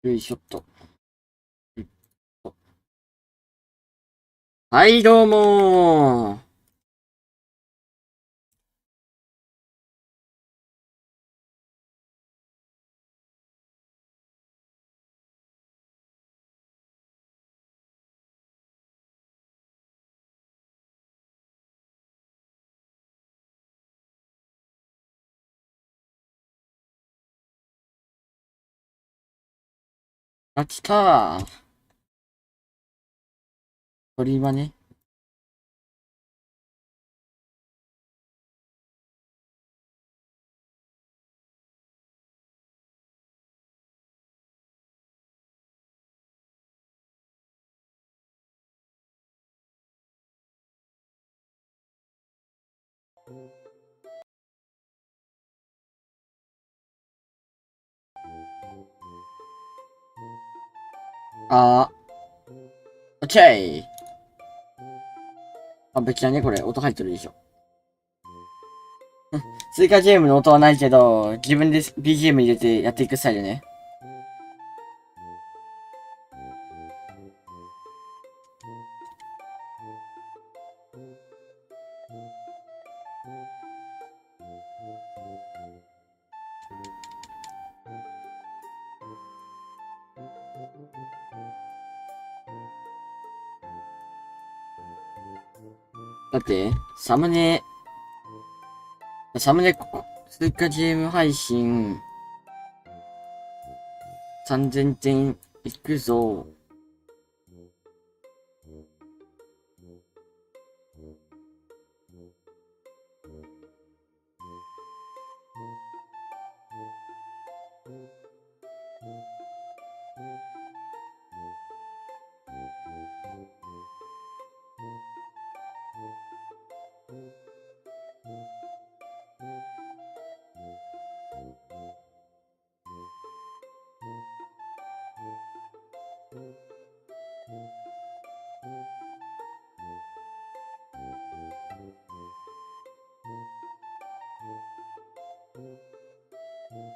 よいしょっと。はい、どうもー。あ、来たー。鳥はね。オッケー。あ、別にね、これ、音入ってるでしょ。追加ゲームの音はないけど、自分で BGM 入れてやっていくスタイルね。だって、サムネ、追加ゲーム配信、3000点いくぞ。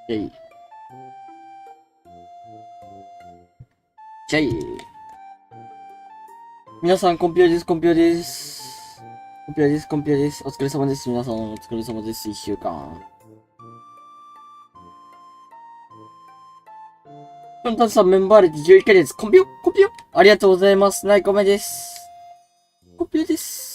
チェイ。チェイ。皆さん、コンピュアです、コンピュアです。コンピュアです、コンピュアです。お疲れ様です。皆さん、お疲れ様です。1週間。コンタンさん、メンバー歴11ヶ月。コンピュありがとうございます。ナイコメです。コンピュです。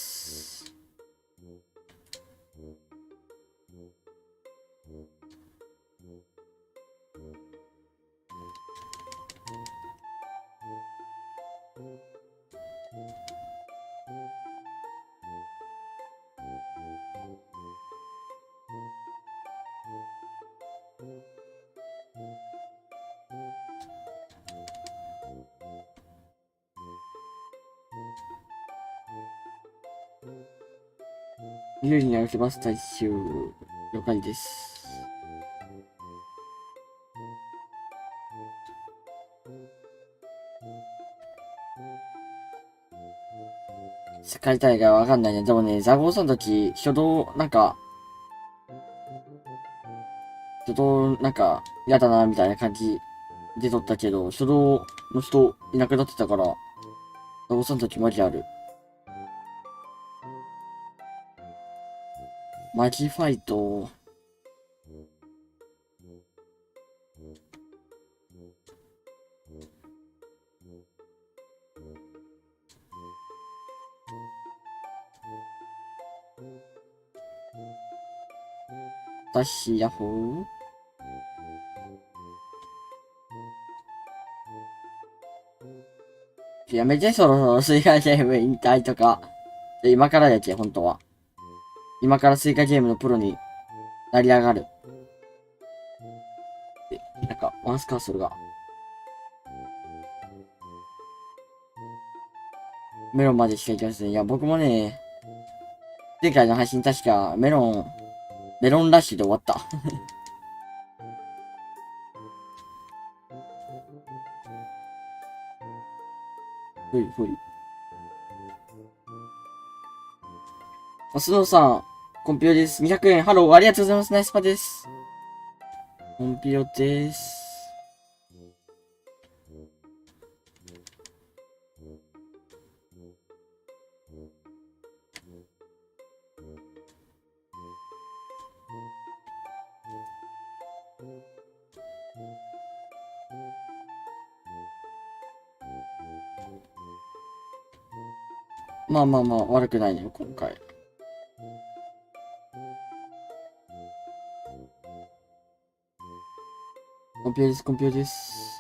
有利に歩けます。最終。了解です。世界大会わかんないね。でもね、ザゴーさんの時、嫌だな、みたいな感じで撮ったけど、初動の人いなくなってたから、ザゴーさんの時マジある。マジファイト。私、ヤッホー。やめて、そろそろ追加ゲーム引退とか。今からやけ、本当は。今から追加ゲームのプロになり上がる。ワンスカーソルが。メロンまでしか行きません。いや、僕もね、前回の配信確かメロンラッシュで終わった。ほいほい。スノーさん、コンピオです。200円。ハロー、ありがとうございます。ナイスパです。コンピオです。まあまあまあ、悪くないね、今回。コンピューです、コンピューです。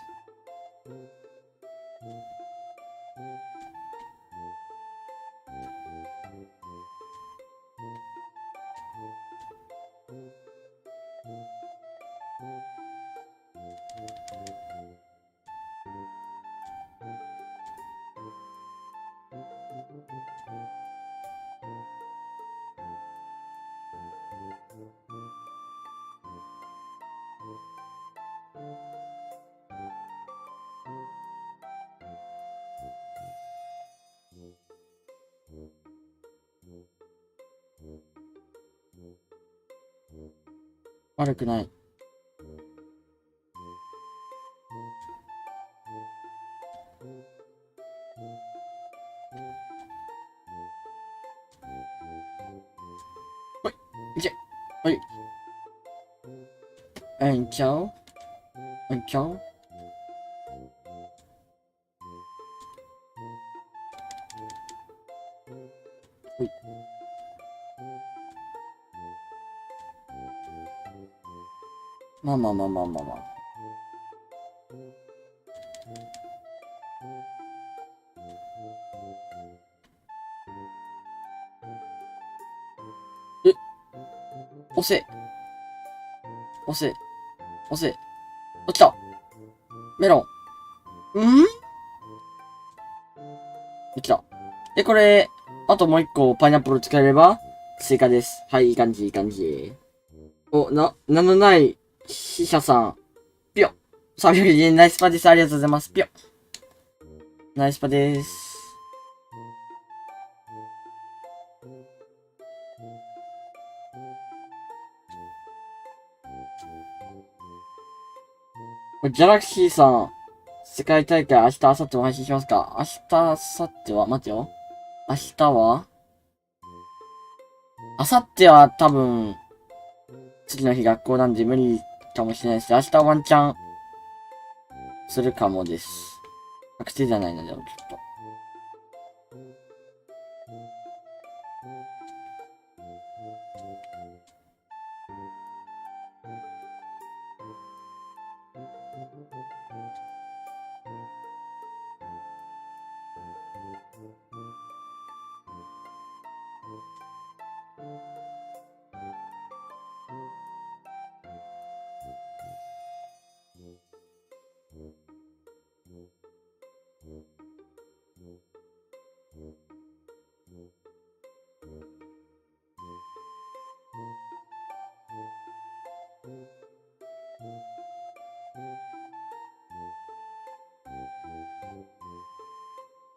悪くない。ほい、いけ、ほい。ちゃうちゃうほい。まあまあまあまあまあまあ。押せ。押せ。押せ。落ちた。メロン。できた。で、これ、あともう一個パイナップル使えれば、追加です。はい、いい感じ、いい感じ。名のない死者さん。ぴょ。300円、ナイスパです。ありがとうございます。ぴょ。ナイスパです。ギャラクシーさん、世界大会明日、明後日も配信しますか？明日、明後日は、待ってよ。明日は明後日は多分、次の日学校なんで無理かもしれないです。明日ワンチャン、するかもです。確定じゃないので、ちょっと。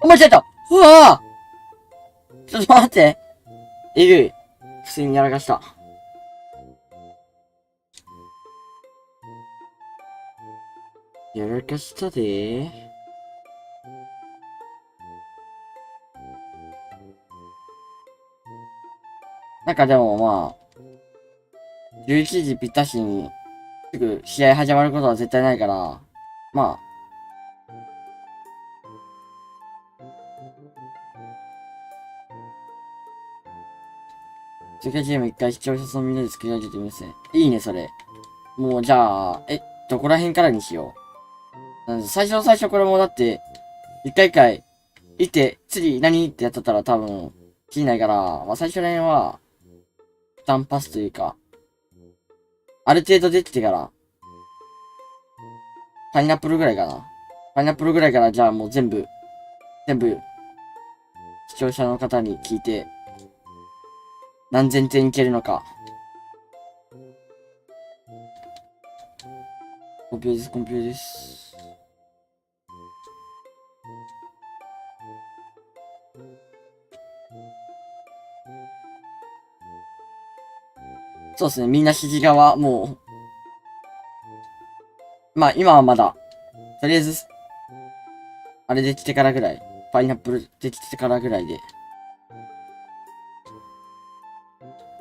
間違えた。うわぁ、ちょっと待って。えぐい。普通にやらかした。やらかしたでー。なんかでもまあ、11時ぴったしにすぐ試合始まることは絶対ないから、まあ、追加ゲーム一回視聴者さんみんなで作り上げてみますね。いいね、それ。もうじゃあ、どこら辺からにしよう。なんで最初の最初これもだって、一回一回、行って、次何ってやってたら多分、気にないから、まあ最初ら辺は、単パスというか、ある程度できてから、パイナップルぐらいかな。パイナップルぐらいからじゃあもう全部、視聴者の方に聞いて、何千点いけるのか。コンピューです、コンピューです。そうですね、みんな指示側、もう、まあ今はまだ、とりあえず、あれできてからぐらい、パイナップルできてからぐらいで。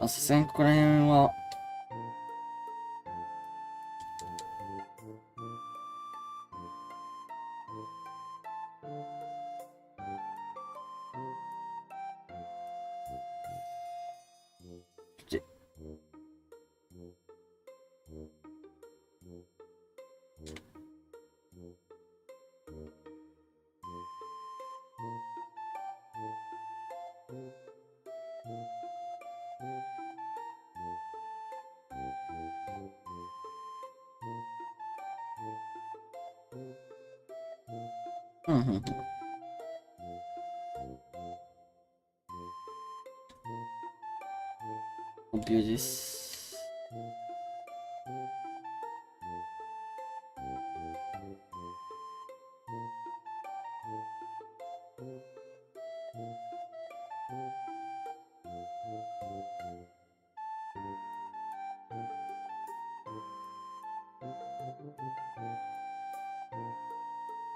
さすがにここら辺は、うん、うん、うん。コンピューです。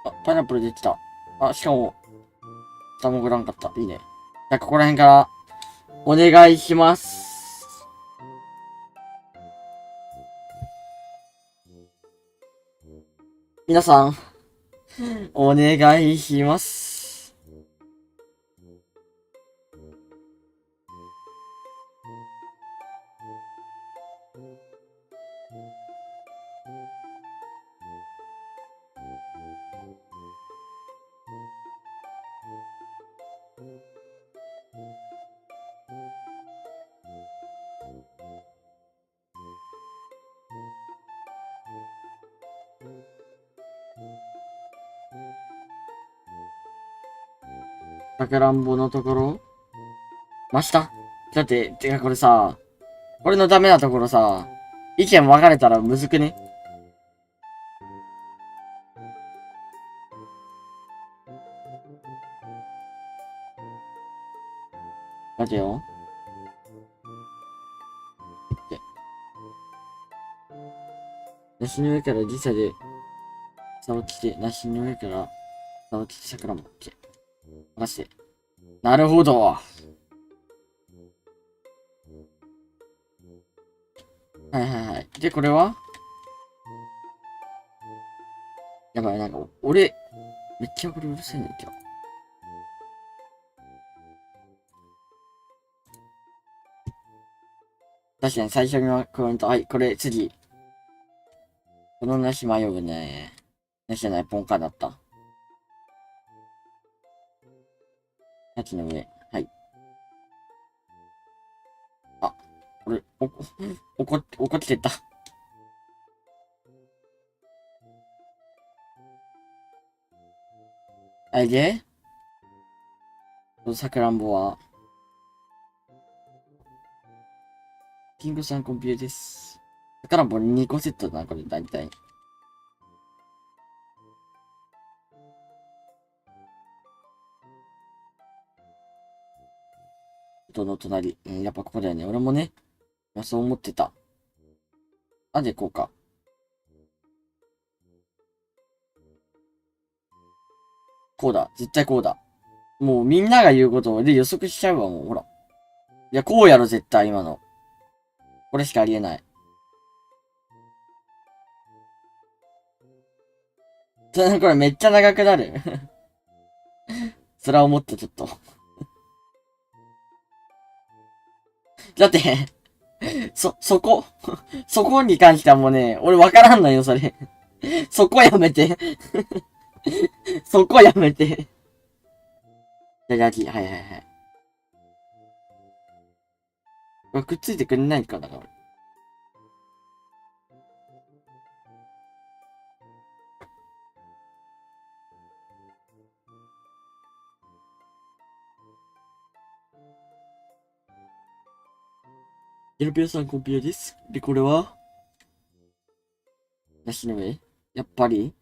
あ、パイナップル出てた。あ、しかも、下もごらんかった。いいね。じゃあ、ここら辺から、お願いします。皆さん、お願いします。さくらんぼのところ真下だって、てかこれさ、これのダメなところさ、意見分かれたらむずくね？待てよ。梨の上から時差で差を来て、梨の上から差を来て桜も OK。任せて。なるほど。はいはいはい。で、これはやばい、なんか、俺、めっちゃこれうるさいねんけど。確かに最初にコメント、はい、これ次。この梨迷うね。梨じゃない、ポンカーだった。梨の上。はい。あ、俺、怒ってた。あれで、さくらんぼは、キングさんコンピューです。さくらんぼ2個セットだな、これ、だいたい。どの隣。うん、やっぱここだよね。俺もね、まあ、そう思ってた。あ、で、こうか。こうだ。絶対こうだ。もうみんなが言うことで予測しちゃうわ、もう。ほら。いや、こうやろ、絶対、今の。これしかありえない。これめっちゃ長くなる。それは思った、ちょっと。だってそこに関してはもうね、俺わからんのよ、それ。そこやめて。そこやめて。じゃあ、はいはいはい。これくっついてくんないかな、これ。ゲルピオさんコンピューです。で、これは梨の上やっぱり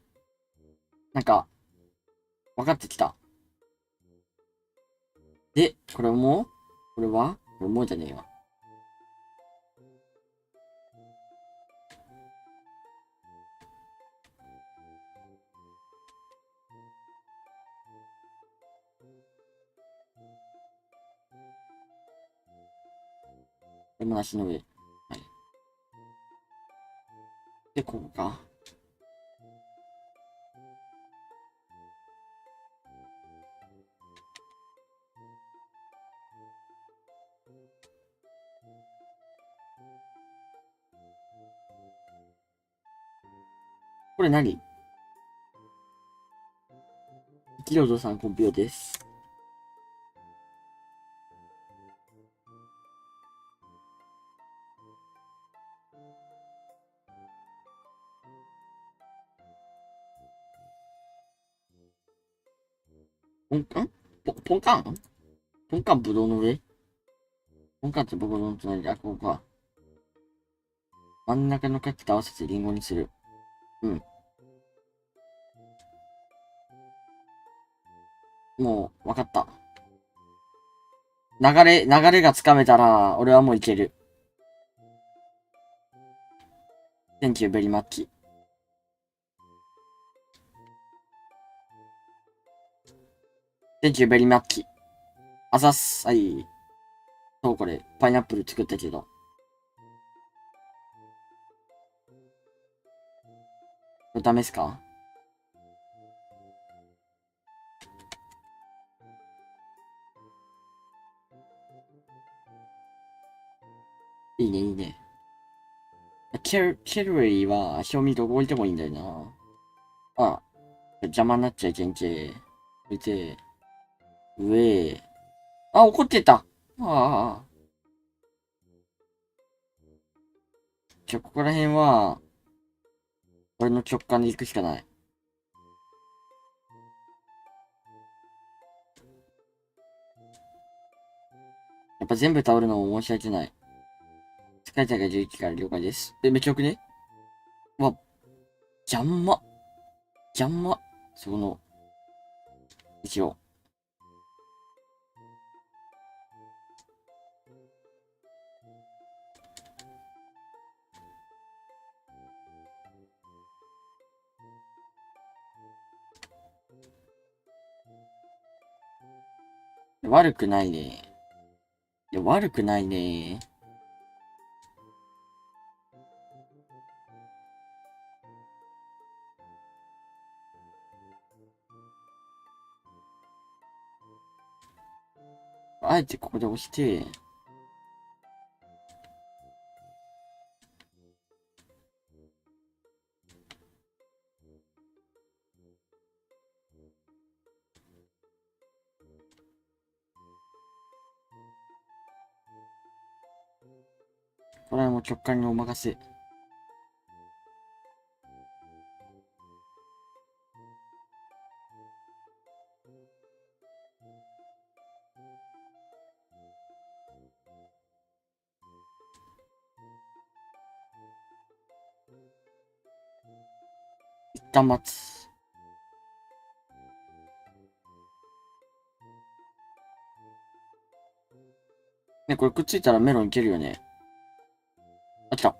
なんか、分かってきた。で、これはこれもうじゃねえわ。これも梨の上。はい。で、ここか。これ何？キロゾさんコンピューです。ポンカンポンカンぶどうの上ポンカンって僕の隣で、あ、ここか。真ん中のカキと合わせてリンゴにする。うん。もう、わかった。流れがつかめたら、俺はもういける。Thank you very much. Thank you very much. あざっす。はい。そう、これ、パイナップル作ったけど。これダメっすか？いいね、いいね。ケルリーは、賞味どこ置いてもいいんだよな。あ、邪魔になっちゃいけんけ。置いて、上。あ、怒ってた。ああ。ここら辺は、俺の直感で行くしかない。やっぱ全部倒るのも申し訳ない。世界大会11から了解です。めっちゃよくね？うわ、邪魔。邪魔。そこの、一応。悪くないね。いや、悪くないね。あえてここで押して、これはもう直感にお任せ。一旦待つ。ね、これくっついたらメロンいけるよね。あ、来た。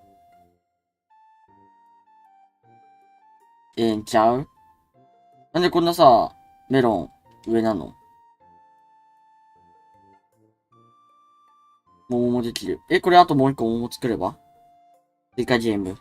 ええんちゃう？なんでこんなさ、メロン上なの？桃もできる。これあともう一個桃作れば追加ゲーム。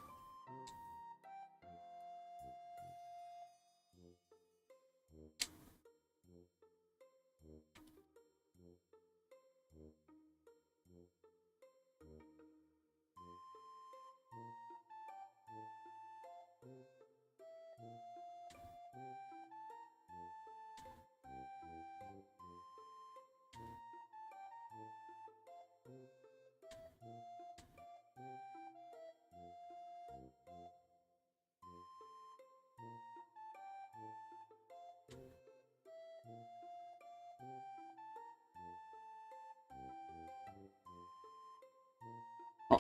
あ、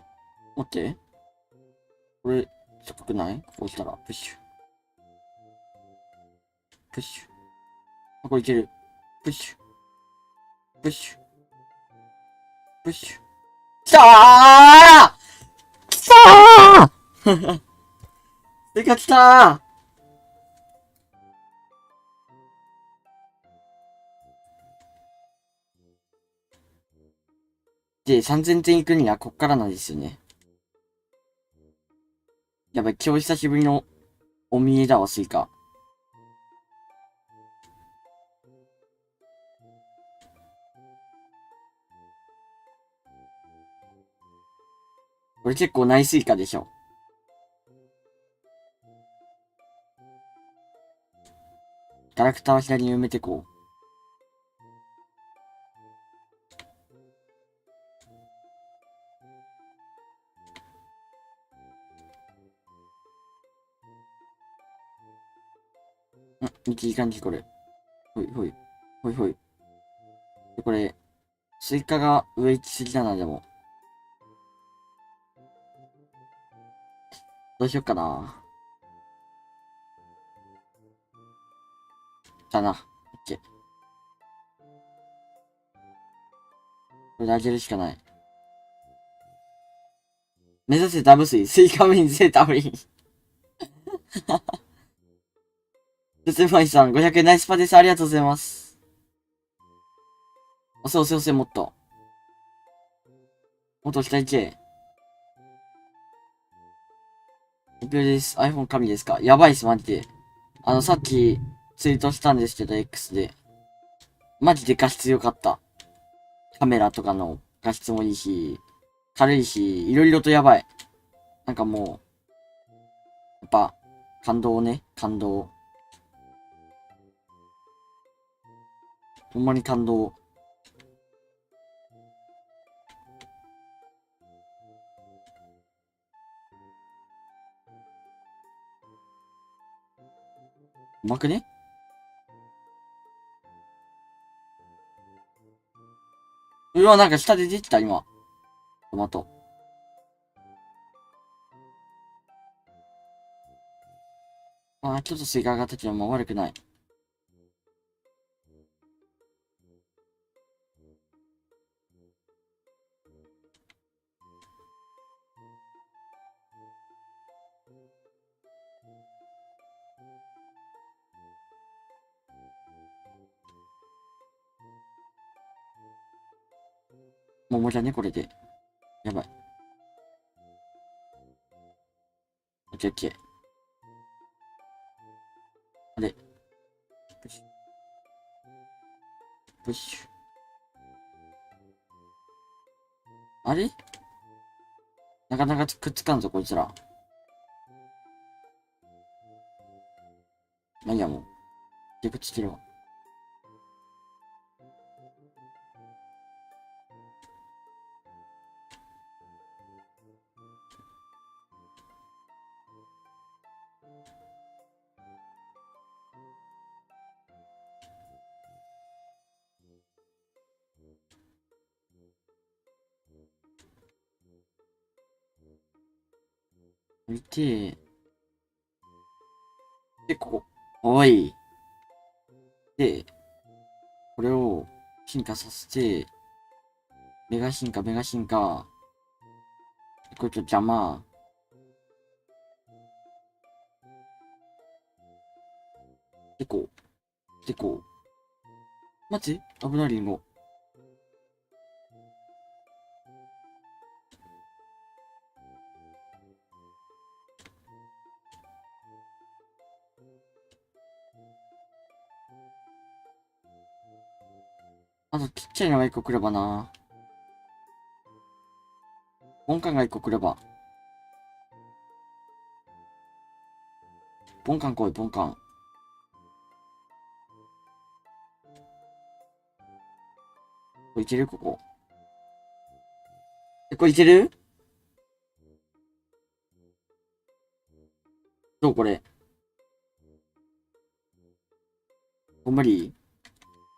待って。これ、高くない？こうしたら、プッシュ。プッシュ。あ、これいける。プッシュ。プッシュ。プッシュ。きたー！きたー！でかきたー！で、3000点いくにはこっからなんですよね。やばい、今日久しぶりのお見えだわ、スイカ。これ結構ナイスイカでしょ。キャラクターは左に埋めてこう。いい感じ、これ。ほいほい。ほいほい。で、これ、スイカが上行きすぎだな、でも。どうしよっかな。だな。オッケー。これで上げるしかない。目指せダブスイ、スイカメインゼータブリン。絶対さん、500円ナイスパです。ありがとうございます。押せ押せ押せ、もっと。もっと下行け。いくらです。iPhone 神ですか？やばいっす、マジで。さっきツイートしたんですけど、X で。マジで画質良かった。カメラとかの画質もいいし、軽いし、いろいろとやばい。なんかもう、やっぱ、感動ね、感動。ほんまに感動。うまくね？うわ、なんか下で出てた、今。トマト。あー、ちょっとスイカが上がったけど、もう悪くない。桃じゃね、これで。やばい。オッケーオッケー。あれ。プッシュ。プッシュ。あれなかなかくっつかんぞ、こいつら。まあいいや、もう。結くっつけるわ。見て、で、ここ。おい。で、これを進化させて、メガ進化、メガ進化。これちょっと邪魔。でこう。でこう。待って、危ないリンゴ。あとちっちゃいのが一個来ればな。ボンカンが一個来れば。ボンカン来い、ボンカン。これいけるここ。これいける？どうこれ。無理？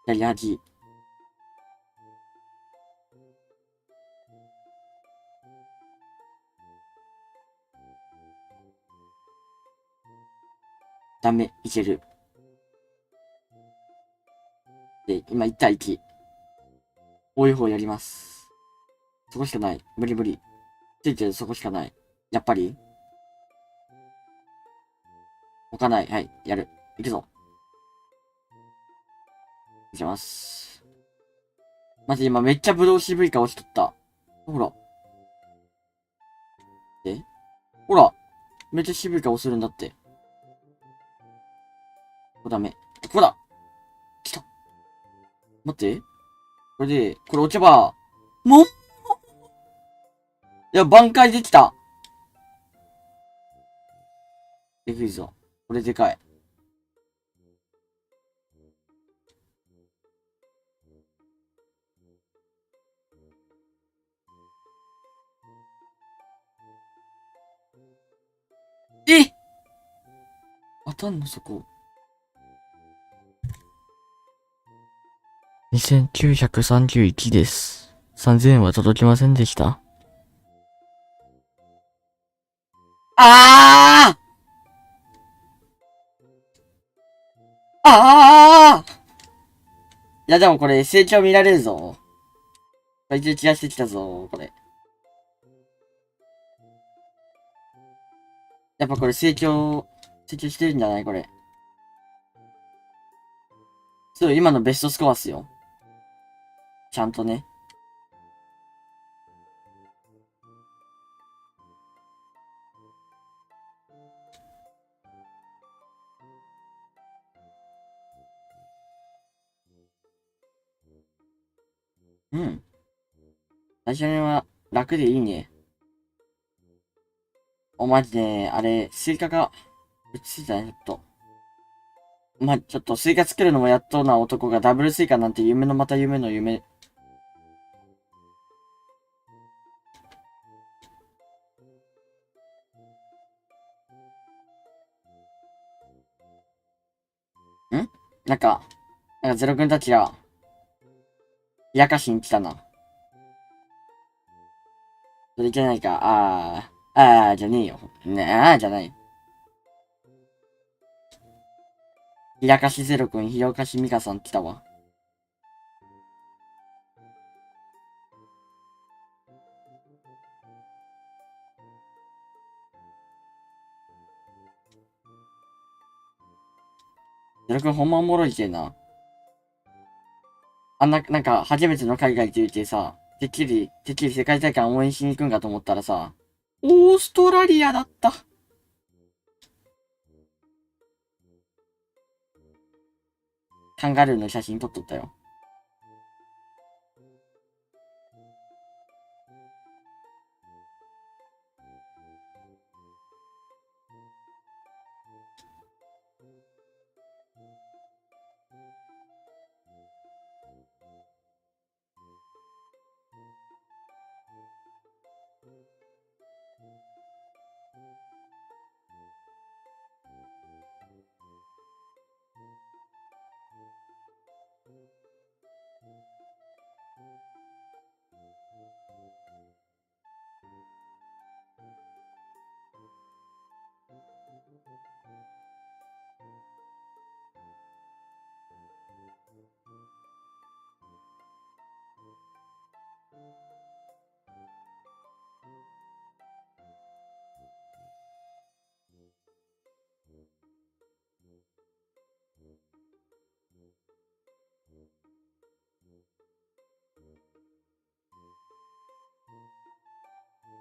左端。ダメ、いける。で、今1対1。多い方やります。そこしかない。無理無理。ついてるそこしかない。やっぱり置かない。はい、やる。いくぞ。いきます。マジ今めっちゃブドウ渋い顔しとった。ほら。えほら。めっちゃ渋い顔するんだって。ここダメ。ここだ来た。待って。これで、これ落ちば、もういや、挽回できた。でかいぞ。これでかい。え当たんのそこ。2931です。3000円は届きませんでした。ああいやでもこれ成長見られるぞ。最近気がしてきたぞ、これ。やっぱこれ成長してるんじゃないこれ。そう、今のベストスコアっすよ。ちゃんとね。うん。最初は楽でいいね。マジで、あれ、スイカが、落ち着いたね、ちょっと。ちょっとスイカ作るのもやっとな男がダブルスイカなんて夢のまた夢の夢。んなんか、ゼロ君たちが、冷やかしに来たな。それいけないか。じゃねえよ。じゃない。冷やかしゼロ君、冷やかしミカさん来たわ。ゼロ君ほんまおもろいけな。なんか、初めての海外って言ってさ、てっきり世界大会応援しに行くんかと思ったらさ、オーストラリアだった。カンガルーの写真撮っとったよ。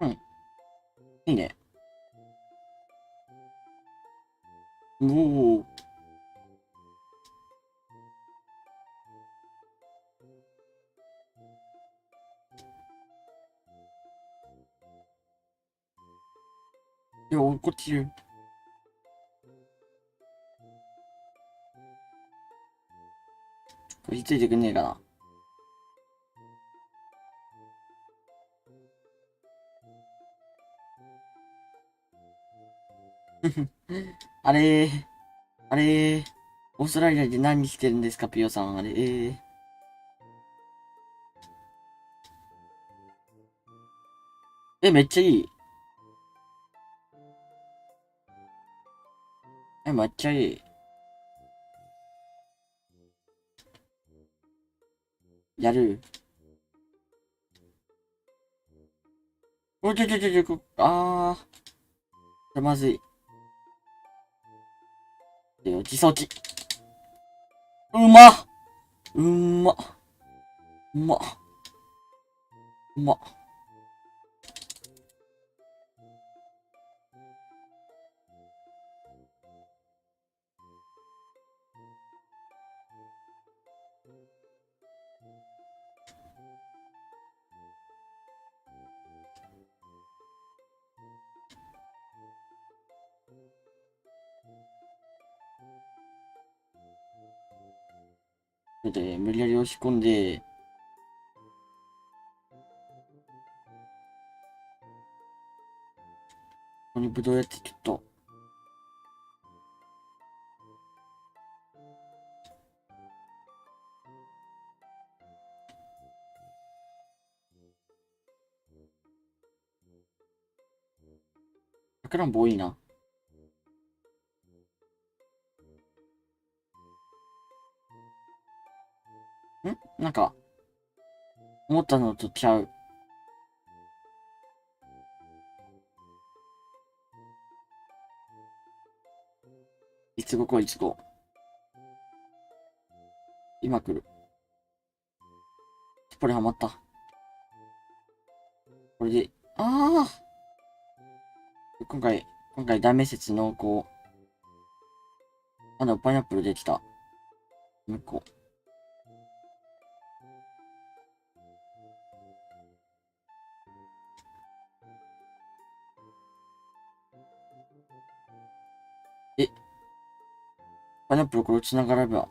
うん。いいね。おお。いや、こっちいる。これついてくんねえかな。あれー、あれー、オーストラリアで何してるんですか、ピヨさん。あれめっちゃいい。めっちゃいい。やる。まずい。自走機。うまっうまっうまっうまっで、無理やり押し込んで、ここにブドウやってちょっと、さくらんぼ多いな。なんか、思ったのとちゃう。いつごこいつご。今来る。これハマった。これで、今回断面説濃厚。パイナップルできた。もう一個。パイナップルこれ繋がれば。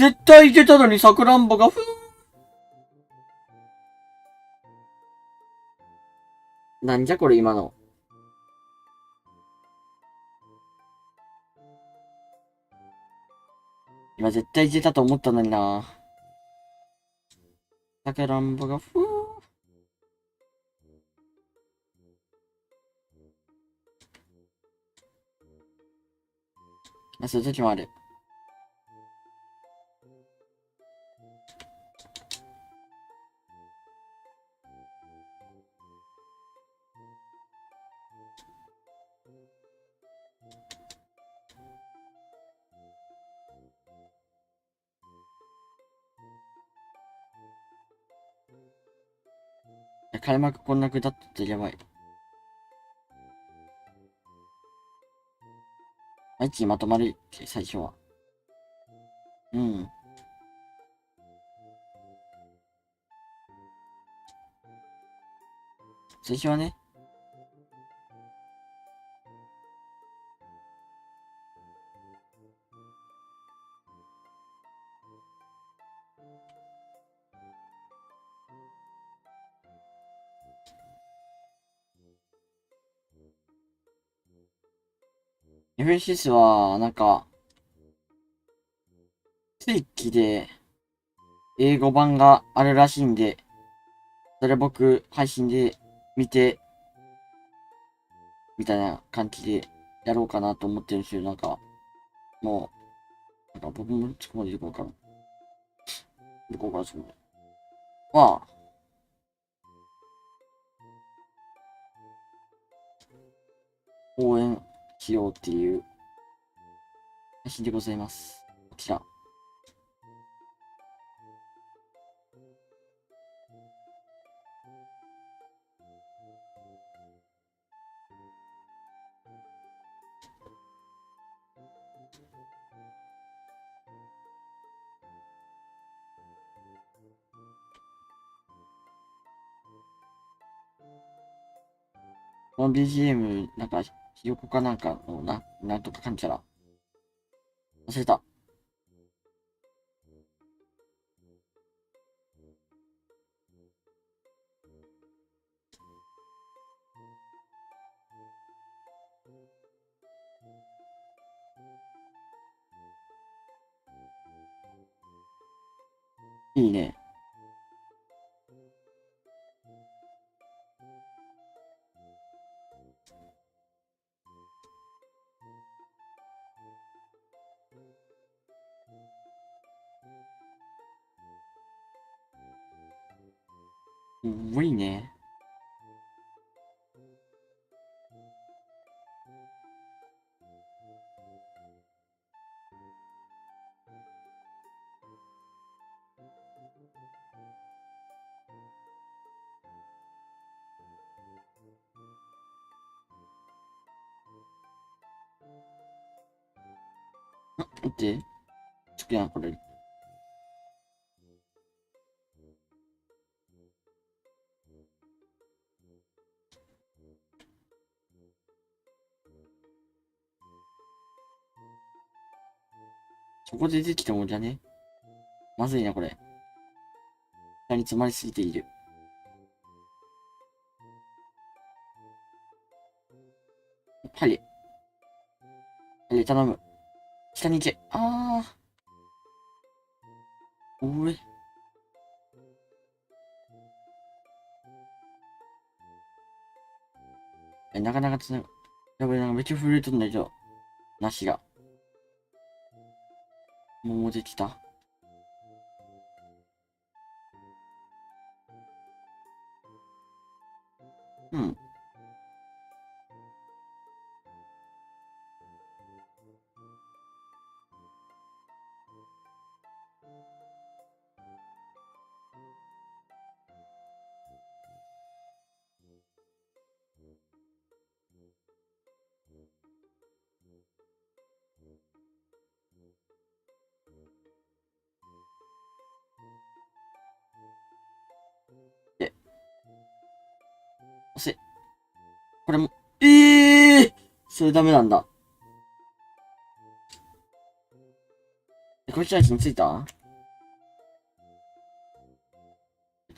絶対出たのにさくらんぼがなんじゃこれ今の。今絶対出たと思ったのにな。さくらんぼがそういう時もある。開幕こんなくだったってやばい。一気にまとまる、最初は。うん。最初はね。FSS は、なんか、正規で、英語版があるらしいんで、それ僕、配信で見て、みたいな感じでやろうかなと思ってるんですけど、なんか、もう、なんか僕もそこまで行こうかな。行こうかな、そこまで。まあ、応援しようっていう配信でございます。こちら。この BGM、なんか、ひよこかなんかのなんとかかんちゃら。忘れた。いいね。いいね。待って。つくやん、これ。そこで出てきたもんじゃね。まずいな、これ。下に詰まりすぎている。はい。はい、頼む。下に行け。おい。なかなか繋ぐ。やばい、なんかめっちゃ震えとんだけど。なしが。もうできた。うん。で、押せ。これも、それダメなんだ。こっちはについた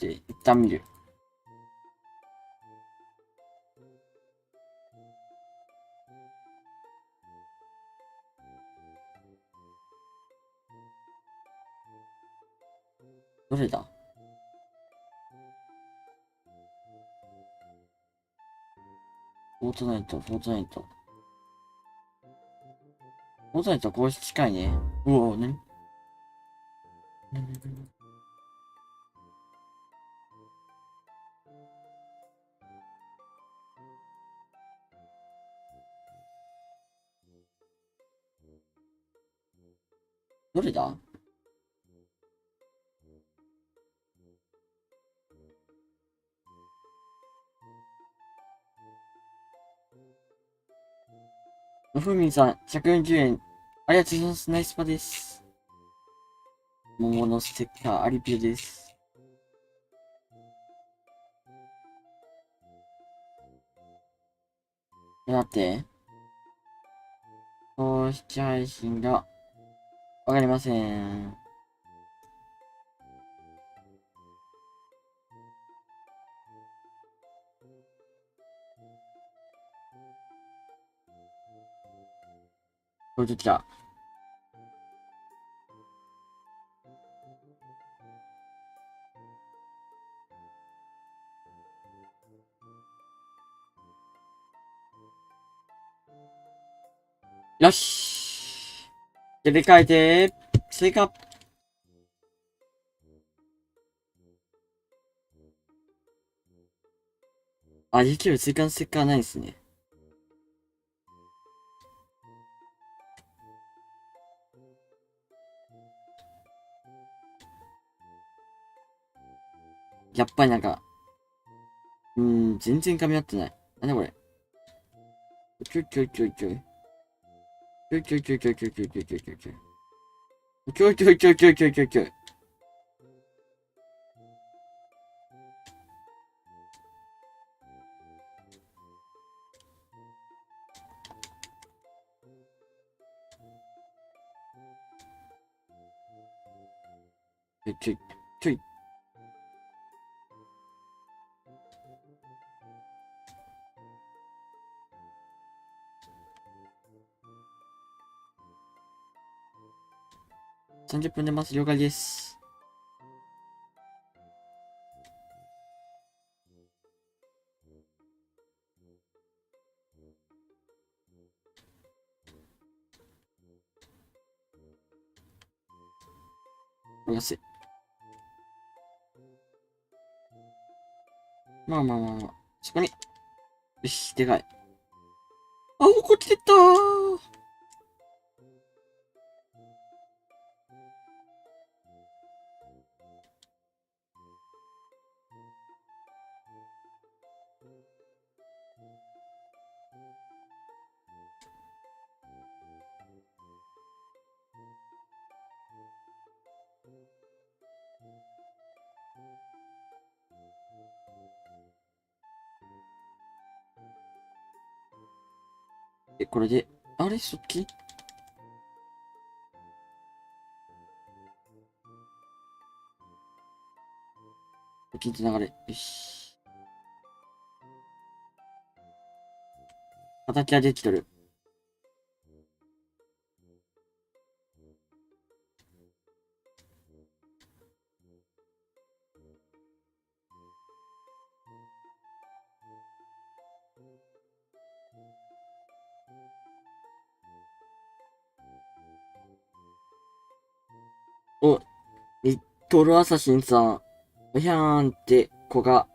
で、一旦見る。どれだ？フォートナイト、フォートナイト。フォートナイト公式近いね。うお、なに？どれだ？ふみんさん、140円。ありがとうございます。ナイスパです。桃のステッカー、アリピュです。待って。公式配信がわかりません。これできた。よし。入れ替えて、追加。あ、YouTube 追加のステッカーないですね。やっぱりなんか、全然噛み合ってない。なんだこれ。ちょいちょいちょいちょい。ちょいちょいちょいちょいちょいちょいちょいちょいちょいちょい。ちょいちょいちょいちょいちょいちょいちょい。ちょいちょい。30分出ます。了解です。安い。まあまあまあまあ。そこに。よし、でかい。あ、怒ってったー。これで、あれそっちこっちに繋がれ。よし。形はできとる。お、リトルアサシンさん。おひゃーんって子が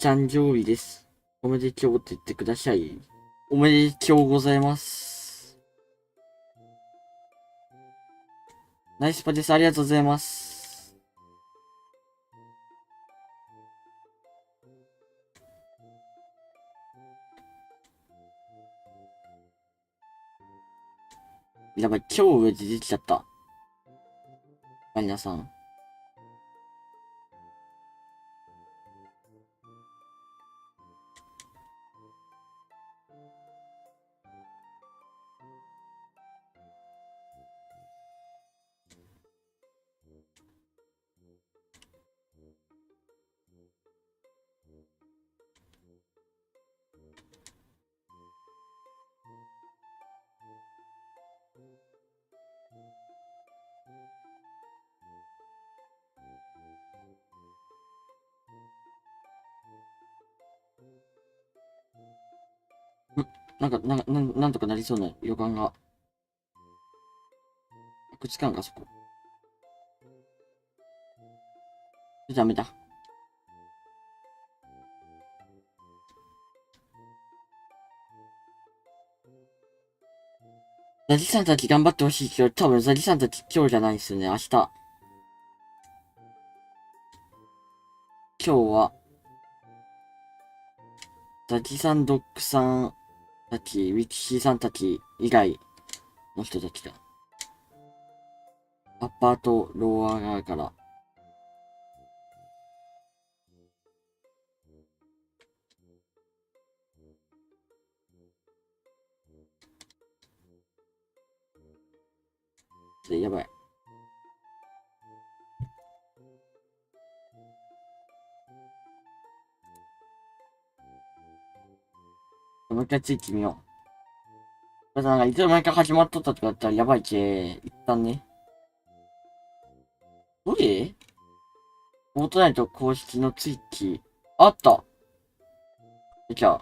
誕生日です。おめでとうって言ってください。おめでとうございます。ナイスパです。ありがとうございます。やばい、今日上でできちゃった。皆さん。なんとかなりそうな予感が。くっつかんか、そこ。ダメだ。ザジさんたち頑張ってほしいけど、多分ザジさんたち今日じゃないですよね、明日。今日は、ザジさん、ドックさんたち、ウィキシーさんたち以外の人たちだ。アッパーとローアー側から。やばい。もう一回ついてみよう。またなんかいつの間にか始まっとったとかだったらやばいけ。一旦ね。どれフォートナイト公式のツイッチ。あったじゃあ。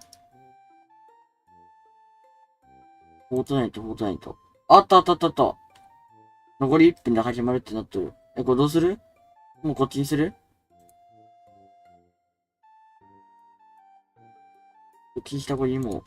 フォートナイト。あった。残り1分で始まるってなっとる。これどうするもうこっちにするこっちにした方がいいもん。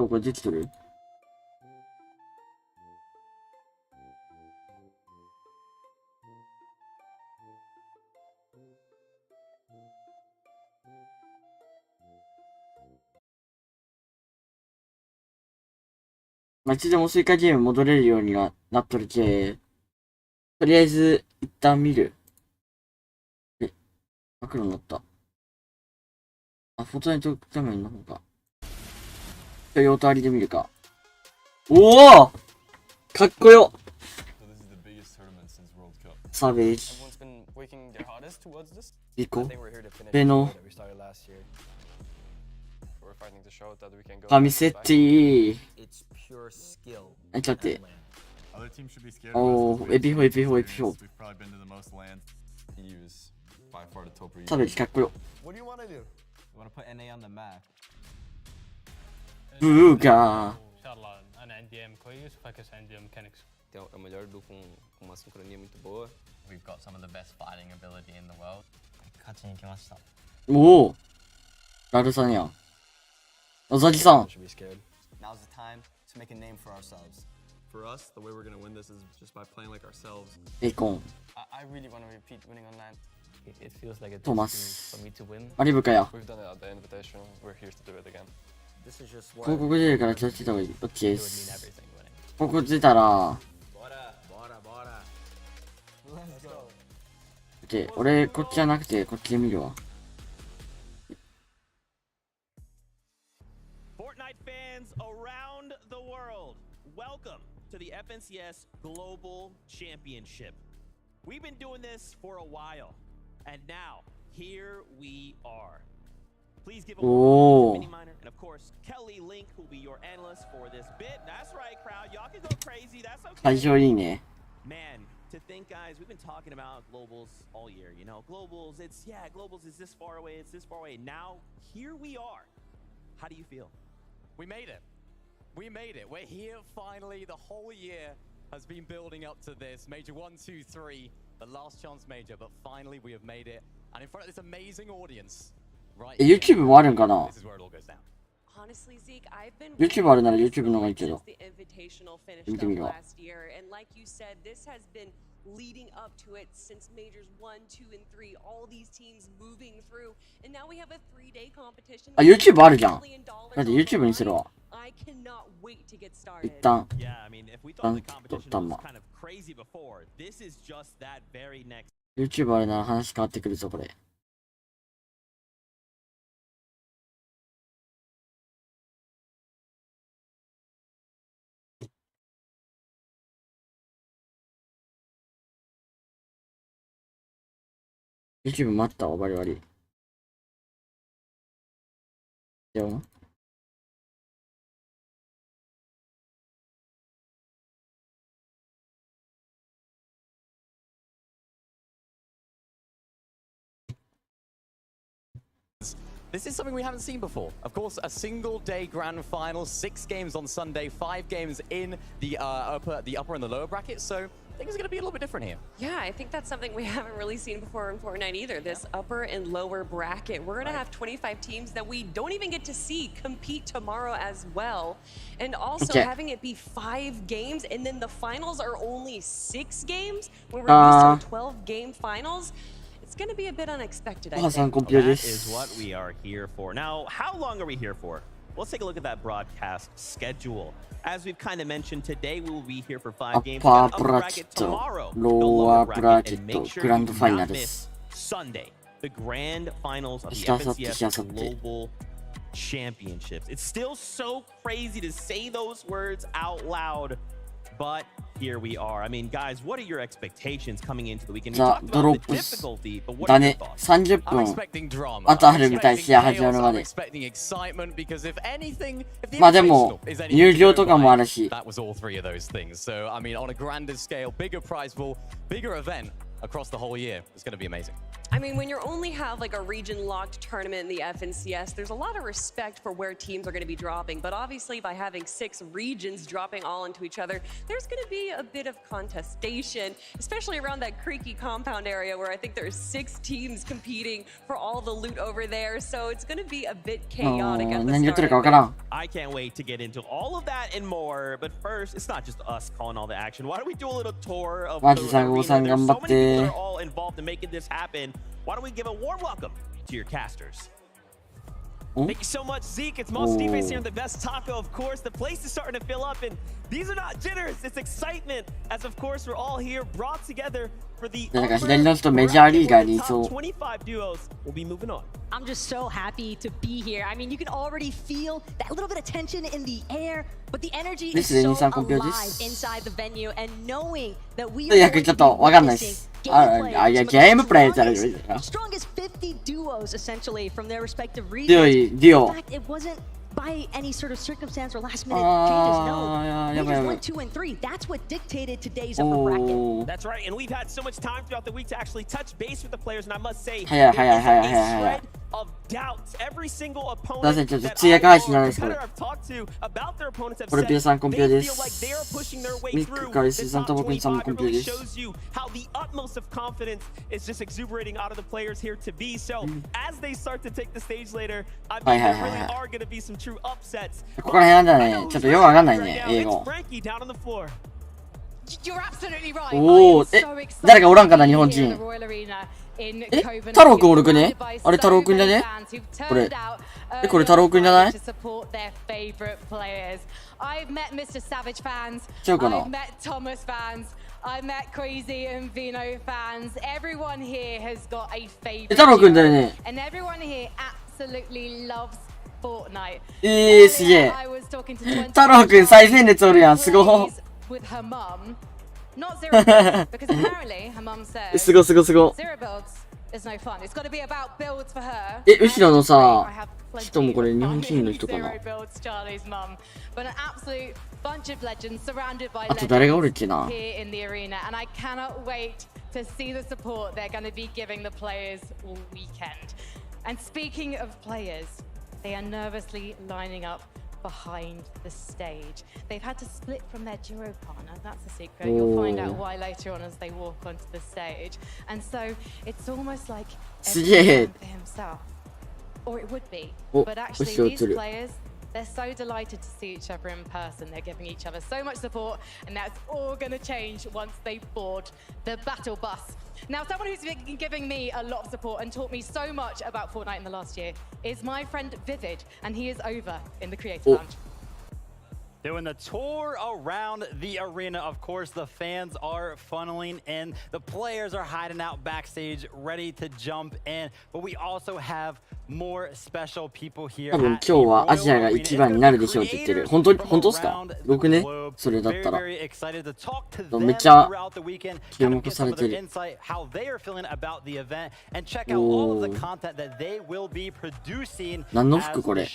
これできとるまあ、いつでもスイカゲーム戻れるようになっとるけ。とりあえず、一旦見る。黒になった。フォートナイト画面の方か。用途ありで見るか。おおかっこよサーベージ。リコベノファミセッティちょっと待って。おー、エピフォ。サーベージかっこよ。ブーガー。É o melhor duo com uma sincronia muito boa. We've got some of the best fighting ability in the world. 勝ちに来ました。おおラルさんや。おざきさん。Now's the time to make a name for ourselves. for us, the way we're gonna win this is just by playing like ourselves. エコン、 I really want to repeat winning on land. It feels like a トマ destiny ス for me to win. マリブかよ。 We've done it at the invitation. We're here to do it again. This is just 広告出るから気をつけた方がいい。OK で It would mean す。 everything winning. 広告出たら、Bora, bora. Let's go. OK、俺こっちじゃなくてこっちで見るわ。Fortnite fans around the world, welcome to the FNCS Global Championship. We've been doing this for a while, and now here we are. Please give a warm welcome to Miniminer, and of course, Kelly Link, who will be your analyst for this bit. That's right, crowd. Y'all can go crazy. That's 最 okay. 初いいね。 Man, to think, guys, we've been talking about globals all year. You know, globals, globals is this far away, it's this far away. Now, here we are. How do you feel? We made it. We made it. We're here finally. The whole year has been building up to this. Major 1, 2, 3. The last chance major, but finally we have made it. And in front of this amazing audience. Right. YouTube もあるんかな。 This is where it all goes down. Honestly, Zeke, I've been YouTube あるなら YouTube の方がいいけど。 since the invitational finished 見てみ up よう。 last year, and like you said, this has been leading up to it since majors 1, 2, and 3. All these teams moving through, and now we have a 3-day competition. あ、YouTube あるじゃん。だって YouTube にするわ。 I cannot wait to get 一 started. 旦。 Yeah, I mean, if we thought the competition was Tama. kind of crazy before, this is just that very next. YouTube あるなら話変わってくるぞ、これ。YouTube 待ったわ、バリバリ。でも This is something we haven't seen before. Of course, a single day grand final, 6 games on Sunday, 5 games in the upper and the lower bracket. So things are going to be a little bit different here. Yeah, I think that's something we haven't really seen before in Fortnite either. This upper and lower bracket. We're going to have 25 teams that we don't even get to see compete tomorrow as well. And also having it be 5 games, and then the finals are only 6 games when we're used to 12-game finals. It's going to be a bit unexpected, I think. That is what we are here for. Now, how long are we here for? Let's take a look at that broadcast schedule. As we've kind of mentioned, today we will be here for 5 games. We got upper bracket tomorrow, the lower bracket, and make sure you do not miss Sunday, the grand finals of the FNCS Global Championships. It's still so crazy to say those words out loud, but here we are. I mean, guys, what are your expectations coming into the weekend? We talked about the difficulty, but what are your thoughts? 30 I'm 分 expecting drama. あとあるみたい、 I'm 試合 expecting 始まる chaos. ま I'm で。 expecting excitement because if anything, if the まあでも invitational is anything 入 to 場 go とかもあ by, るし、 that was all 3 of those things. So, I mean, on a grander scale, bigger prize pool, bigger event across the whole year. It's going to be amazing. I mean, when you only have like a region-locked tournament in the FNCS, there's a lot of respect for where teams are going to be dropping. But obviously, by having 6 regions dropping all into each other, there's going to be a bit of contestation, especially around that creaky compound area where I think there's 6 teams competing for all the loot over there. So it's going to be a bit chaotic at 何 the 言ってる start. かわからん。 I can't wait to get into all of that and more. But first, it's not just us calling all the action. Why don't we do a little tour of the マジさん、ご arena? さん There's 頑 so 張っ many people that て are。all involved in making this happen. Why don't we give a warm welcome to your casters? Thank you so much, Zeke. It's Monster Defense here on the Best Taco, of course. The place is starting to fill up, and these are not jitters. It's excitement, as of course we're all here brought together for the なんか左の人メジャーリーガーにいそう。 25 duos will be moving on. I'm just so happy to be here. I mean, you can already feel that little bit of tension in the air, but the energy is so alive inside the venue, and knowing that we are going to be witnessing gameplay from some of the strongest 50 duos, essentially, from their respective regions. In fact, it wasn't by any sort of circumstance or last minute changes. No, majors 1, 2, and 3. That's what dictated today's upper bracket. That's right, and we've had so much time throughout the week to actually touch base with the players, and I must say, 早い there 早い is 早い a 早い早い。 spread of doubts. Every single すいません、 opponent ちょっと that 通訳配信なんですこ competitor れ。 I've talked to about their opponents have これ said ピヨさんコンピヨ they で feel like す。 they are pushing their way ミック through から the 石井さんと top 僕にさんも 25. コン It ピヨ really です。 shows you how the utmost of confidence is just exuberating out of the players here to be. So as they start to take the stage later, I mean, there really are going to be some true upsets. ここら辺なんだね。ちょっとよくわかんないね、英 It's 語。 Frankie down on the floor. You're absolutely right. おー、誰かおらんかな、日本人。太郎くんおるくね？あれ太郎くんじゃね？これ。これ太郎くんじゃない？違うかな？ I met Crazy and Vino fans. Everyone here has got a favorite. 太郎くんだよね。 And everyone here absolutely loves Fortnite. すげえ。 I was talking to 太郎くん最前列おるやん、すご。 with her mum. Not zero builds, because apparently her mum says すごすごすご。 zero builds is no fun. It's got to be about builds for her. 後ろのさ I have plenty 人もこれ日本人の人かな？ zero builds, Charlie's mum. But an absolute bunch of legends surrounded by あと誰がおるっけな？ here in the arena, and I cannot wait to see the support they're going to be giving the players all weekend. And speaking of players, they are nervously lining up behind the stage. They've had to split from their duo partner. That's a secret. You'll find out why later on as they walk onto the stage. And so it's almost like everyone for himself, or it would be. But actually, these players, they're so delighted to see each other in person. They're giving each other so much support, and that's all going to change once they board the battle bus. Now, someone who's been giving me a lot of support and taught me so much about Fortnite in the last year is my friend Vivid, and he is over in the Creator Lounge. Doing the tour around the arena. Of course, the fans are funneling in. The players are hiding out backstage, ready to jump in. But we also have more special people here. 多分今日はアジアが一番になるでしょうって言ってる。本当ですか？僕ね、それだったら。めっちゃ注目されてる。何の服これ？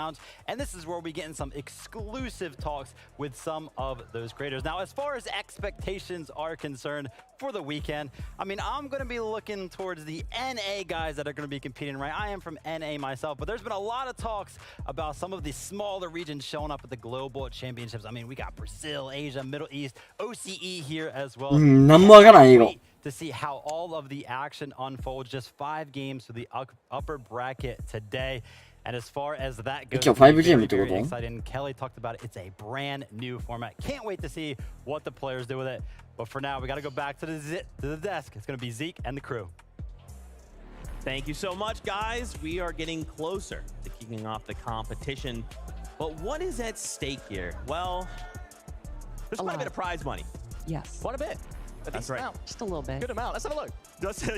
And this is where we get in some exclusive talks with some of those creators. Now, as far as expectations are concerned for the weekend, I mean, I'm going to be looking towards the NA guys that are going to be competing, right? I am from NA myself, but there's been a lot of talks about some of the smaller regions showing up at the global championships. I mean, we got Brazil, Asia, Middle East, OCE here as well. 何もわからん、英語。 To see how all of the action unfolds. Just 5 games to the upper bracket today. And as far as that goes, very exciting. Kelly talked about it. It's a brand new format. Can't wait to see what the players do with it. But for now, we got to go back to the desk. It's going to be Zeke and the crew. Thank you so much, guys. We are getting closer to kicking off the competition. But what is at stake here? Well, there's quite a bit of prize money. Yes. Quite a bit. That's right. Just a little bit. Good amount. Let's have a look. Just a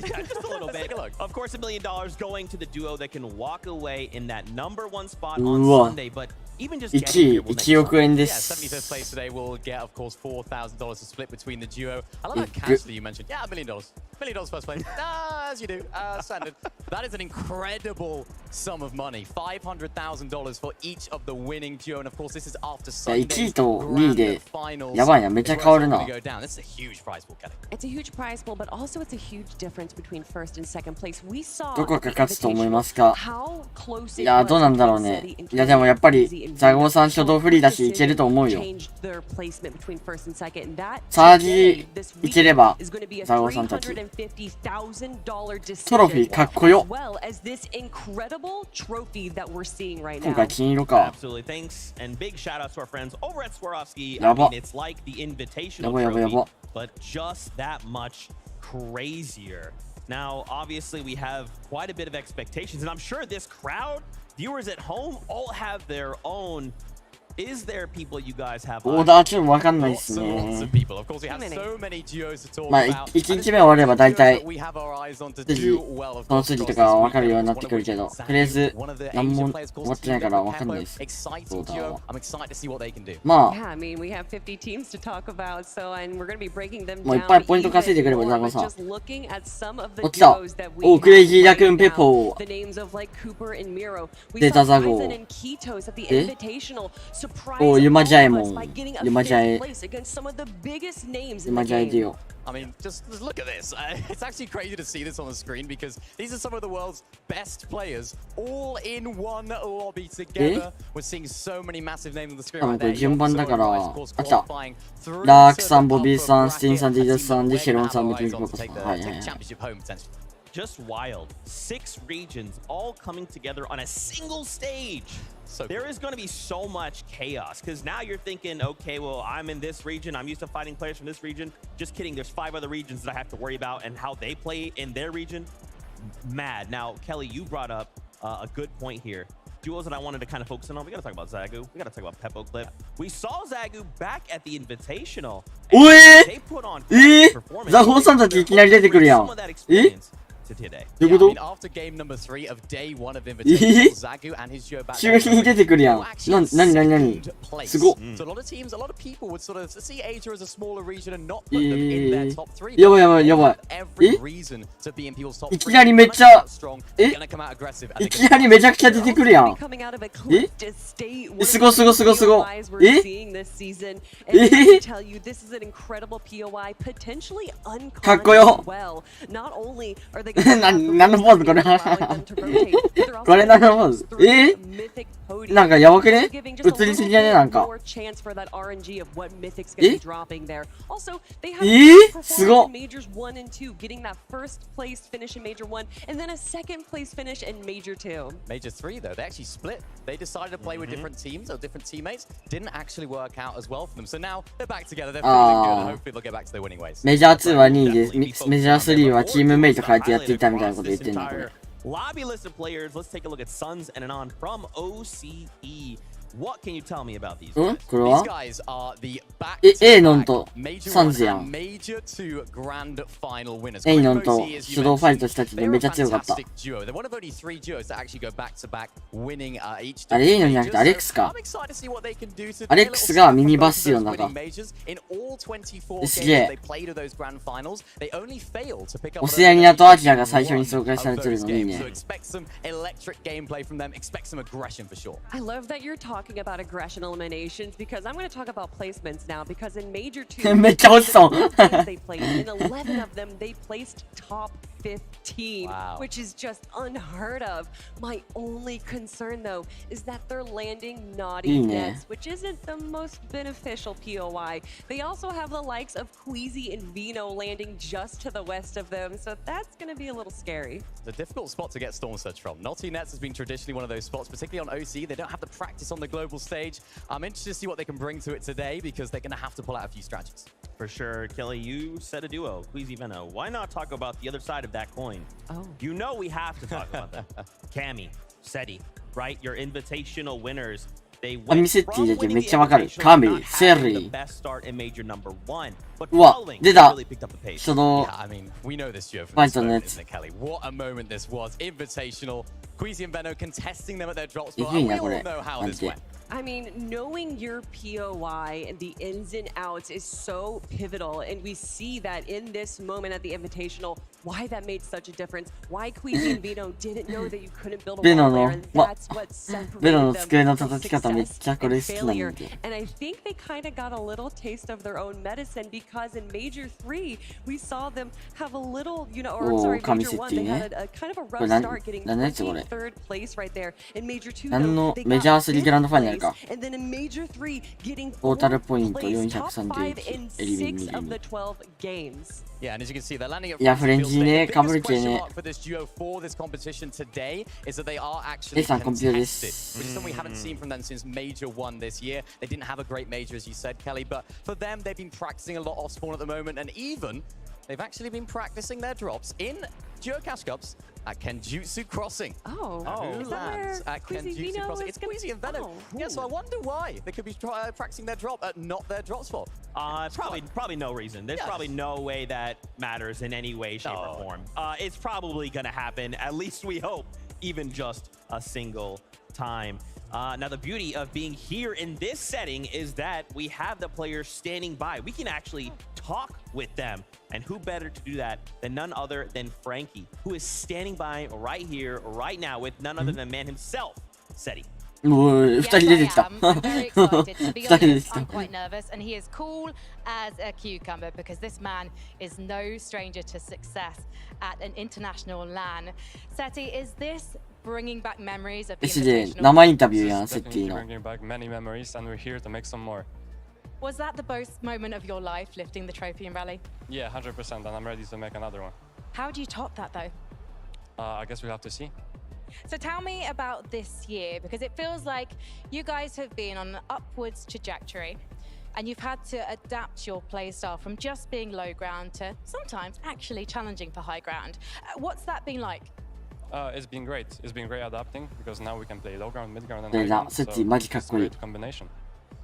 little bit. Of course, $1 million going to the duo that can walk away in that #1 spot on Sunday. But even just getting here will make sense. 1億円で Yeah, す。 75th place today will get, of course, $4,000 to split between the duo. I love that cash that you mentioned. Yeah, $1 million. $1 million first place. As you do, standard. That is an incredible sum of money. $500,000 for each of the winning duo. And of course, this is after Sunday's grand finals. やばいな、めっちゃ変わるな。 This is a huge prize pool, Kelly. It's a huge prize pool, but also it's a huge difference between first and second place. We saw どこが勝つと思いますか？ how close いや、どうなんだろうね。いや、でもやっぱりザゴーさん初動フリーだしいけると思うよ。サージいければザゴーさんたち。トロフィーかっこよ。今回金色か。やば。やばやばやば。 But just that much crazier. Now, obviously, we have quite a bit of expectations, and I'm sure this crowd, viewers at home, all have their own. Is there people you guys have? オーダーちょっとわかんないっす Lots ね of。people. Of course, we have so many duos to talk まあ、 about. 1日目終われば大体 We have our eyes on to 次 do well, of その course. 次とかわかるようになってくるけど、とりあえず何も終わってないからわかんないです。オ Exciting ーダー duo. は。 I'm excited to see what they can do. まあ、 Yeah, I mean, we have 50 teams to talk about, so and we're going to be breaking them もういっ down ぱいポイント even 稼いでくればザゴ more さん。 just looking at some of the お、来た。 duos that we お、クレイジー have ラクーン right ペ now. ポー。 The names of like Cooper and Miro. We ゼータ saw ザゴ Ryzen and Kitos at the え Invitational. お、ユマジャエモン。ユマジャエ。 ユマジャエデュオ。 I mean, just look at this. It's actually crazy to see this on the screen because these are some of the world's best players all in one lobby together. We're seeing so many massive names on the screen right there. 順番だから、あ、来た。ラークさん、ボビーさん、スティンさん、ディダスさん、ディシェロンさん、メティンココさん。はいはいはい。 Just wild. 6 regions all coming together on a single stage. So there is going to be so much chaos because now you're thinking, okay, well, I'm in this region. I'm used to fighting players from this region. Just kidding. There's 5 other regions that I have to worry about and how they play in their region. Mad. Now, Kelly, you brought up a good point here. Duos that I wanted to kind of focus in on. We got to talk about Zagu. We got to talk about Peppo Clip. We saw Zagu back at the Invitational. They put on performance. ザホーさんたちいきなり出てくるやん。え？ どういうこと？ After game number 3 of day 1 of Invitational, Zagu and his duo back. 周辺に出てくるやん。なにすごっ。 So a lot of teams, a lot of people would sort of see Asia as a smaller region and not put them in their top 3. やばいやばいやばい。Every reason to be in people's top 3. いきなりめっちゃ、いきなりめちゃくちゃ出てくるやん。すごすごすごすご。かっこよ。何のポーズこれこれ何のポーズなんかやばくね映りすぎじゃねなんかすごっ Major 3 though, they actually split. They decided to play with different teams or different teammates. Didn't actually work out as well for them. So now they're back together. They're feeling good and hopefully they'll get back to their winning ways. メジャー2は2位で、メジャー3はチームメイト変えてやっていたみたいなこと言ってんのこれ。 Lobby list of players. Let's take a look at Suns and Anon from OCE. What can you tell me about these guys? これは These guys are the back エイノンと Major サンズや 1 and ん。 Major 2 grand final winners. エイノンと手動ファイトしたけどめっちゃ強かった。 They're one of only 3 duos that actually go back to back winning each. あれエイノンじゃなくてアレックスか。 I'm excited to see what they can do today. アレックスがミニバスよなんか。 In all 24 games すげえ。 they played of those grand finals, they only failed to pick up オセアニアとアジアが最初に紹介されてるのいいね。 So expect some electric gameplay from them, expect some aggression for sure. I love that you're talking about aggression eliminations because I'm going to talk about placements now because in Major 2, めっちゃ欲しそう。 they played in 11 of them, they placed top 15, which is just unheard of. My only concern though is that they're landing naughty nets, which isn't the most beneficial POI. They also have the likes of Queasy and Vino landing just to the west of them, so that's going to be a little scary. It's a difficult spot to get Storm Surge from. Naughty nets has been traditionally one of those spots, particularly on OC. They don't have the practice on the global stage. I'm interested to see what they can bring to it today because they're going to have to pull out a few strategies. For sure. Kelly, you said a duo, Queasy Veno. Why not talk about the other side of that coin? Oh. You know we have to talk about that. Cammy, Seti, right? Your invitational winners. They went from winning the invitational to having the best start in major number 1. But following, they really picked up the pace. Yeah, I mean, we know this duo from this moment, isn't it, Kelly? What a moment this was. Invitational. Queasy and Veno contesting them at their drop spot. And we all know how this went. I mean, knowing your POI and the ins and outs is so pivotal, and we see that in this moment at the Invitational, why that made such a difference, why Queasy and Vino didn't know that you couldn't build a wall there, and that's what separated them from success and failure. And I think they kind of got a little taste of their own medicine because in Major 3, we saw them have a little, you know, or sorry, Major 1, they had a kind of a rough start getting 3rd place right there. In Major 2, though, they got and then in Major 3 getting 4th place, top 5 in 6 of the 12 games. Yeah, and as you can see, they're landing at yeah, French the biggest question mark for this duo for this competition today is that they are actually contested, which is something we haven't seen from them since Major 1 this year. They didn't have a great major, as you said, Kelly, but for them, they've been practicing a lot off spawn at the moment, and even they've actually been practicing their drops in Duo Cash Cups at Kenjutsu Crossing. Who lands at Kenjutsu Crossing? It's Queasy and Venom. Yeah, so I wonder why they could be practicing their drop at not their drop spot. Probably no reason. There's probably no way that matters in any way, shape, or form. It's probably gonna happen. At least we hope, even just a single time. Now, the beauty of being here in this setting is that we have the players standing by. We can actually talk with them. And who better to do that than none other than Frankie, who is standing by right here, right now, with none other than the man himself, Seti. もう、二人出てきた。 I'm very excited. To be 二人出て honest, きた。 I'm quite nervous, and he is cool as a cucumber because this man is no stranger to success at an international LAN. Seti, is this bringing back memories of the ですで、 invitational? 生インタビュー This やん、 is セッティ definitely の。 bringing back many memories, and we're here to make some more. Was that the best moment of your life, lifting the trophy in Rally? Yeah, 100%, and I'm ready to make another one. How do you top that, though? I guess we'll have to see. So tell me about this year, because it feels like you guys have been on an upwards trajectory and you've had to adapt your playstyle from just being low ground to sometimes actually challenging for high ground. What's that been like? It's been great. It's been great adapting because now we can play low ground, mid ground, and で high な、 ground. セッ So ティマジ it's かっ a こいい。 great combination.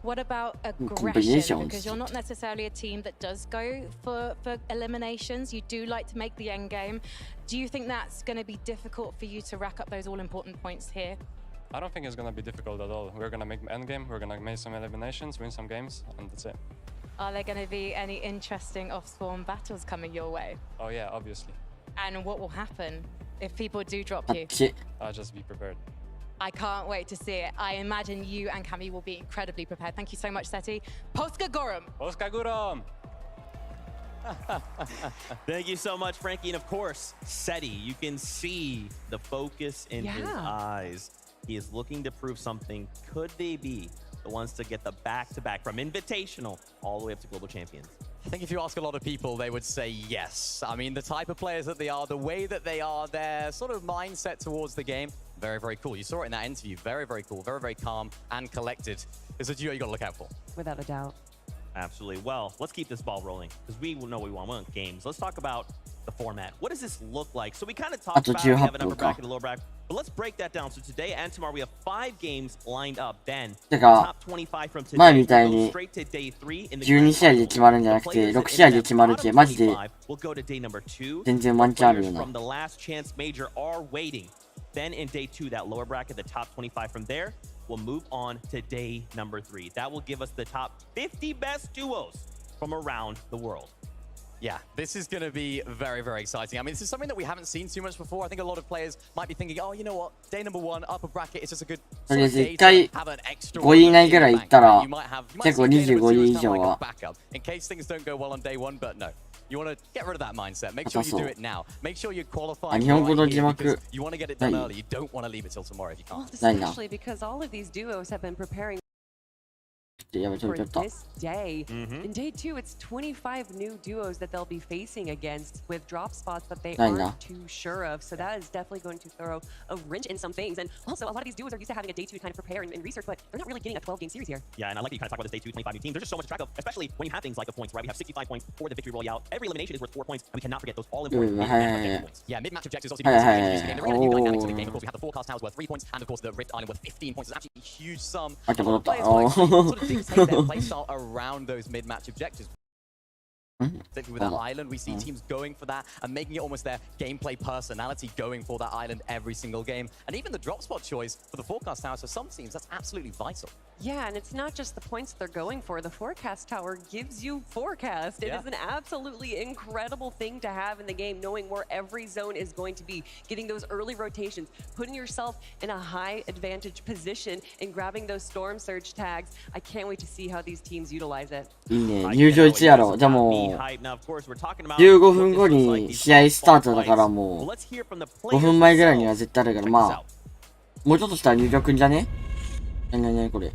What about aggression? Combinations. Because you're not necessarily a team that does go for eliminations. You do like to make the end game. Do you think that's going to be difficult for you to rack up those all-important points here? I don't think it's gonna be difficult at all. We're gonna make end game. We're gonna make some eliminations, win some games, and that's it. Are there going to be any interesting off-spawn battles coming your way? Oh yeah, obviously. And what will happen if people do drop あっ you? ち。 Just be prepared. I can't wait to see it. I imagine you and Cami will be incredibly prepared. Thank you so much, Seti. Polska Gorum. Polska Góra! Thank you so much, Frankie. And of course, Seti, you can see the focus in his eyes. He is looking to prove something. Could they be the ones to get the back-to-back from Invitational all the way up to Global Champions? I think if you ask a lot of people, they would say yes. I mean, the type of players that they are, the way that they are, their sort of mindset towards the game, very, very cool. You saw it in that interview. Very, very cool. Very, very calm and collected. It's a duo you got to look out for. Without a doubt. Absolutely. Well, let's keep this ball rolling because we know we want games. Let's talk about the format. What does this look like? So we kind of talked about we have an upper bracket, a lower bracket, but let's break that down. So today and tomorrow we have 5 games lined up. Then the top 25 from today will go straight to day 3 in the 12試合で決まるんじゃなくて、6試合で決まるって、マジで will go to day number 2. 全然ワンチャンあるよ Players な。 from the last chance major are waiting. Then in day 2, that lower bracket, the top 25 from there, will move on to day number 3. That will give us the top 50 best duos from around the world. Yeah, this is going to be very, very exciting. I mean, this is something that we haven't seen too much before. I think a lot of players might be thinking, oh, you know what? Day number 1, upper bracket, it's just a good とりあえず day 1回 to have an extra 5位以内ぐらい行ったら You might have, you might 結構 see day number 25 2 位 as 以 kind of 上 like a は backup in case things don't go well on day 1, but no. You want to get rid of that mindset. Make sure you do it now. Make sure you qualify日本語の right 字 here 幕 because you want to get it done ない early. You don't want to leave it till tomorrow if you Well, can't. ないな。 especially because all of these duos have been preparing やばい、ちょ for っと。 this day. In day 2, it's 25 new duos that they'll be facing against with drop spots that they Nice. aren't too sure of. So that is definitely going to throw a wrench in some things. And also, a lot of these duos are used to having a day 2 to kind of prepare and research, but they're not really getting a 12-game series here. Yeah, and I like that you kind of talk about this day 2, 25 new teams. There's just so much to track of, especially when you have things like the points, right? We have 65 points for the victory royale. Every elimination is worth 4 points, and we cannot forget those all-important mid-match points. Yeah, mid-match objectives also Hey, be hey, used in the game. They're hey, really gonna use dynamics in the oh. game. Of course, we have the forecast towers worth 3 points, and of course the Rift Island worth 15 points. It's actually a huge sum. あ、ちょっと Players 戻 will っ actually た。 sort of dictate their playstyle around those mid-match objectives. Particularly with that island, we see teams going for that and making it almost their gameplay personality, going for that island every single game. And even the drop spot choice for the forecast towers, for some teams, that's absolutely vital. Yeah, and it's not just the points they're going for. The forecast tower gives you forecast. It is an absolutely incredible thing to have in the game, knowing where every zone is going to be, getting those early rotations, putting yourself in a high advantage position, and grabbing those storm surge tags. I can't wait to see how these teams utilize it. いいね。入場いつやろ。じゃあもう、 Now, of course, we're talking about 15分後に試合スタートだからもう、 let's hear from the 5分前ぐらいには players 絶対あるから、まあ、もうちょっとしたら入場くんじゃね？なにこれ。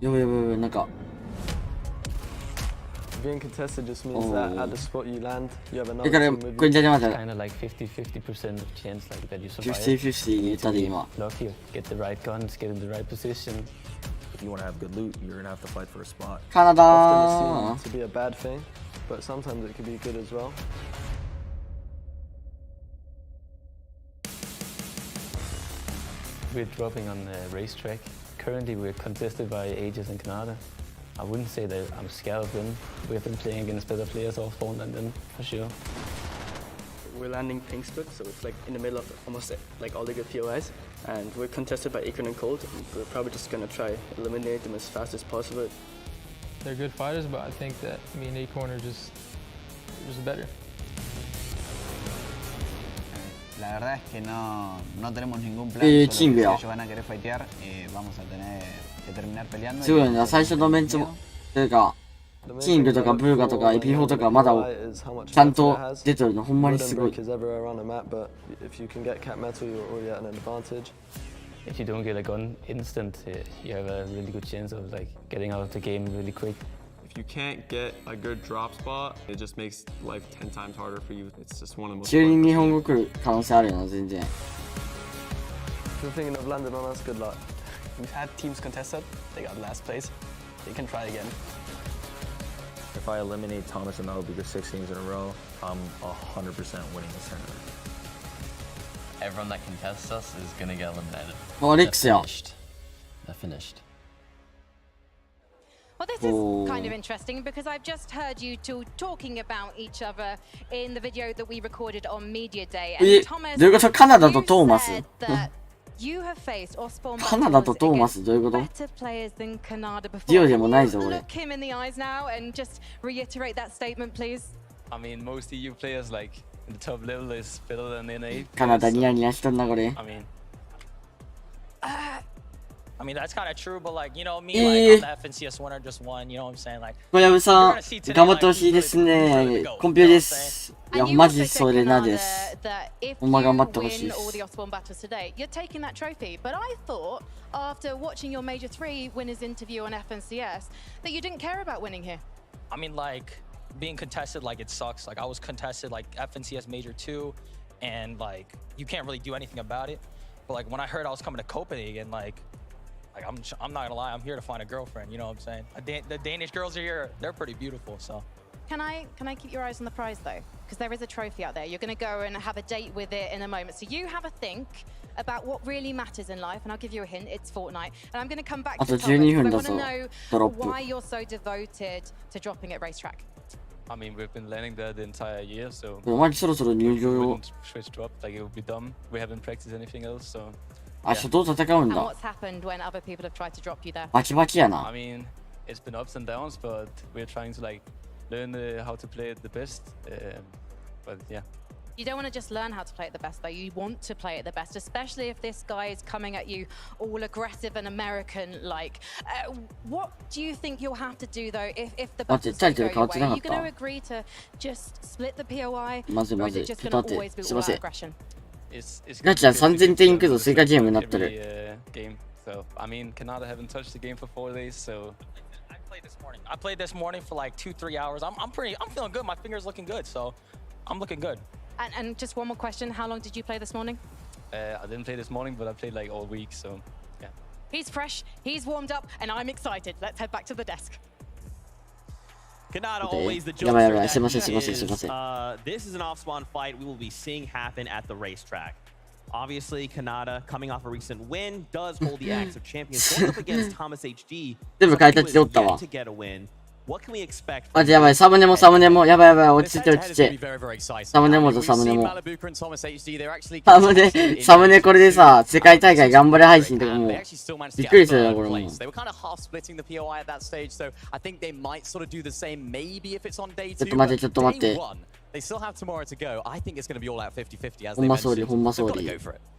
やばい、なんか。 Being contested just means that at the spot you land, you have だ another から、 team こ with れじゃまだ Kind of like 50% of chance like that you survive. 50-50言ったで今。 Lucky, get the right guns, get in the right position. If you want to have good loot, you're going to have to fight for a spot. カナダ often it's seen to be a bad thing, but sometimes it can be good as well. We're dropping on the racetrack. Currently, we're contested by Aegis and Canada. I wouldn't say that I'm scared of them. We've been playing against better players off spawn than them, for sure. We're landing pink split, so it's like in the middle of almost like all the good POIs. And we're contested by Acorn and Cold. And we're probably just going to try eliminate them as fast as possible. They're good fighters, but I think that me and Acorn are just better. La verdad es que no tenemos ningún plan. Solo que si ellos van a querer fightear, vamos a tener que terminar peleando. すごいね、最初のメンツも、というか、キングとかブーガとかエピフォとかまだちゃんと出てるのほんまにすごい。If you don't get a gun instant, you have a really good chance of like getting out of the game really quick. If you can't get a good drop spot, it just makes life 10 times harder for you. It's just one of the most. 急に日本語来る可能性あるよな、全然。If you're thinking of landing on us, good luck. We've had teams contested, they got last place. They can try again. If I eliminate Thomas and Malabuka 6 games in a row, I'm 100% winning this tournament. Everyone that contests us is gonna get eliminated. They're finished. Well, this is kind of interesting because I've just heard you two talking about each other in the video that we recorded on Media Day. And Thomas, どういうこと？カナダとトーマス。 You have faced Osborne カナダとトーマスどういうこと？ better players than Canada before. ディオでもないぞ俺。 Look him in the eyes now and just reiterate that statement, please. I mean, most EU players like in the top level is better than NA. カナダニヤニヤしとんなこれ。I mean, that's kind of true, but like, you know, me, like, I'm the FNCS winner, just won, you know what I'm saying? Like, 小籔さん、頑張ってほしいですね。コンピューです。いや、マジそれなです。ほんま頑張ってほしいです。You're taking that trophy, but I thought after watching your Major 3 winners interview on FNCS that you didn't care about winning here. I mean, like, being contested, like, it sucks. Like, I was contested, like, FNCS Major 2, and, like, you can't really do anything about it. But, like, when I heard I was coming to Copenhagen, like, I'm not gonna lie, I'm here to find a girlfriend, you know what I'm saying? The Danish girls are here, they're pretty beautiful, so. Can I keep your eyes on the prize though? Because there is a trophy out there. You're gonna go and have a date with it in a moment. So you have a think about what really matters in life, and I'll give you a hint, it's Fortnite. And I'm gonna come back to Thomas, because I want to know why you're so devoted to dropping at racetrack. I mean, we've been learning that the entire year, so. お前そろそろ入場よ。 Switch drop, like it would be dumb. We haven't practiced anything else, so. あ、初動戦うん And だ。 what's happened when other people have tried to drop you there? バキバキやな。 I mean, it's been ups and downs, but we're trying to like learn how to play it the best. But yeah. You don't want to just learn how to play it the best, though. You want to play it the best, especially if this guy is coming at you all aggressive and American-like. What do you think you'll have to do, though, if the battles don't go your way? Are you going to agree to just split the POI, or is it just going to always be all out aggression? ガチャ3000点いくぞ、追加ゲームになってる。 Game. So I mean, Canada haven't touched the game for 4 days, so. I played this morning for like 2-3 hours. I'm feeling good. My finger's looking good, so I'm looking good. And just one more question. How long did you play this morning? I didn't play this morning, but I played like all week, so yeah. He's fresh, he's warmed up, and I'm excited. Let's head back to the desk. Canada always the Yeah, yeah, yeah. joker. This is an off-spawn fight we will be seeing happen at the racetrack. Obviously, Canada, coming off a recent win, does hold the axe of champions. Going up against Thomas HD, who is yet to get a win. What can we expect? あ、やばい、サムネも、やばい、落ち着いて、サムネも。サムネこれでさ、世界大会頑張れ配信とかもう、びっくりするな、これもう。They were kind of half splitting the POI at that stage, so I think they might sort of do the same maybe if it's on day 2. ちょっと待って。 They still have tomorrow to go. I think it's going to be all out 50-50 as ほんまそうで、ほんまそうで。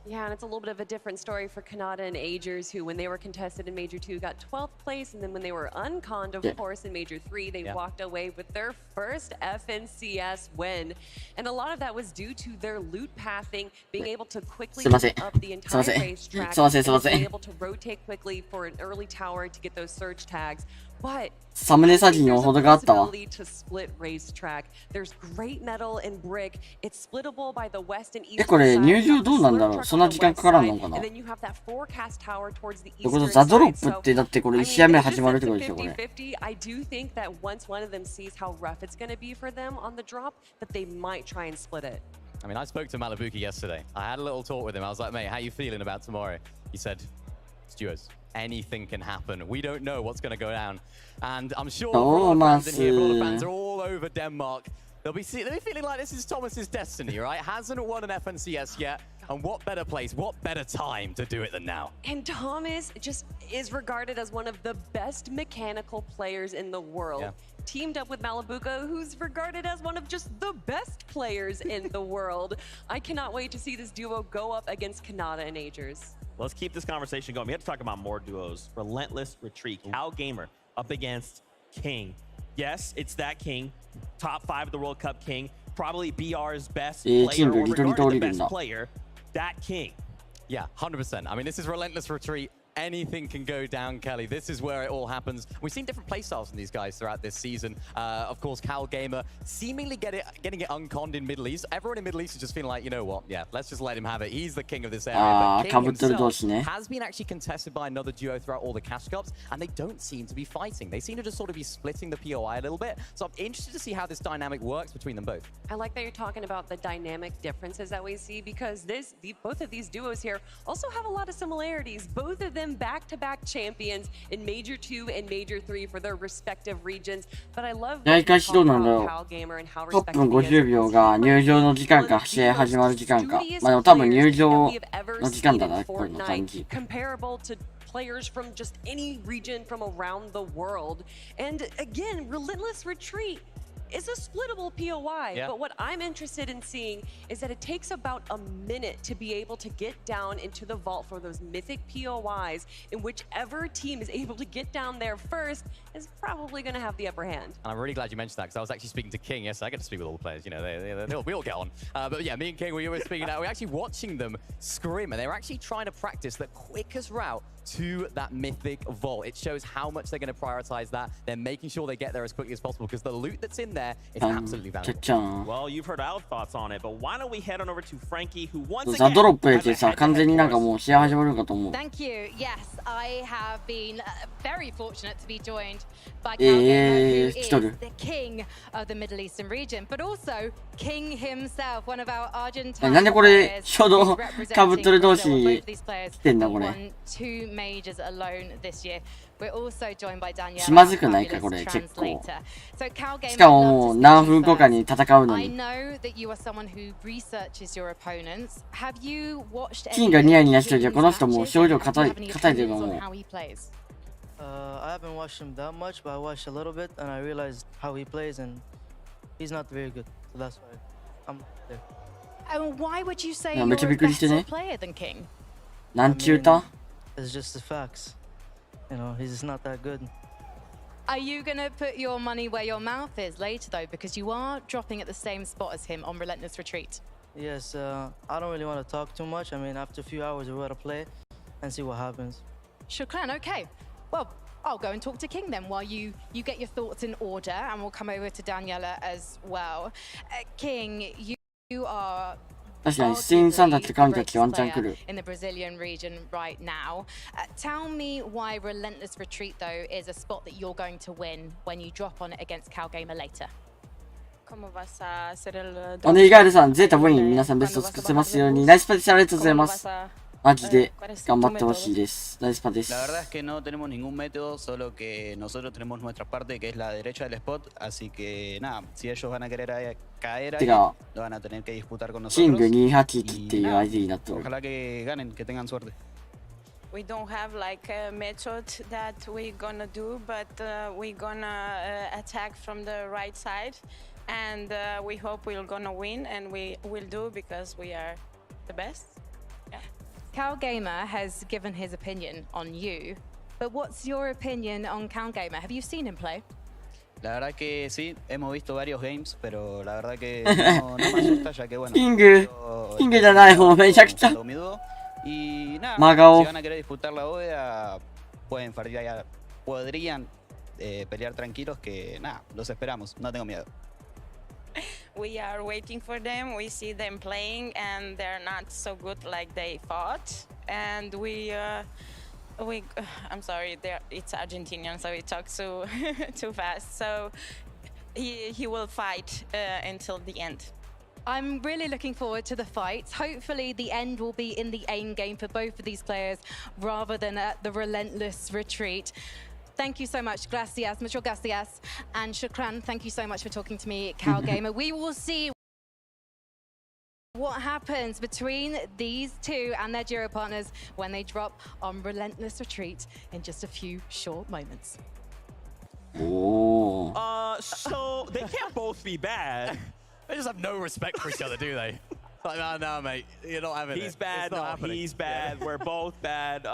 Yeah, and it's a little bit of a different story for Canada and Agers, who, when they were contested in Major 2, got 12th place, and then when they were unconned, of course, in Major 3, they walked away with their first FNCS win. And a lot of that was due to their loot pathing, being able to quickly move up the entire racetrack, and being able to rotate quickly for an early tower to get those surge tags. But サムネ詐欺にも程があったわ。 to split racetrack. There's great metal and brick. It's splittable by the west and east. これ入場どうなんだろう。そんな時間かからんのかな。 And then you have that forecast tower towards the これ eastern ザドロッ side. プってだってこれ1試合目始まるってことでしょこれ。 50-50. I do think that once one of them sees how rough it's going to be for them on the drop, that they might try and split it. I mean, I spoke to Malabuki yesterday. I had a little talk with him. I was like, mate, how you feeling about tomorrow? He said, Stewards, anything can happen. We don't know what's going to go down. And I'm sure all the fans in here, all the fans are all over Denmark. They'll be feeling like this is Thomas's destiny, right? Hasn't won an FNCS yet. And what better place, what better time to do it than now? And Thomas just is regarded as one of the best mechanical players in the world. teamed up with Malibuca, who's regarded as one of just the best players in the world. I cannot wait to see this duo go up against Kanata and Agers. Let's keep this conversation going. We have to talk about more duos. Relentless Retreat, Cal Gamer up against King. Yes, it's that King, top 5 of the World Cup King, probably BR's best player, or regarded the best player, that King. Yeah, 100%. I mean, this is Relentless Retreat. Anything can go down, Kelly. This is where it all happens. We've seen different playstyles from these guys throughout this season. Of course, Cal Gamer seemingly getting it unconned in Middle East. Everyone in Middle East is just feeling like, you know what? Yeah, let's just let him have it. He's the king of this area. But King himself has been actually contested by another duo throughout all the cash cups, and they don't seem to be fighting. They seem to just sort of be splitting the POI a little bit. So I'm interested to see how this dynamic works between them both. I like that you're talking about the dynamic differences that we see, because both of these duos here also have a lot of similarities. Both of them back-to-back champions in Major 2 and Major 3 for their respective regions. But I love Cal Gamer and how respected he is. 50秒が入場の時間か試合始まる時間か。まあでも多分入場の時間だな、この感じ。 Comparable to players from just any region from around the world. And again, Relentless Retreat is a splittable POI, but what I'm interested in seeing is that it takes about a minute to be able to get down into the vault for those mythic POIs, and whichever team is able to get down there first is probably going to have the upper hand. And I'm really glad you mentioned that, because I was actually speaking to King. Yes, I get to speak with all the players. You know, we all get on. But yeah, me and King, we were speaking out. We're actually watching them scrim, and they're actually trying to practice the quickest route to that mythic vault. It shows how much they're going to prioritize that. They're making sure they get there as quickly as possible, because the loot that's in there is absolutely valuable. Well, you've heard our thoughts on it, but why don't we head on over to Frankie, who once again... Thank you. Yes, I have been very fortunate to be joined by Cal Gamer, who is the king of the Middle Eastern region, but also King himself, one of our Argentine players who's representing both these players won 2 majors alone this year. We're also joined by Danielle, fabulous translator. So Cal Gamer, I know that you are someone who researches your opponents. Have you watched any of his matches? Do you have any opinions on how he plays? I haven't watched him that much, but I watched a little bit and I realized how he plays, and he's not very good. So that's why I'm there. And why would you say you're a better player than King? It's just the facts. You know, he's just not that good. Are you going to put your money where your mouth is later, though? Because you are dropping at the same spot as him on Relentless Retreat. Yes, I don't really want to talk too much. I mean, after a few hours, we're going to play and see what happens. Shukran, okay. Well, I'll go and talk to King then while you get your thoughts in order, and we'll come over to Daniela as well. King, you are... in the Brazilian region right now. Tell me why Relentless Retreat, though, is a spot that you're going to win when you drop on it against Cal Gamer later. ね、ガエルさん、ゼータウィン、皆さんベスト作ってますように。ナイスパです。ありがとうございます。マジで頑張ってほしいです。ナイスパです。 La verdad es que no tenemos ningún método, solo que nosotros tenemos nuestra parte, que es la derecha del spot, así que nada, si ellos van a querer caer ahí, lo van a tener que disputar con nosotros. Y nada, ojalá que ganen, que tengan suerte. We don't have like a method that we're gonna do, but we're gonna attack from the right side, and we hope we're gonna win, and we will do because we are the best. Yeah. Cal Gamer has given his opinion on you, but what's your opinion on Cal Gamer? Have you seen him play? La verdad que sí, hemos visto varios games, pero la verdad que no me asusta, ya que bueno. Kingじゃない方めちゃくちゃ。Y nada, si van a querer disputar la OEA, podrían pelear tranquilos, que nada, los esperamos, no tengo miedo. We are waiting for them. We see them playing, and they're not so good like they thought. And I'm sorry, it's Argentinian, so we talk too fast. So he will fight until the end. I'm really looking forward to the fights. Hopefully the end will be in the aim game for both of these players rather than at the Relentless Retreat. Thank you so much, gracias, mucho gracias. And Shukran, thank you so much for talking to me, Cal Gamer. We will see what happens between these two and their duo partners when they drop on Relentless Retreat in just a few short moments. Oh. の So they can't both be bad. They just have no respect for each other, do they? Like, no, mate, you're not having it. He's bad, no, he's bad, we're both bad.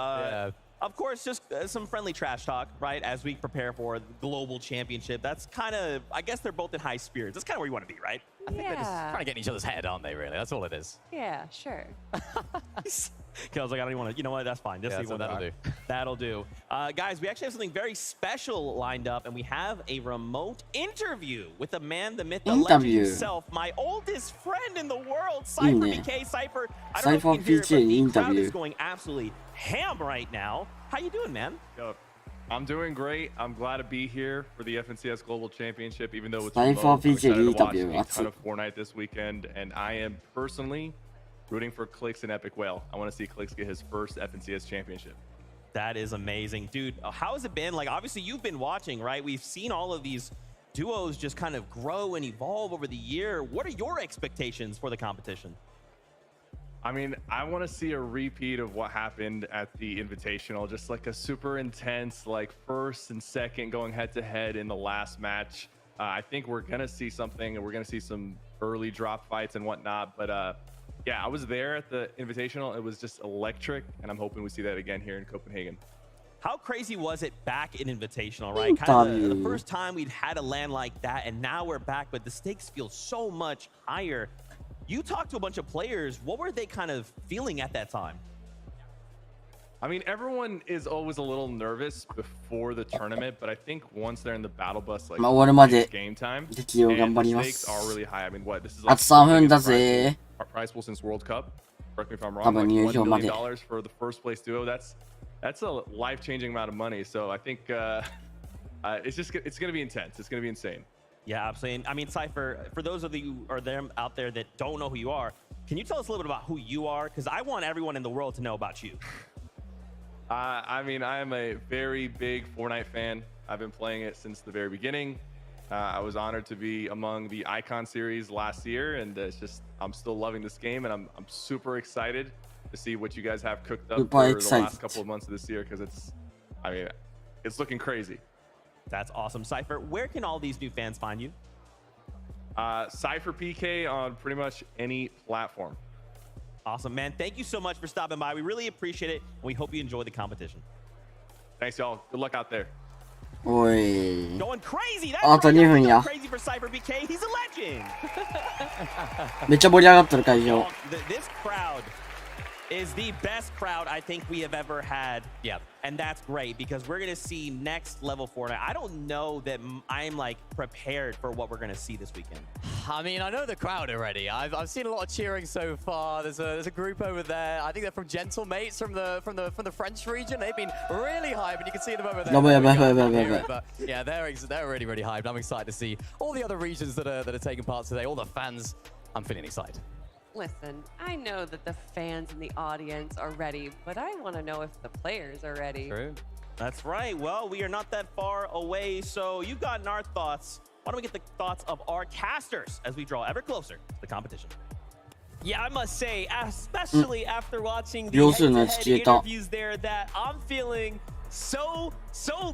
Of course, just some friendly trash talk, right, as we prepare for the global championship. That's kind of, I guess they're both in high spirits. That's kind of where you want to be, right? I think they're just trying to get in each other's head, aren't they, really? That's all it is. Yeah, sure. I was like, I don't even want to, you know what, that's fine. Just so that'll do. That'll do. Guys, we actually have something very special lined up, and we have a remote interview with the man, the myth, the legend himself, my oldest friend in the world, Cypher BK. Cypher, I don't know if you can hear it, but the crowd is going absolutely ham right now. How you doing, man? Yo, I'm doing great. I'm glad to be here for the FNCS Global Championship, even though it's Cypher remote. I'm excited to watch interview. a ton of Fortnite this weekend, and I am personally rooting for Clix and Epic Whale. I want to see Clix get his first FNCS championship. That is amazing. Dude, how has it been? Like, obviously, you've been watching, right? We've seen all of these duos just kind of grow and evolve over the year. What are your expectations for the competition? I mean, I want to see a repeat of what happened at the Invitational, just like a super intense, like first and second going head to head in the last match. I think we're going to see something, and we're going to see some early drop fights and whatnot. But yeah, I was there at the Invitational. It was just electric, and I'm hoping we see that again here in Copenhagen. How crazy was it back in Invitational, right? Kind of the first time we'd had a land like that, and now we're back, but the stakes feel so much higher. You talked to a bunch of players. What were they kind of feeling at that time? I mean, everyone is always a little nervous before the tournament, but I think once they're in the battle bus, like it's game time, and the stakes are really high. I mean, what, this is like our prize pool since World Cup. Correct me if I'm wrong. Like $1 million for the first place duo. That's a life-changing amount of money. So I think it's gonna be intense. It's gonna be insane. Yeah, absolutely. I mean, Cypher, for those of you or them out there that don't know who you are, can you tell us a little bit about who you are? Because I want everyone in the world to know about you. I mean, I am a very big Fortnite fan. I've been playing it since the very beginning. I was honored to be among the Icon series last year, and it's just, I'm still loving this game, and I'm super excited to see what you guys have cooked up for the last couple of months of this year, because it's looking crazy. That's awesome. Cypher, where can all these new fans find you? Cypher PK on pretty much any platform. Awesome, man. Thank you so much for stopping by. We really appreciate it, and we hope you enjoy the competition. Thanks, y'all. Good luck out there. Oi. Going crazy. あと2分や。 Crazy for Cypher BK. He's a legend. めっちゃ盛り上がってる会場。 This crowd is the best crowd I think we have ever had. Yep. And that's great because we're going to see next level Fortnite. I don't know that I'm like prepared for what we're going to see this weekend. I mean, I know the crowd already. I've seen a lot of cheering so far. There's a group over there. I think they're from Gentle Mates from the French region. They've been really hyped, and you can see them over there. But yeah, they're really, really hyped. I'm excited to see all the other regions that are taking part today. All the fans. I'm feeling excited. Listen, I know that the fans in the audience are ready, but I want to know if the players are ready. True. That's right. Well, we are not that far away, so you've gotten our thoughts. Why don't we get the thoughts of our casters as we draw ever closer to the competition? Yeah, I must say, especially after watching the head-to-head interviews there, that I'm feeling so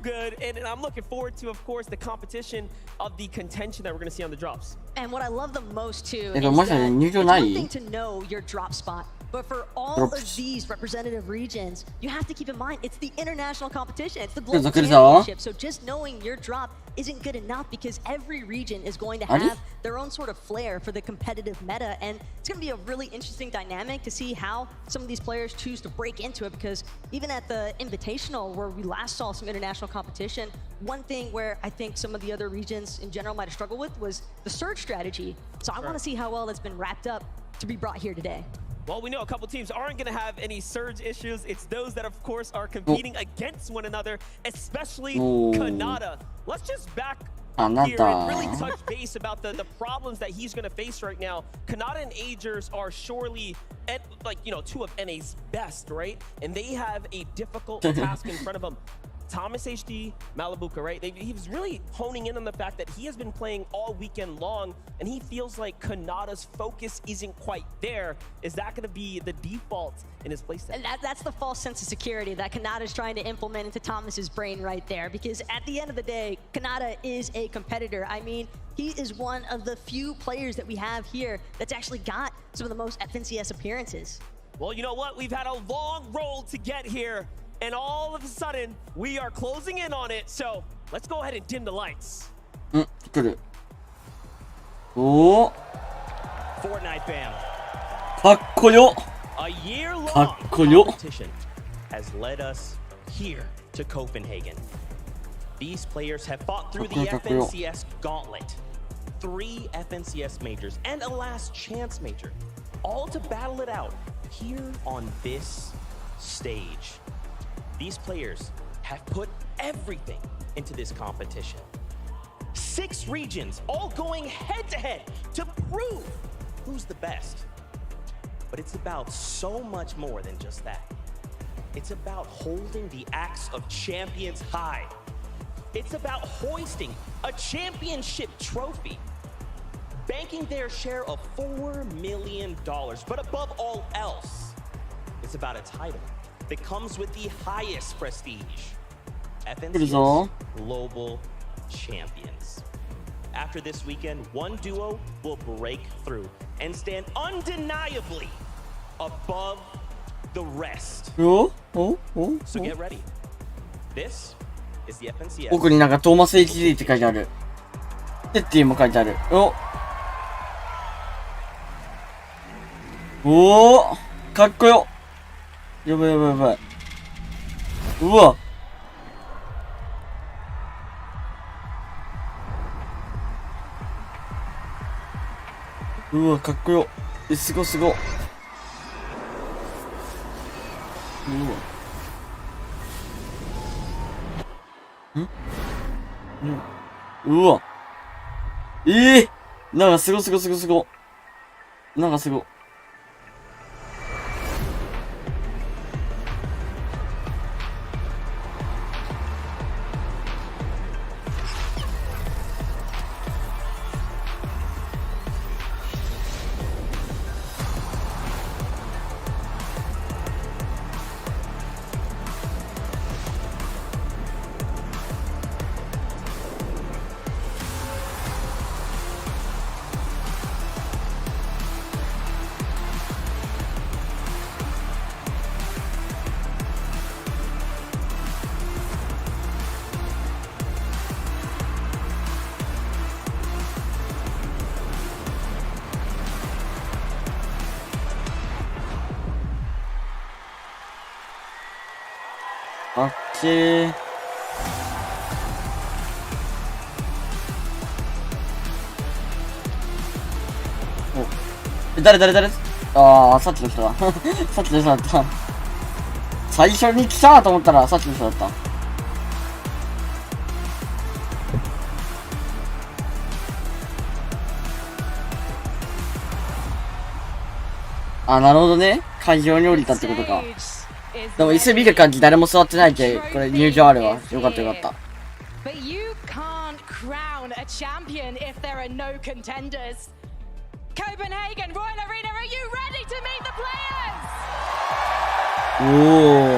good, and I'm looking forward to, of course, the competition of the contention that we're going to see on the drops. And what I love the most too is that it's one thing to know your drop spot, but for all of these representative regions, you have to keep in mind it's the international competition, it's the global championship. So just knowing your drop isn't good enough because every region is going to have their own sort of flair for the competitive meta, and it's going to be a really interesting dynamic to see how some of these players choose to break into it, because even at the Invitational where we last saw some international competition, one thing where I think some of the other regions in general might have struggled with was the surge strategy. So I want to see how well that's been wrapped up to be brought here today. Well, we know a couple teams aren't going to have any surge issues. It's those that, of course, are competing against one another, especially Kanata. Let's just back up here and really touch base about the problems that he's going to face right now. Kanata and Agers are surely, like, you know, two of NA's best, right? And they have a difficult task in front of them. Thomas HD, Malibuka, right? He was really honing in on the fact that he has been playing all weekend long, and he feels like Kanada's focus isn't quite there. Is that going to be the default in his playset? And that's the false sense of security that Kanada's trying to implement into Thomas's brain right there. Because at the end of the day, Kanada is a competitor. I mean, he is one of the few players that we have here that's actually got some of the most FNCS appearances. Well, you know what? We've had a long road to get here, and all of a sudden, we are closing in on it. So let's go ahead and dim the lights. Fortnite fam. かっこよ。 A year-long かっこよ。 competition has led us here to Copenhagen. These players have fought through the FNCS gauntlet, 3 FNCS majors, and a last chance major, all to battle it out here on this stage. These players have put everything into this competition. 6 regions, all going head-to-head to prove who's the best. But it's about so much more than just that. It's about holding the axe of champions high. It's about hoisting a championship trophy, banking their share of $4 million. But above all else, it's about a title that comes with the highest prestige, FNCS Global Champions. After this weekend, one duo will break through and stand undeniably above the rest. So get ready. This is the FNCS. 奥になんかトーマス HD って書いてある。テッティも書いてある。おお、かっこよ。やばいやばいやばい。うわ。うわ、かっこよ。すごすご。うわ。うわ。なんかすごすごすごすご。なんかすご。あっちー。お、誰ああ、さっきの人だ。さっきの人だった。最初に来たと思ったらさっきの人だった。あ、なるほどね。会場に降りたってことか。でも椅子見る感じ誰も座ってないけど、これ入場あるわ。よかったよかった。But you can't crown a champion if there are no contenders. Copenhagen Royal Arena, are you ready to meet the players? おお。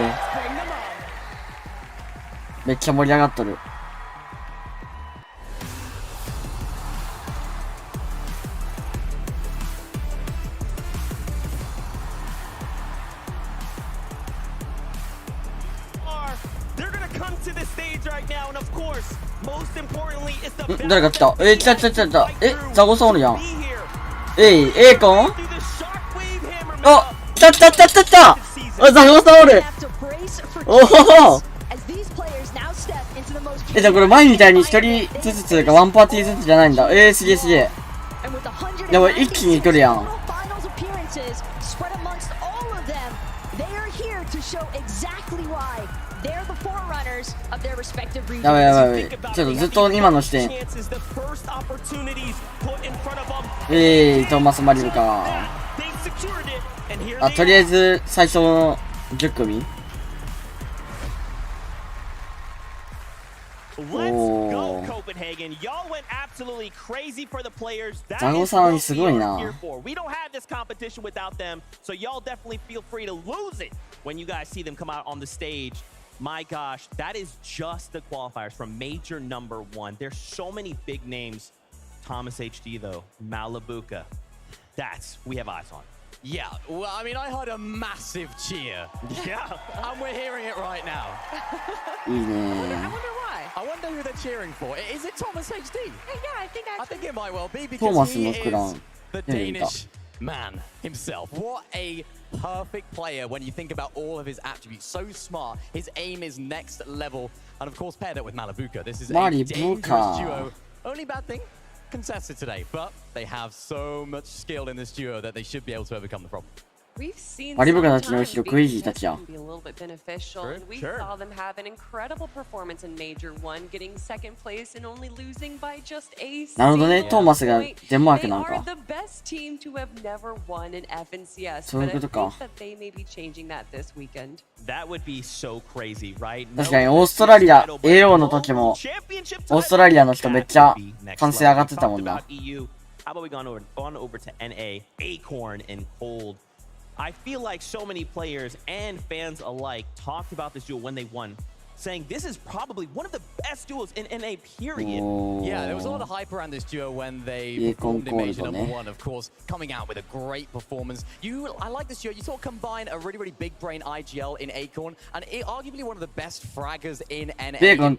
めっちゃ盛り上がっとる。誰か来た。来た。ザゴソおるやん。A 君？あ、来た。あ、ザゴソおる。おお。じゃあこれ前みたいに一人ずつかワンパーティーずつじゃないんだ。すげえ。でも一気に来るやん。やばい。ちょっとずっと今の視点。トーマスマリルか。あ、とりあえず最初の10組。Let's go, Copenhagen. Y'all went absolutely crazy for the players. That is what we are here for. We don't have this competition without them, so y'all definitely feel free to lose it when you guys see them come out on the stage. My gosh, that is just the qualifiers from major number 1. There's so many big names. Thomas HD, though, Malibuka. That's we have eyes on. Yeah, well, I mean, I heard a massive cheer. Yeah. And we're hearing it right now. I wonder why. I wonder who they're cheering for. Is it Thomas HD? Yeah, I think it might well be because he is the Danish man himself. What a perfect player when you think about all of his attributes. So smart. His aim is next level. And of course, pair that with Malibuka. This is a dangerous duo. Only bad thing, contested today, but they have so much skill in this duo that they should be able to overcome the problem. We've seen マリブカたちの後ろクイージーたちや。 be a little bit beneficial. And we saw them have an incredible performance in Major 1, getting second place and only losing by just a なるほどね、トーマスがデンマークなん They are か。 the best team to have never won an FNCS, そういう but こ I とか。 think that they may be changing that this weekend. That would be so crazy, right? 確かにオーストラリア AO の時もオーストラリアの人めっちゃ歓声上がってたもんな。 How about we gone over to NA, Acorn and Cold. I feel like so many players and fans alike talked about this duel when they won, saying this is probably one of the best duels in NA, period. Yeah, there was a lot of hype around this duo when they performed in Major number 1, of course, coming out with a great performance. I like this duo. You sort of combine a really, really big brain IGL in Acorn, and arguably one of the best fraggers in NA. ベーコ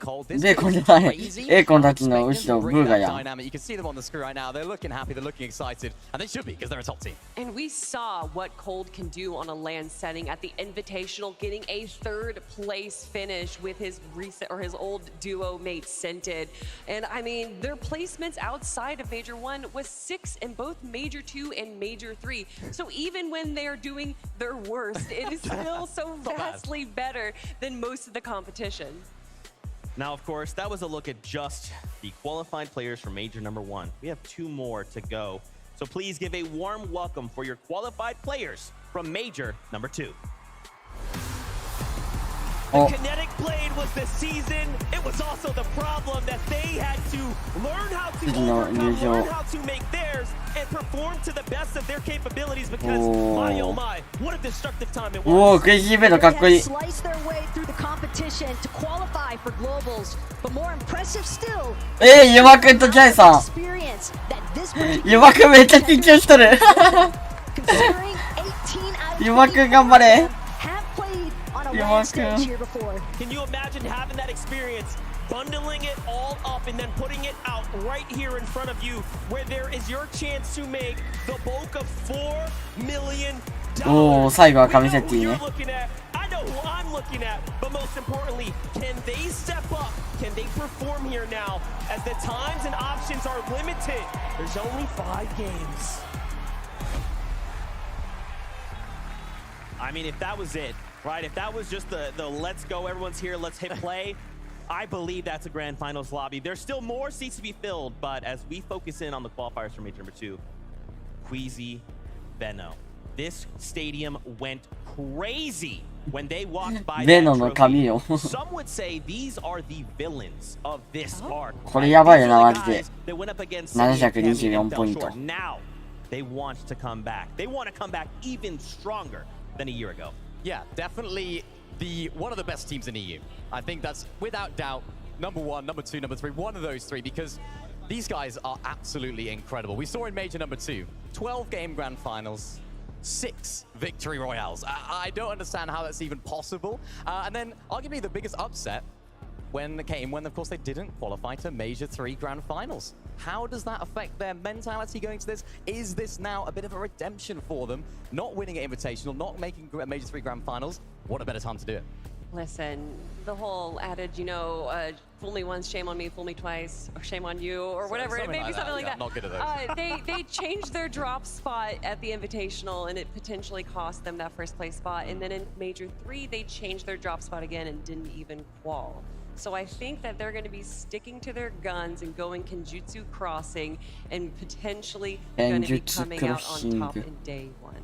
ンじゃない。エーコンたちの後ろブーガやん。 You can see them on the screen right now. They're looking happy, they're looking excited, and they should be because they're a top team. And we saw what Cold can do on a LAN setting at the Invitational, getting a 3rd place finish with his recent or his old duo mate Scented. And I mean, their placements outside of Major 1 was 6 in both Major 2 and Major 3. So even when they're doing their worst, it is still so vastly better than most of the competition. Now, of course, that was a look at just the qualified players for Major number 1. We have 2 more to go. So please give a warm welcome for your qualified players from Major number 2. The kinetic blade was the season. It was also the problem that they had to learn how to overcome, learn how to make theirs, and perform to the best of their capabilities because, my oh my, what a destructive time it was. おお、クレイジーベイドかっこいい。 Slice their way through the competition to qualify for globals, but more impressive still. ユマくんとジャイさん。ユマくんめっちゃ緊張しとる。ユマくん頑張れ。 Can you imagine having that experience, bundling it all up and then putting it out right here in front of you, where there is your chance to make the bulk of $4 million? おお、最後は神セッティね。 I know who I'm looking at, but most importantly, can they step up? Can they perform here now? As the times and options are limited, there's only 5 games. I mean, if that was it, right? If that was just the let's go, everyone's here, let's hit play, I believe that's a grand finals lobby. There's still more seats to be filled, but as we focus in on the qualifiers for Major number 2, Queasy, Benno. This stadium went crazy when they walked by that trophy. Some would say these are the villains of this arc. これやばいよな、マジで。 That went up against 724ポイント。 Now they want to come back. They want to come back even stronger than a year ago. Yeah, definitely one of the best teams in EU. I think that's without doubt number 1, number 2, number 3, one of those 3, because these guys are absolutely incredible. We saw in Major number 2, 12 game grand finals, 6 victory royales. I don't understand how that's even possible. And then arguably the biggest upset when of course they didn't qualify to Major 3 grand finals. How does that affect their mentality going to this? Is this now a bit of a redemption for them? Not winning an invitational, not making Major 3 grand finals. What a better time to do it. Listen, the whole adage, fool me once, shame on me, fool me twice, or shame on you, or whatever. It may be something like that. Not good at those. They changed their drop spot at the Invitational, and it potentially cost them that 1st place spot. And then in Major 3, they changed their drop spot again and didn't even qual. So I think that they're going to be sticking to their guns and going Kenjutsu crossing and potentially going to be coming out on top in day 1.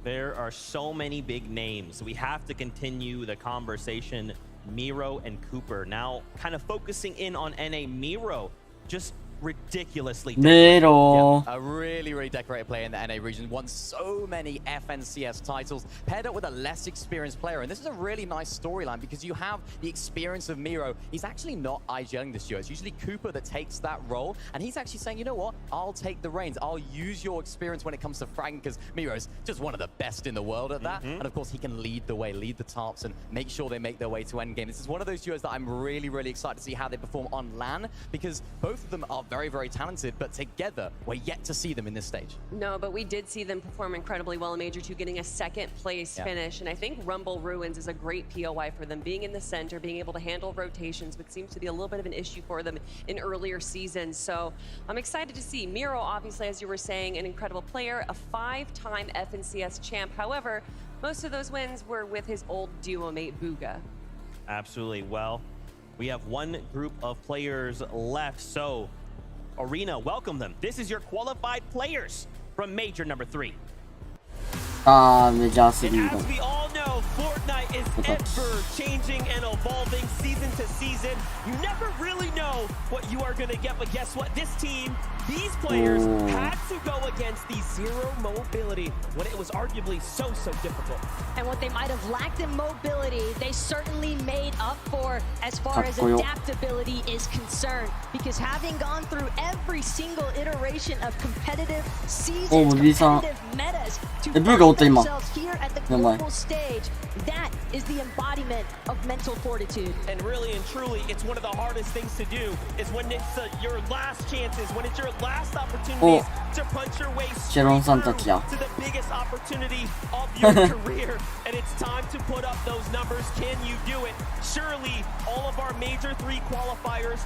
There are so many big names. We have to continue the conversation Miro and Cooper. Now, kind of focusing in on NA. Miro, just ridiculously Miro. A really decorated player in the NA region, won so many FNCS titles, paired up with a less experienced player. And this is a really nice storyline because you have the experience of Miro. He's actually not IGLing this duo. It's usually Cooper that takes that role. And he's actually saying, you know what? I'll take the reins. I'll use your experience when it comes to fragging because Miro's just one of the best in the world at that. And of course, he can lead the way, lead the tarps, and make sure they make their way to endgame. This is one of those duos that I'm really excited to see how they perform on LAN because both of them are very talented, but together, we're yet to see them in this stage. No, but we did see them perform incredibly well in Major 2, getting a second place finish. And I think Rumble Ruins is a great POI for them, being in the center, being able to handle rotations, which seems to be a little bit of an issue for them in earlier seasons. So I'm excited to see Miro, obviously, as you were saying, an incredible player, a 5-time FNCS champ. However, most of those wins were with his old duo mate, Booga. Absolutely. Well, we have one group of players left, so Arena, welcome them. This is your qualified players from Major number 3. Major 3. And as we all know, Fortnite is ever changing and evolving season to season. You never really know what you are going to get, but guess what? This team, these players had to go against the zero mobility when it was arguably so difficult. And what they might have lacked in mobility, they certainly made up for as far as adaptability is concerned. Because having gone through every single iteration of competitive seasons, competitive metas, to find themselves here at the global stage, that is the embodiment of mental fortitude. And really and truly, it's one of the hardest things to do, is when it's your last chances, when it's your last opportunities to punch your way straight through to the biggest opportunity of your career. And it's time to put up those numbers. Can you do it? Surely all of our Major 3 qualifiers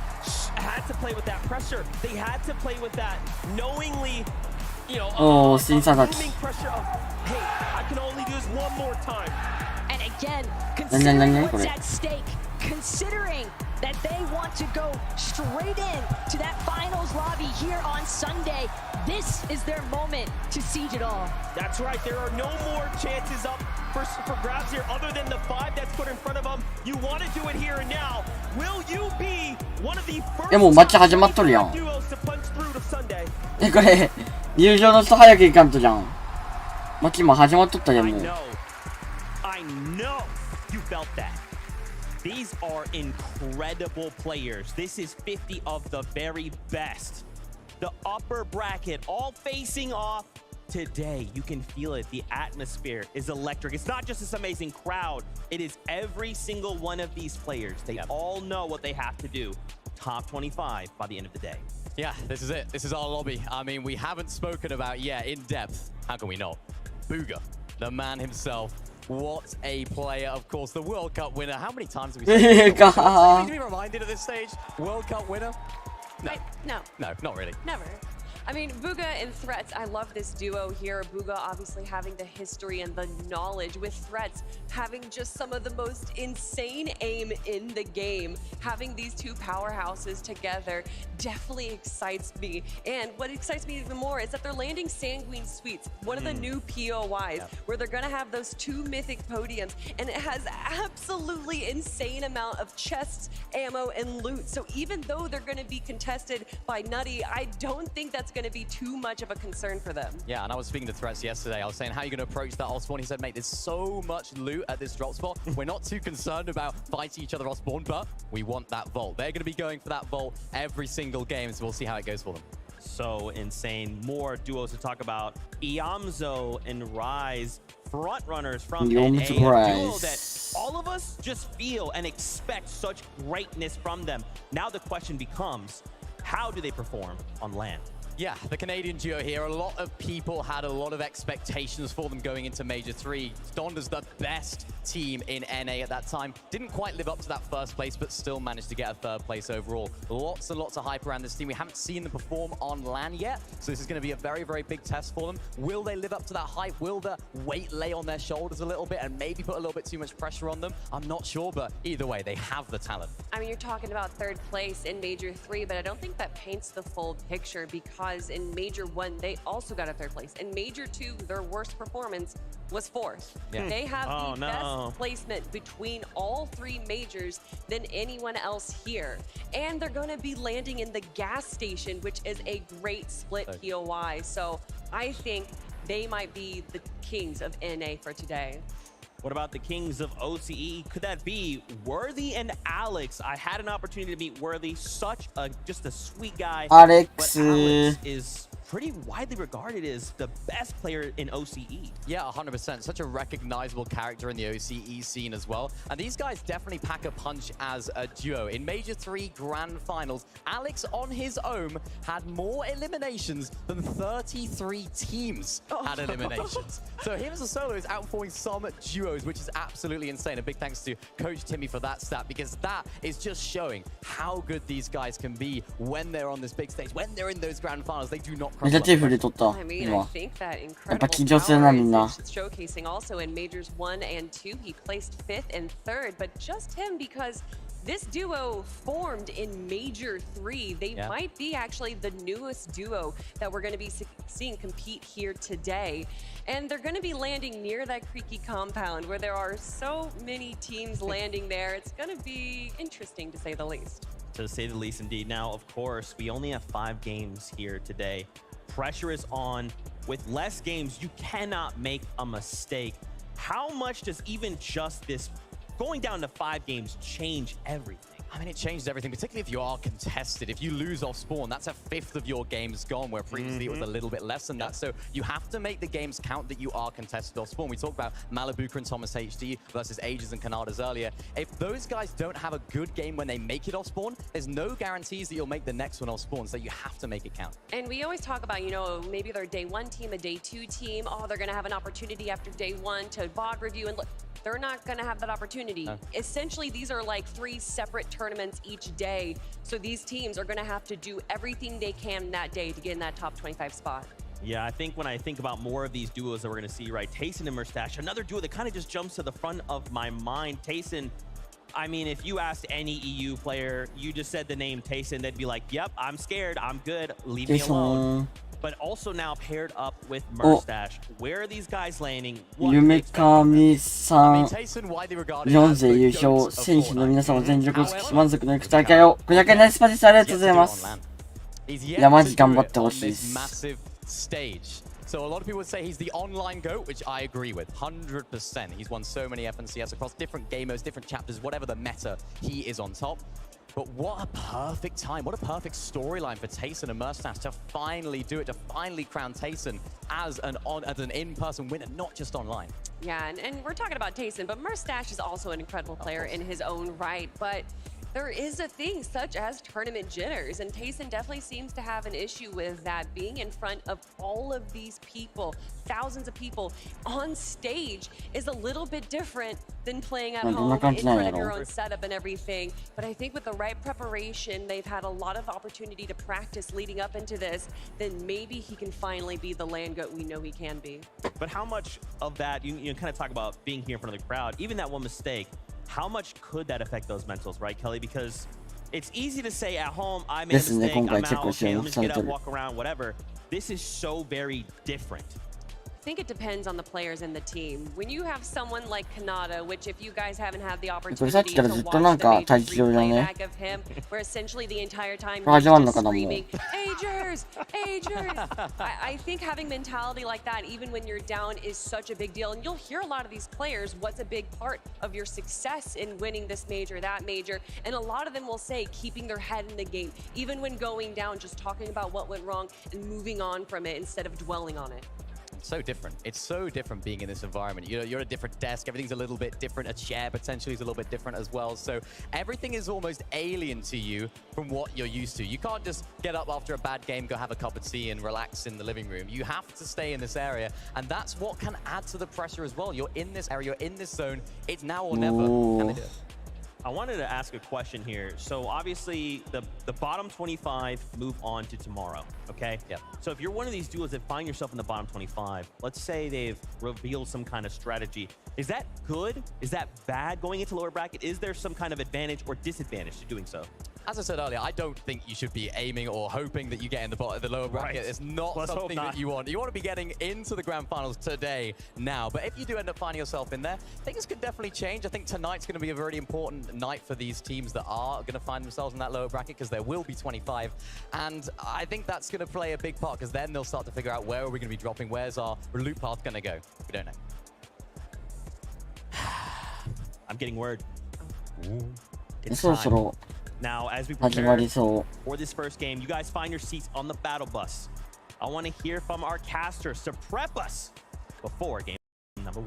had to play with that pressure. They had to play with that knowingly, you know, looming pressure of, hey, I can only do this one more time. And again, considering what's at stake, considering that they want to go straight in to that finals lobby here on Sunday, this is their moment to siege it all. That's right. There are no more chances up for grabs here other than the 5 that's put in front of them. You want to do it here and now. Will you be one of the first もうマッチ始まっとるやん。 duos to punch through to Sunday? これ入場の人早く行かんとじゃん。マッチ今始まっとったやんもう。I know you felt that. These are incredible players. This is 50 of the very best. The upper bracket all facing off today. You can feel it. The atmosphere is electric. It's not just this amazing crowd. It is every single one of these players. They all know what they have to do. Top 25 by the end of the day. Yeah, this is it. This is our lobby. I mean, we haven't spoken about, in depth. How can we not? Booga, the man himself. What a player, of course, the World Cup winner. How many times have we seen him? To be reminded at this stage? World Cup winner? No. No, not really. Never. I mean, Booga and Threats, I love this duo here. Booga obviously having the history and the knowledge, with Threats having just some of the most insane aim in the game. Having these two powerhouses together definitely excites me. And what excites me even more is that they're landing Sanguine Suites, one of the new POIs, where they're gonna have those 2 mythic podiums, and it has absolutely insane amount of chests, ammo, and loot. So even though they're gonna be contested by Nutty, I don't think that's going to be too much of a concern for them. Yeah, and I was speaking to Threats yesterday. I was saying, how are you going to approach that off spawn? He said, mate, there's so much loot at this drop spot. We're not too concerned about fighting each other off spawn, but we want that vault. They're going to be going for that vault every single game, so we'll see how it goes for them. So insane. More duos to talk about. Iamzo and Rise, front runners from NA, a duo that all of us just feel and expect such greatness from them. Now the question becomes, how do they perform on LAN? Yeah, the Canadian duo here. A lot of people had a lot of expectations for them going into Major 3. Donda's the best team in NA at that time. Didn't quite live up to that first place, but still managed to get a 3rd place overall. Lots and lots of hype around this team. We haven't seen them perform on LAN yet, so this is going to be a very, very big test for them. Will they live up to that hype? Will the weight lay on their shoulders a little bit and maybe put a little bit too much pressure on them? I'm not sure, but either way, they have the talent. I mean, you're talking about 3rd place in Major 3, but I don't think that paints the full picture, because because in Major 1, they also got a 3rd place. In Major 2, their worst performance was 4th. Yeah. They have the best placement between all 3 majors than anyone else here. And they're going to be landing in the gas station, which is a great split POI. So I think they might be the kings of NA for today. What about the kings of OCE? Could that be Worthy and Alex? I had an opportunity to meet Worthy, just a sweet guy. Alex, but Alex is pretty widely regarded as the best player in OCE. Yeah, 100%. Such a recognizable character in the OCE scene as well. And these guys definitely pack a punch as a duo. In Major 3 Grand Finals, Alex on his own had more eliminations than 33 teams had eliminations. So him as a solo is outperforming some duos, which is absolutely insane. A big thanks to Coach Timmy for that stat, because that is just showing how good these guys can be when they're on this big stage, when they're in those Grand Finals. They do not I mean, I think that incredible power is showcasing also in Majors 1 and 2. He placed 5th and 3rd, but just him because this duo formed in Major 3. They might be actually the newest duo that we're going to be seeing compete here today. And they're going to be landing near that creaky compound where there are so many teams landing there. It's going to be interesting, to say the least. To say the least, indeed. Now, of course, we only have 5 games here today. Pressure is on. With less games, you cannot make a mistake. How much does even just this going down to 5 games change everything? I mean, it changes everything, particularly if you are contested. If you lose off spawn, that's a 5th of your games gone, where previously it was a little bit less than that. So you have to make the games count that you are contested off spawn. We talked about Malibuka and Thomas HD versus Aegis and Kanadas earlier. If those guys don't have a good game when they make it off spawn, there's no guarantees that you'll make the next one off spawn. So you have to make it count. And we always talk about, you know, maybe they're a day 1 team, a day 2 team. Oh, they're going to have an opportunity after day 1 to VOD review. And look, they're not going to have that opportunity. Essentially, these are like 3 separate tournaments each day. So these teams are going to have to do everything they can that day to get in that top 25 spot. Yeah, I think when I think about more of these duos that we're going to see, right, Tayson and Mustache, another duo that kind of just jumps to the front of my mind. Tayson, I mean, if you asked any EU player, you just said the name Tayson, they'd be like, yep, I'm scared, I'm good, leave me alone. But also now paired up with Mustache. Where are these guys landing? 夢神さん日本勢優勝選手の皆様全力を尽くし満足のいく大会を500円ナイスパです。ありがとうございます。いやマジ頑張ってほしいです。 So a lot of people would say he's the online GOAT, which I agree with, 100%. He's won so many FNCS across different gamers, different chapters, whatever the meta, he is on top. But what a perfect time, what a perfect storyline for Tayson and Mustache to finally do it, to finally crown Tayson as an in-person winner, not just online. Yeah, and we're talking about Tayson, but Mustache is also an incredible player in his own right. But there is a thing such as tournament jitters, and Tayson definitely seems to have an issue with that, being in front of all of these people, thousands of people on stage is a little bit different than playing at home in front of your own setup and everything. But I think with the right preparation, they've had a lot of opportunity to practice leading up into this, then maybe he can finally be the land goat we know he can be. But how much of that, you kind of talk about being here in front of the crowd, even that one mistake, how much could that affect those mentals, right, Kelly? Because it's easy to say at home, I made a mistake, I'm out, okay, let me just get up, walk around, whatever. This is so very different. I think it depends on the players in the team. When you have someone like Kanata, which if you guys haven't had the opportunity to watch the major playback of him, where essentially the entire time he's just screaming, Agers! Agers! I think having mentality like that, even when you're down, is such a big deal. And you'll hear a lot of these players, what's a big part of your success in winning this major, that major. And a lot of them will say keeping their head in the game, even when going down, just talking about what went wrong and moving on from it instead of dwelling on it. So different. It's so different being in this environment. You know, you're at a different desk. Everything's a little bit different. A chair potentially is a little bit different as well. So everything is almost alien to you from what you're used to. You can't just get up after a bad game, go have a cup of tea and relax in the living room. You have to stay in this area. And that's what can add to the pressure as well. You're in this area, you're in this zone. It's now or never. Can they do it? I wanted to ask a question here. So obviously the bottom 25 move on to tomorrow, okay? Yeah. So if you're one of these duos that find yourself in the bottom 25, let's say they've revealed some kind of strategy. Is that good? Is that bad going into lower bracket? Is there some kind of advantage or disadvantage to doing so? As I said earlier, I don't think you should be aiming or hoping that you get in the lower bracket. Right. It's not something that you want. You want to be getting into the grand finals today, now. But if you do end up finding yourself in there, things could definitely change. I think tonight's going to be a very important night for these teams that are going to find themselves in that lower bracket, because there will be 25. And I think that's going to play a big part, because then they'll start to figure out where are we going to be dropping, where's our loot path going to go. We don't know. I'm getting word. It's time. Now, as we prepare for this first game, you guys find your seats on the battle bus. I want to hear from our casters to prep us before game number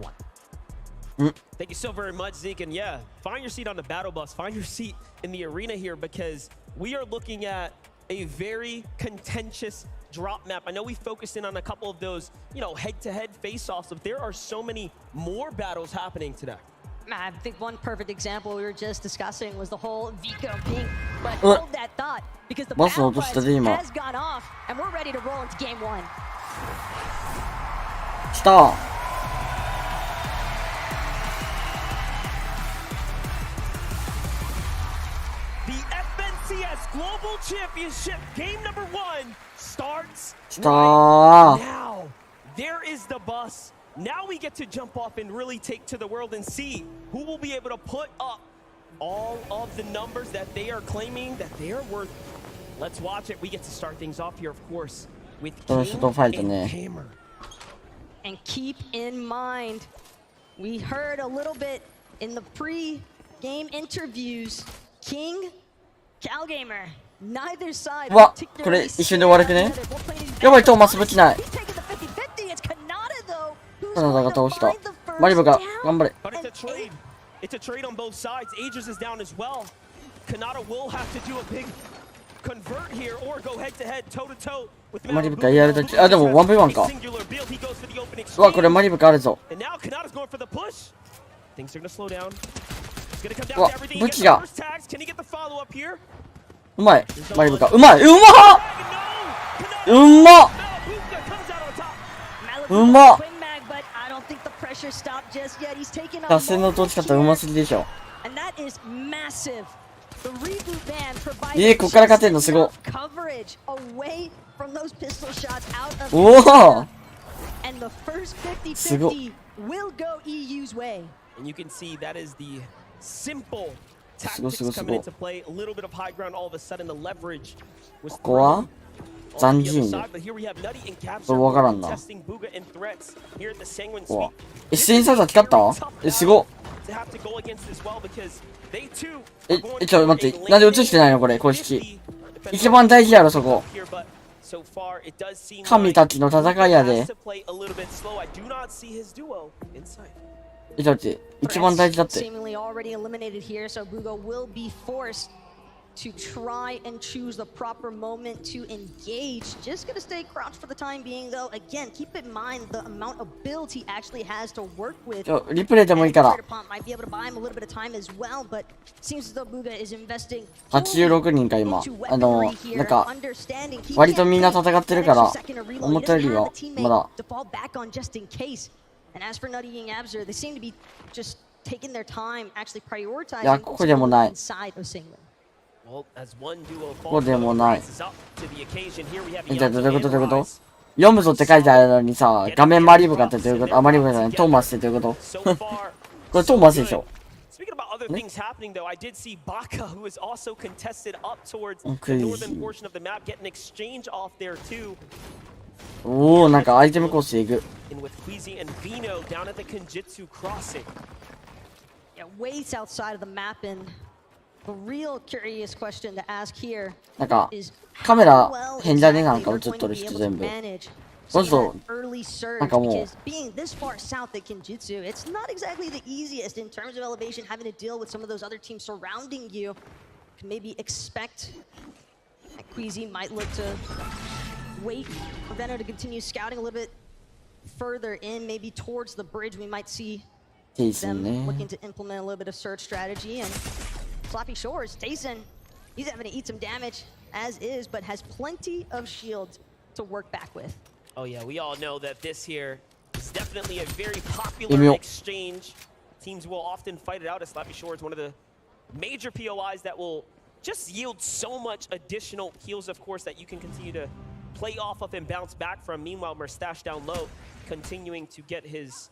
1. Thank you so very much, Zeke. And yeah, find your seat on the battle bus. Find your seat in the arena here, because we are looking at a very contentious drop map. I know we focused in on a couple of those, head-to-head face-offs, but there are so many more battles happening today. I think one perfect example we were just discussing was the whole Vico ping. But hold that thought, because the battle bus has gone off, and we're ready to roll into game 1. Stop. The FNCS Global Championship game number 1 starts right now. There is the bus. Now we get to jump off and really take to the world and see who will be able to put up all of the numbers that they are claiming that they are worth. Let's watch it. We get to start things off here, of course, with King and Hammer. And keep in mind, we heard a little bit in the pre-game interviews, King, Calgamer, neither side. わ、これ一瞬で終わるくね。やばい、トーマス武器ない。カナダが倒した。マリブが頑張れ。It's a trade on both sides. Aegis is down as well. Kanata will have to do a big convert here or go head to head, toe to toe with マリブかやるとき、あ、でも 1v1 か。うわ、これマリブかあるぞ。And now Kanata's going for the push. Things are going to slow down. It's going to come う down わ、 to everything. 武器が Can he get the follow up here? うまい。マリブかうまい。うまっ。うまっ。うまっ。打線の通し方うますぎでしょ。こっから勝てんのすご。おお。すご。And you can see that is the simple tactics coming into play. A little bit of high ground, all of a sudden the leverage was ここは残人で。これわからんな。SN サーザー使ったすごっ。ちょっと待って。なんで映してないのこれ、公式。一番大事やろ、そこ。神たちの戦いやで。だって、一番大事だって。to try and choose the proper moment to engage. Just gonna stay crouched for the time being, though. Again, keep in mind the amount of builds he actually has to work with. リプレイでもいいから。Might be able to buy him a little bit of time as well, but seems as though Bugha is investing. 86人か今。なんか割とみんな戦ってるから思ったよりはまだ。And as for Nutty and Abzer, they seem to be just taking their time, actually prioritizing. いやここでもない。ここでもない。じゃあどういうことどういうこと？読むぞって書いてあるのにさ、画面マリブかってどういうこと？あ、マリブじゃない、トーマスってどういうこと？これトーマスでしょ。Speaking about other things happening, though, I did see Baka, who is also contested up towards the northern portion of the map, get an exchange off there too. おお、なんかアイテムコースいく。And with Queasy and Vino down at the Kenjutsu crossing. Yeah, way outside of the map, and the real curious question to ask here なんかカメラ変じゃねなんか映っとる人全部。そうそう。なんかもう。Being this far south at Kenjutsu, it's not exactly the easiest in terms of elevation, having to deal with some of those other teams surrounding you. Can maybe expect that Queasy might look to wait for Venom to continue scouting a little bit further in, maybe towards the bridge. We might see them looking to implement a little bit of search strategy. And Sloppy Shores, Tayson, he's having to eat some damage as is, but has plenty of shields to work back with. Oh yeah, we all know that this here is definitely a very popular exchange. Teams will often fight it out as Sloppy Shores, one of the major POIs that will just yield so much additional heals, of course, that you can continue to play off of and bounce back from. Meanwhile, Mustache down low, continuing to get his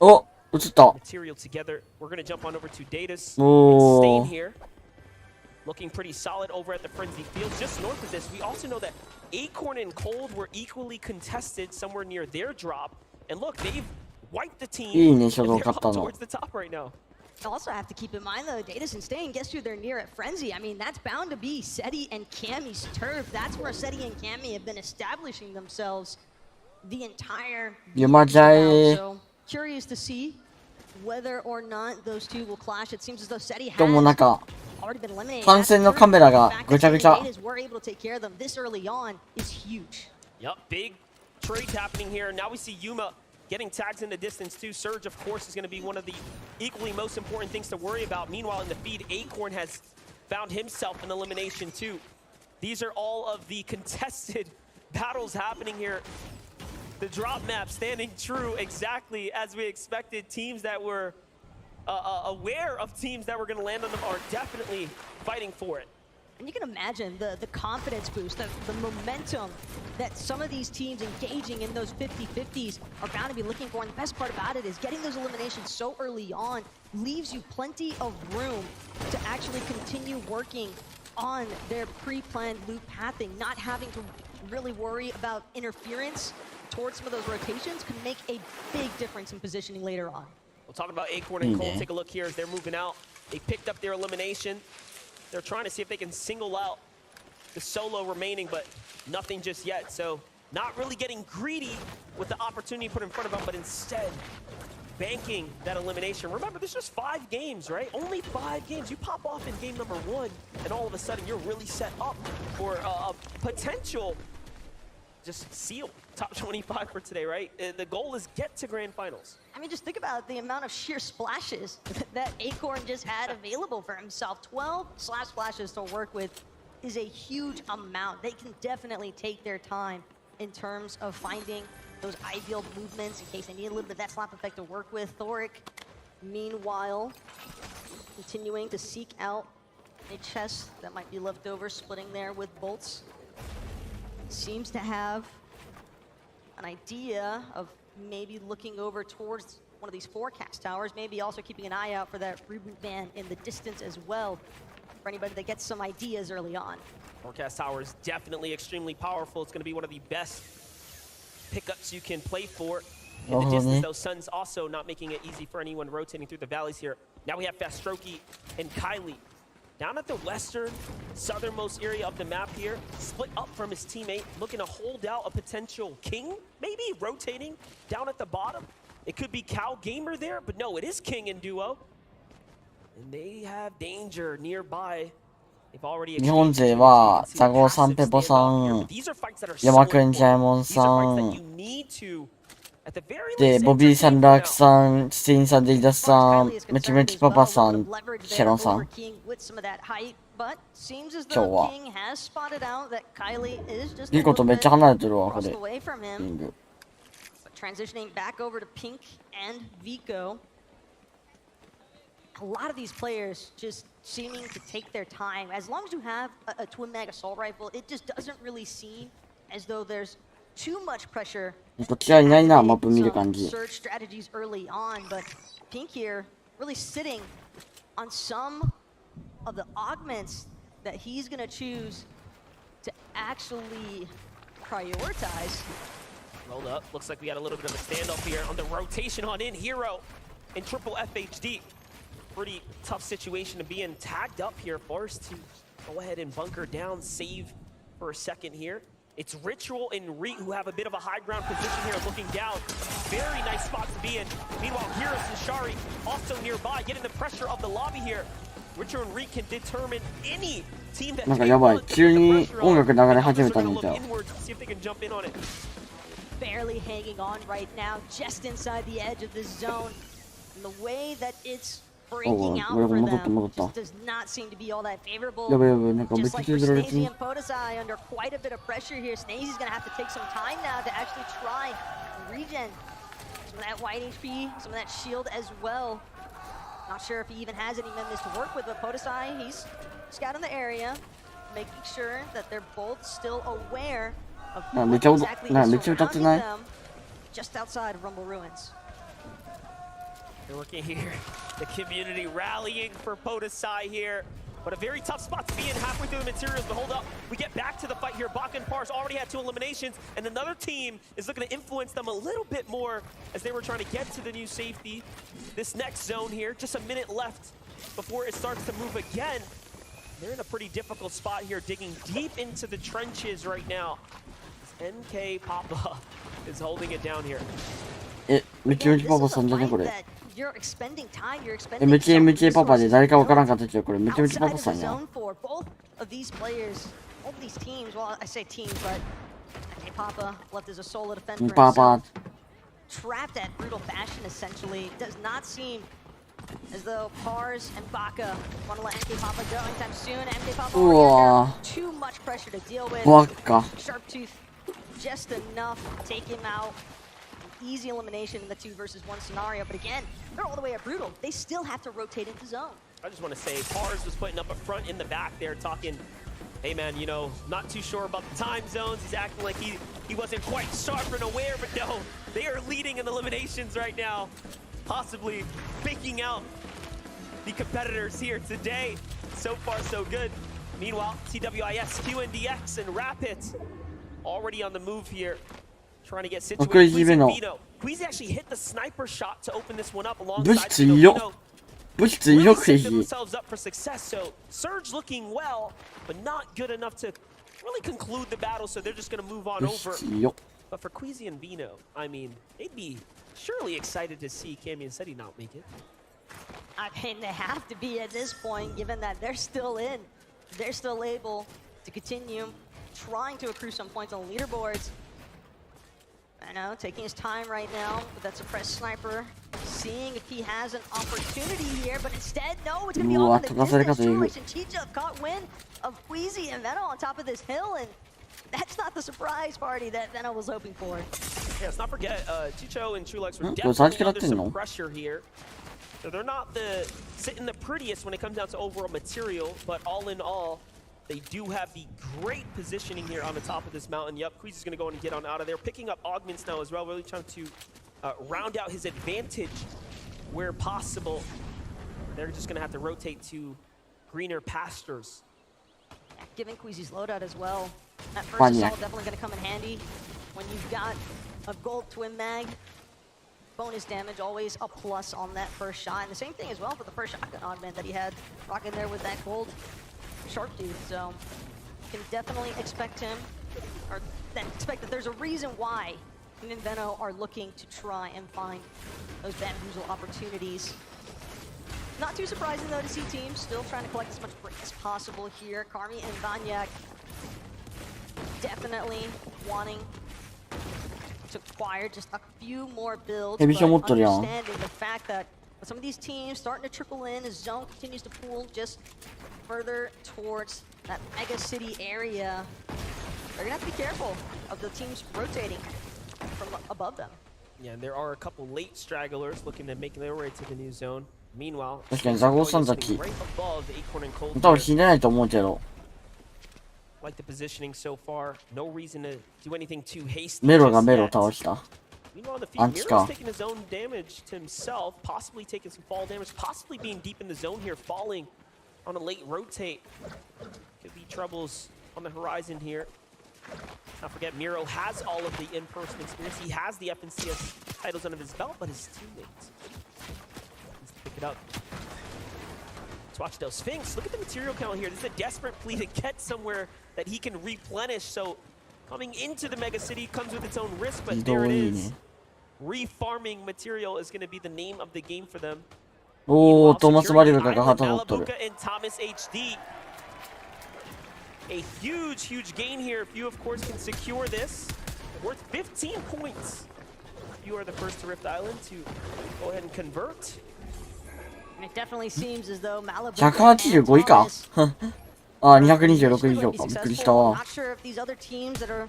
material together. We're going to jump on over to Datus and Stain here. Looking pretty solid over at the Frenzy Fields. Just north of this, we also know that Acorn and Cold were equally contested somewhere near their drop. And look, they've wiped the team. And they're up towards the top right now. You also have to keep in mind, though, Datus and Stain, guess who they're near at Frenzy? I mean, that's bound to be SETI and Cammy's turf. That's where SETI and Cammy have been establishing themselves the entire game. So, curious to see whether or not those two will clash. It seems as though SETI has already been eliminated. 観戦のカメラがぐちゃぐちゃ。 We're able to take care of them this early on is huge. Yup, big trades happening here. Now we see Yuma getting tags in the distance too. Surge, of course, is going to be one of the equally most important things to worry about. Meanwhile, in the feed, Acorn has found himself an elimination too. These are all of the contested battles happening here. The drop map standing true exactly as we expected. Teams that were aware of teams that were going to land on them are definitely fighting for it. And you can imagine the confidence boost, the momentum that some of these teams engaging in those 50-50s are bound to be looking for. And the best part about it is getting those eliminations so early on leaves you plenty of room to actually continue working on their pre-planned loop pathing. Not having to really worry about interference towards some of those rotations can make a big difference in positioning later on. We'll talk about Acorn and Cole. Take a look here as they're moving out. They picked up their elimination. They're trying to see if they can single out the solo remaining, but nothing just yet. So not really getting greedy with the opportunity put in front of them, but instead banking that elimination. Remember, this is 5 games, right? Only 5 games. You pop off in game number 1, and all of a sudden you're really set up for a potential just seal top 25 for today, right? The goal is get to grand finals. I mean, just think about the amount of sheer splashes that Acorn just had available for himself. 12 splashes to work with is a huge amount. They can definitely take their time in terms of finding those ideal movements in case they need a little bit of that slap effect to work with. Thoric, meanwhile, continuing to seek out a chest that might be left over, splitting there with bolts. Seems to have an idea of maybe looking over towards one of these forecast towers, maybe also keeping an eye out for that reboot van in the distance as well, for anybody that gets some ideas early on. Forecast tower is definitely extremely powerful. It's going to be one of the best pickups you can play for in the distance, though Sun's also not making it easy for anyone rotating through the valleys here. Now we have Fastroki and Kylie down at the western, southernmost area of the map here, split up from his teammate, looking to hold out a potential King, maybe rotating down at the bottom. It could be Cow Gamer there, but no, it is King and Duo. And they have danger nearby. They've already 日本勢はザゴさん、ペポさん、山くん、ジャイモンさん、で、ボビーさん、ラークさん、スティーンさん、デイダスさん、ムキムキパパさん、シェロンさん。今日は。いいことめっちゃ離れてるわ、これ。リング。Transitioning back over to Pink and Vico. A lot of these players just seeming to take their time. As long as you have a twin mag assault rifle, it just doesn't really seem as though there's too much pressure. こっちはいないな、マップ見る感じ。 Surge strategies early on, but Pink here really sitting on some of the augments that he's going to choose to actually prioritize. Rolled up. Looks like we got a little bit of a standoff here on the rotation on in. Hero and triple FHD. Pretty tough situation to be in. Tagged up here. Forced to go ahead and bunker down. Save for a second here. It's Ritual and Reet who have a bit of a high ground position here, looking down. Very nice spot to be in. Meanwhile, Heroes and Shari also nearby, getting the pressure of the lobby here. Ritual and Reet can determine any team that なんかやばい。急に音楽流れ始めたみたい。 See if they can jump in on it. Barely hanging on right now, just inside the edge of the zone. And the way that it's breaking out for them just does not seem to be all that favorable. Just like for Snazy and Podesai under quite a bit of pressure here. Snazy's going to have to take some time now to actually try and regen some of that white HP, some of that shield as well. Not sure if he even has any members to work with, but Podesai, he's scouting the area. making sure that they're both still aware of めっちゃ what exactly is めっちゃ歌ってない surrounding them just outside of Rumble Ruins. They're looking here. The community rallying for Podesai here. But a very tough spot to be in halfway through the materials. But hold up, we get back to the fight here. Baka and Pars already had 2 eliminations, and another team is looking to influence them a little bit more as they were trying to get to the new safety. This next zone here, just a minute left before it starts to move again. They're in a pretty difficult spot here, digging deep into the trenches right now. NK Papa is holding it down here. ムキムキパパさんじゃねこれ。 You're expending time, you're ム expending キムキパパで誰かわからんかったけどこれムキムキパパさんや。 for both of these players, both of these teams. Well, I say teams, but okay, Papa left as a solo defender. Papa Trapped at brutal fashion, essentially. Does not seem as though Pars and Baka want to let MK Papa go anytime soon. MK Papa already under too much pressure to deal with. Sharptooth just enough to take him out. Easy elimination in the 2 versus 1 scenario, but again, they're all the way at brutal. They still have to rotate into zone. I just want to say, Pars was putting up a front in the back there, talking, hey man, you know, not too sure about the time zones. He's acting like he wasn't quite sharp and aware, but no, they are leading in eliminations right now, possibly picking out the competitors here today. So far, so good. Meanwhile, TWIS, QNDX, and Rapid already on the move here. Trying to get situated. Queasy actually hit the sniper shot to open this one up alongside Vino. Really set themselves up for success. So Surge looking well, but not good enough to really conclude the battle. So they're just going to move on over. But for Queasy and Vino, I mean, they'd be surely excited to see Cammy and Seti not make it. I mean, they have to be at this point, given that they're still in. They're still able to continue trying to accrue some points on the leaderboards. I know, taking his time right now with that suppressed sniper, seeing if he has an opportunity here, but instead, no, it's going to be all in the distance. Trulich and Chicha caught wind of Queasy and Veno on top of this hill, and that's not the surprise party that Veno was hoping for. Yeah, let's not forget, Chicho and Trulex were definitely under some pressure here. So they're not sitting the prettiest when it comes down to overall material, but all in all, they do have the great positioning here on the top of this mountain. Yep, Queasy's going to go and get on out of there. Picking up augments now as well, really trying to round out his advantage where possible. They're just going to have to rotate to greener pastures. Yeah, given Queasy's loadout as well, that first assault definitely going to come in handy. When you've got a gold twin mag, bonus damage always a plus on that first shot. And the same thing as well for the first shotgun augment that he had rocking there with that gold Sharptooth, so you can definitely expect him, or expect that there's a reason why him and Veno are looking to try and find those bamboozle opportunities. Not too surprising though to see teams still trying to collect as much brick as possible here. Karmi and Vanyak definitely wanting to acquire just a few more builds, but understanding the fact that some of these teams starting to trickle in as zone continues to pool just further towards that mega city area. They're gonna have to be careful of the teams rotating from above them. Yeah, and there are a couple late stragglers looking to make their way to the new zone. Meanwhile, 確かにザゴさん崎 right above Acorn and Cold. 多分死んでないと思うけど Like the positioning so far, no reason to do anything too hasty. メロがメロ倒した Meanwhile, the feed, Miro's taking his own damage to himself, possibly taking some fall damage, possibly being deep in the zone here, falling on a late rotate. Could be troubles on the horizon here. Not forget, Miro has all of the in-person experience. He has the FNCS titles under his belt, but his teammates needs to pick it up. Let's watch those Sphinx. Look at the material count here. This is a desperate plea to get somewhere that he can replenish. So coming into the mega city comes with its own risk, but there it is. Refarming material is going to be the name of the game for them. Oh, Thomas Marioが旗取っとる。 and Thomas HD. A huge gain here if you, of course, can secure this. Worth 15 points. You are the first to Rift Island to go ahead and convert. It definitely seems as though Malibu 185位かあ、226以上か。びっくりしたわ。 Not sure if these other teams that are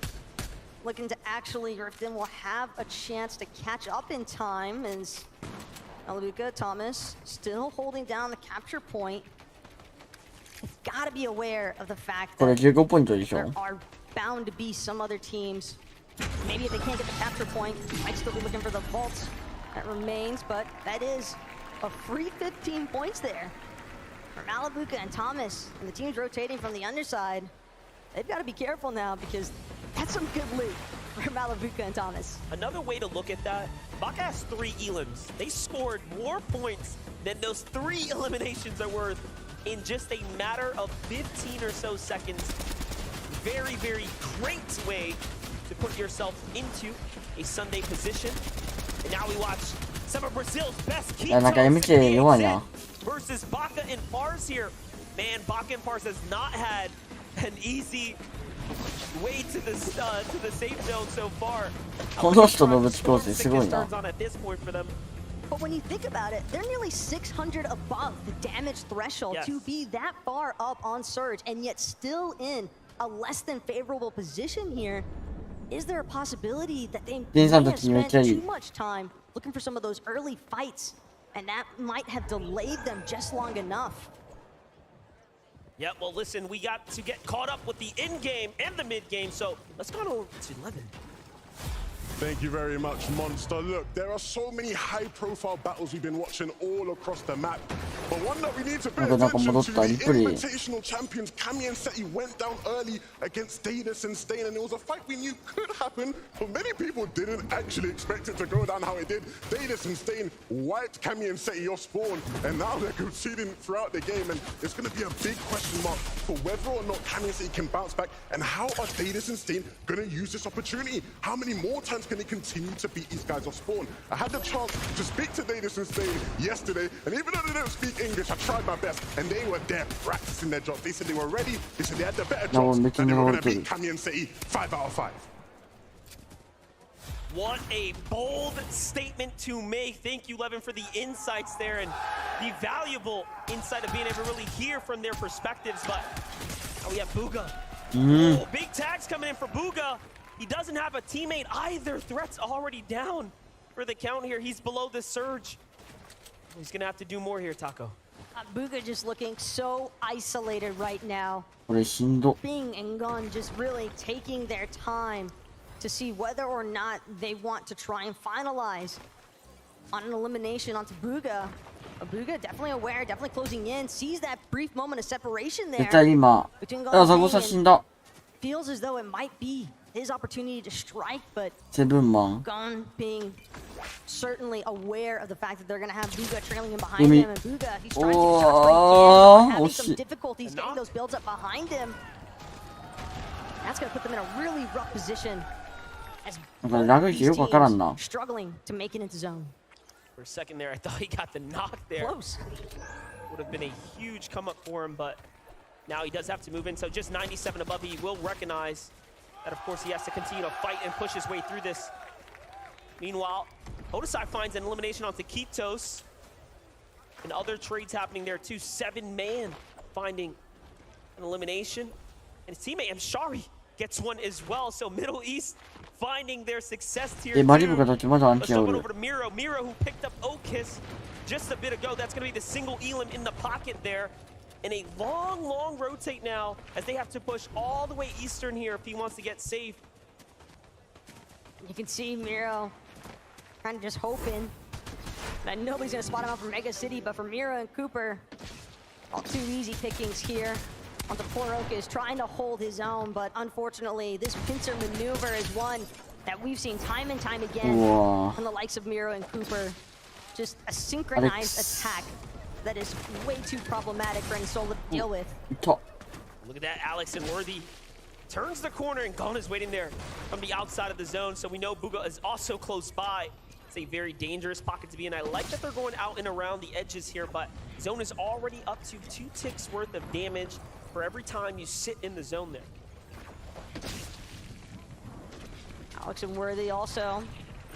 looking to actually rift in will have a chance to catch up in time. As Malibu, Thomas still holding down the capture point. They've got gotta be aware of the fact これ that 15ポイントでしょ there are bound to be some other teams. Maybe if they can't get the capture point, might still be looking for the vault that remains, but that is a free 15 points there for Malabuka and Thomas, and the teams rotating from the underside. They've got to be careful now because that's some good loot for Malabuka and Thomas. Another way to look at that, Baka has 3 elims. They scored more points than those 3 eliminations are worth in just a matter of 15 or so seconds. Very, very great way to put yourself into a Sunday position. And now we watch some of Brazil's best keepers versus Baka and Pars here. Man, Baka and Pars has not had an easy way to the safe zone so far. この人のぶちコースすごいな。 But when you think about it, they're nearly 600 above the damage threshold to be that far up on Surge and yet still in a less than favorable position here. Is there a possibility that they may have spent too much time looking for some of those early fights and that might have delayed them just long enough? Yeah, well, listen, we got to get caught up with the in-game and the mid-game, so let's go over to Levin. Thank you very much, Monster. Look, there are so many high-profile battles we've been watching all across the map. But one that we need to pay attention to, the Invitational champions, Kami and Seti, went down early against Datus and Stain, and it was a fight we knew could happen, but many people didn't actually expect it to go down how it did. Datus and Stain wiped Kami and Seti off spawn, and now they're conceding throughout the game, and it's going to be a big question mark for whether or not Kami and Seti can bounce back, and how are Datus and Stain going to use this opportunity? How many more times can they continue to beat these guys off spawn? I had the chance to speak to Datus and Stain yesterday, and even though they don't speak English, I tried my best, and they were there practicing their jobs. They said they were ready, they said they had the better jobs, and they were going to beat Kami and Seti 5 out of 5. What a bold statement to make. Thank you, Levin, for the insights there and the valuable insight of being able to really hear from their perspectives. But oh, we have Booga. Oh, big tags coming in for Booga. He doesn't have a teammate either. Threat's already down for the count here. He's below the surge. He's going to have to do more here, Taco. Booga just looking so isolated right now. これしんど。 Bing and Gun just really taking their time to see whether or not they want to try and finalize on an elimination onto Booga. Booga definitely aware, definitely closing in, sees that brief moment of separation there. 絶対今。あ、そこさ死んだ。 Feels as though it might be his opportunity to strike, but セブンマン。 Gun being certainly aware of the fact that they're going to have Booga trailing in behind him, and Booga, he's trying to charge right here, having some difficulties getting those builds up behind him. That's going to put them in a really rough position as both struggling to make it into zone. For a second there, I thought he got the knock there. Close. Would have been a huge come up for him, but now he does have to move in. So just 97 above, he will recognize that, of course, he has to continue to fight and push his way through this. Meanwhile, Hodesai finds an elimination onto Kitos. And other trades happening there too. 7-man finding an elimination. And his teammate, Mshari, gets one as well. So Middle East finding their success here. Let's jump over to Miro. Miro, who picked up Okis just a bit ago. That's going to be the single Elam in the pocket there. And a long, long rotate now as they have to push all the way eastern here if he wants to get safe. You can see Miro kind of just hoping that nobody's going to spot him out from Mega City, but for Miro and Cooper, all too easy pickings here. On the poor Okis trying to hold his own, but unfortunately, this pincer maneuver is one that we've seen time and time again from the likes of Miro and Cooper. Just a synchronized attack that is way too problematic for Ensola to deal with. Look at that, Alex and Worthy turns the corner and Gon is waiting there from the outside of the zone, so we know Booga is also close by. It's a very dangerous pocket to be in. I like that they're going out and around the edges here, but zone is already up to 2 ticks worth of damage for every time you sit in the zone there. Alex and Worthy also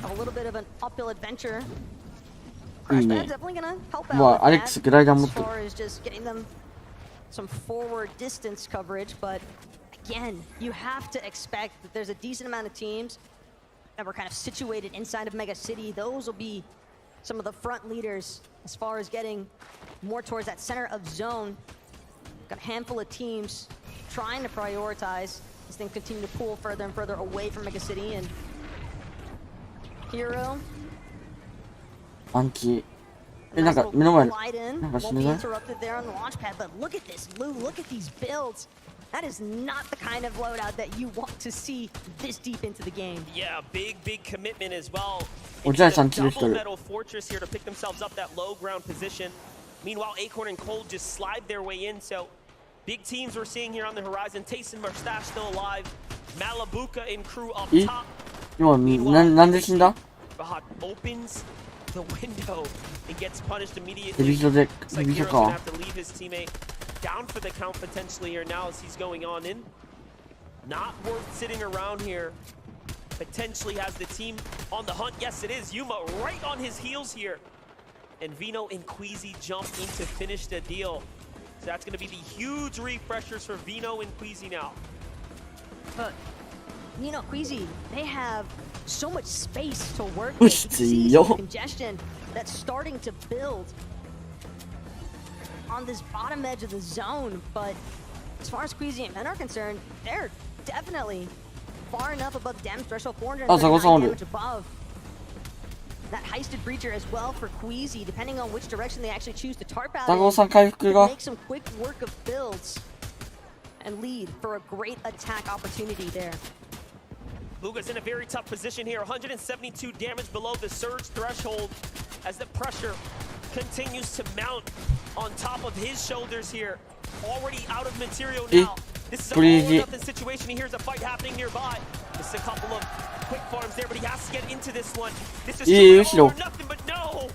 have a little bit of an uphill adventure. Crashpad's definitely gonna help out with that, as far as just getting them some forward distance coverage, but again, you have to expect that there's a decent amount of teams that were kind of situated inside of Mega City. Those will be some of the front leaders as far as getting more towards that center of zone. got a handful of teams trying to prioritize as things continue to pull further and further away from Mega City. And Hero 暗記。なんか目の前なんか死ぬぞ。 interrupted there on the launch pad, but look at this, Lou. Look at these builds. That is not the kind of loadout that you want to see this deep into the game. Yeah, big commitment as well. おじゃいさん切る Double 人いる。 metal fortress here to pick themselves up that low ground position. Meanwhile, Acorn and Cold just slide their way in. So big teams we're seeing here on the horizon. Taste and Mustache still alive. Malabuka and crew up え top. 今なんで死んだ？ Bahad opens the window and gets punished ヘ immediately. ビ人で Looks ヘ like ビ人 Hero's gonna か。 have to leave his teammate down for the count potentially here now as he's going on in. Not worth sitting around here. Potentially has the team on the hunt. Yes, it is. Yuma right on his heels here. And Vino and Queasy jump in to finish the deal. So that's going to be the huge refreshers for Vino and Queasy now. But you know, Queasy, they have so much space to work with. You can see some congestion that's starting to build on this bottom edge of the zone. But as far as Queasy and Men are concerned, they're definitely far enough above the damage threshold, 439 damage above. That heisted breacher as well for Queasy, depending on which direction they actually choose to tarp out in, make some quick work of builds and lead for a great attack opportunity there. Luga's in a very tough position here. 172 damage below the surge threshold as the pressure continues to mount on top of his shoulders here. Already out of material now. This is a all-or-nothing situation. He hears a fight happening nearby. This is a couple of quick farms there, but he has to get into this one. This is all or nothing, but no!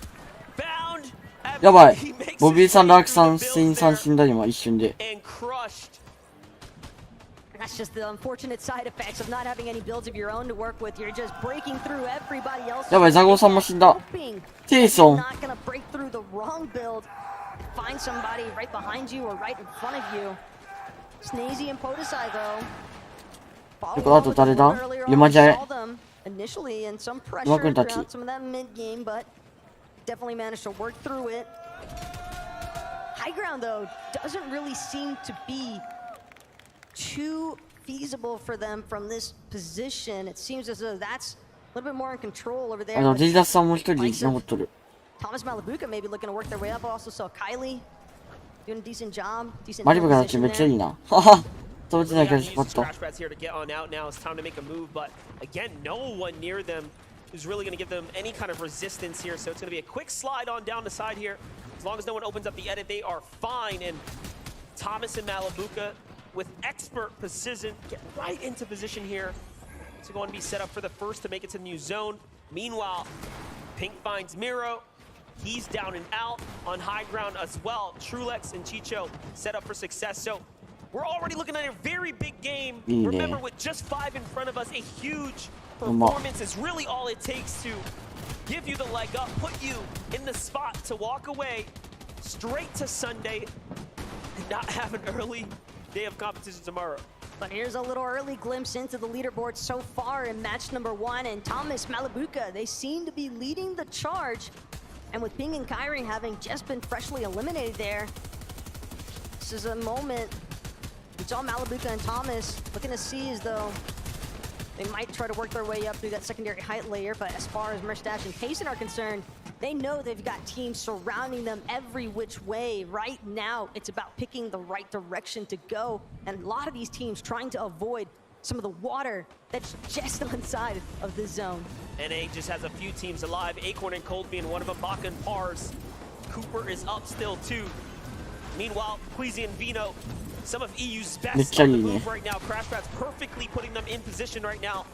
Bound. やばい。ボビーさん、ラークさん、スインさん死んだ今一瞬で。 And crushed. That's just the unfortunate side effects of not having any builds of your own to work with. You're just breaking through everybody else. やばい、ザゴーさんも死んだ。テイソン。 Not gonna break through the wrong build. Find somebody right behind you or right in front of you. Snazy and Podesai though. あと誰だ？ユマジャエ。 Initially and some pressure throughout some of that mid game, but definitely managed to work through it. High ground though doesn't really seem to be too feasible for them from this position. It seems as though that's a little bit more in control over there. ディダスさんも一人残っとる。 Thomas Malabuka maybe looking to work their way up. Also saw Kylie doing a decent job. Decent マリブがめっちゃいいな。はは。飛べてないけどスポット。 here to get on out now. It's time to make a move, but again, no one near them who's really going to give them any kind of resistance here. So it's going to be a quick slide on down the side here. As long as no one opens up the edit, they are fine. And Thomas and Malabuka, with expert precision, get right into position here. So going to be set up for the first to make it to the new zone. Meanwhile, Pink finds Miro. He's down and out on high ground as well. Trulex and Chicho set up for success. So we're already looking at a very big game. Remember, with just 5 in front of us, a huge performance is really all it takes to give you the leg up, put you in the spot to walk away straight to Sunday and not have an early day of competition tomorrow. But here's a little early glimpse into the leaderboard so far in match number 1. And Thomas Malabuka, they seem to be leading the charge. And with Ping and Kyrie having just been freshly eliminated there, this is a moment. We saw Malabuka and Thomas looking to see as though they might try to work their way up through that secondary height layer. But as far as Mustache and Payson are concerned, they know they've got teams surrounding them every which way. Right now, it's about picking the right direction to go. And a lot of these teams trying to avoid some of the water that's just on the side of the zone. NA just has a few teams alive. Acorn and Cold being one of them. Baka and Pars. Cooper is up still too. Meanwhile, Queasy and Vino, some of EU's best on the move right now. Crash Rat's perfectly putting them in position right now.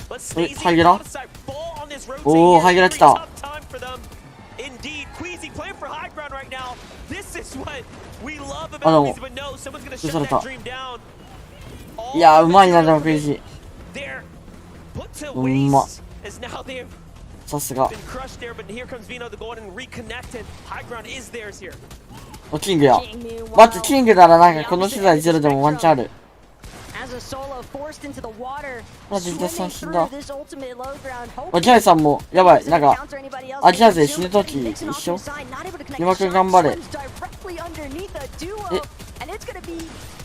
But Snazy and Podesai fall on this rotate. Very tough time for them. Indeed, Queasy playing for high ground right now. This is what we love about Queasy, but no, someone's gonna shut that dream down. いや、うまいな、でもクイジ。うまっ。さすが。お、キングや。待って、キングならなんかこの世代ゼロでもワンチャンある。マジでさん死んだ。お、ジャイさんも、やばい、なんか、アジア勢死ぬとき一緒。今くん頑張れ。え、And it's going to be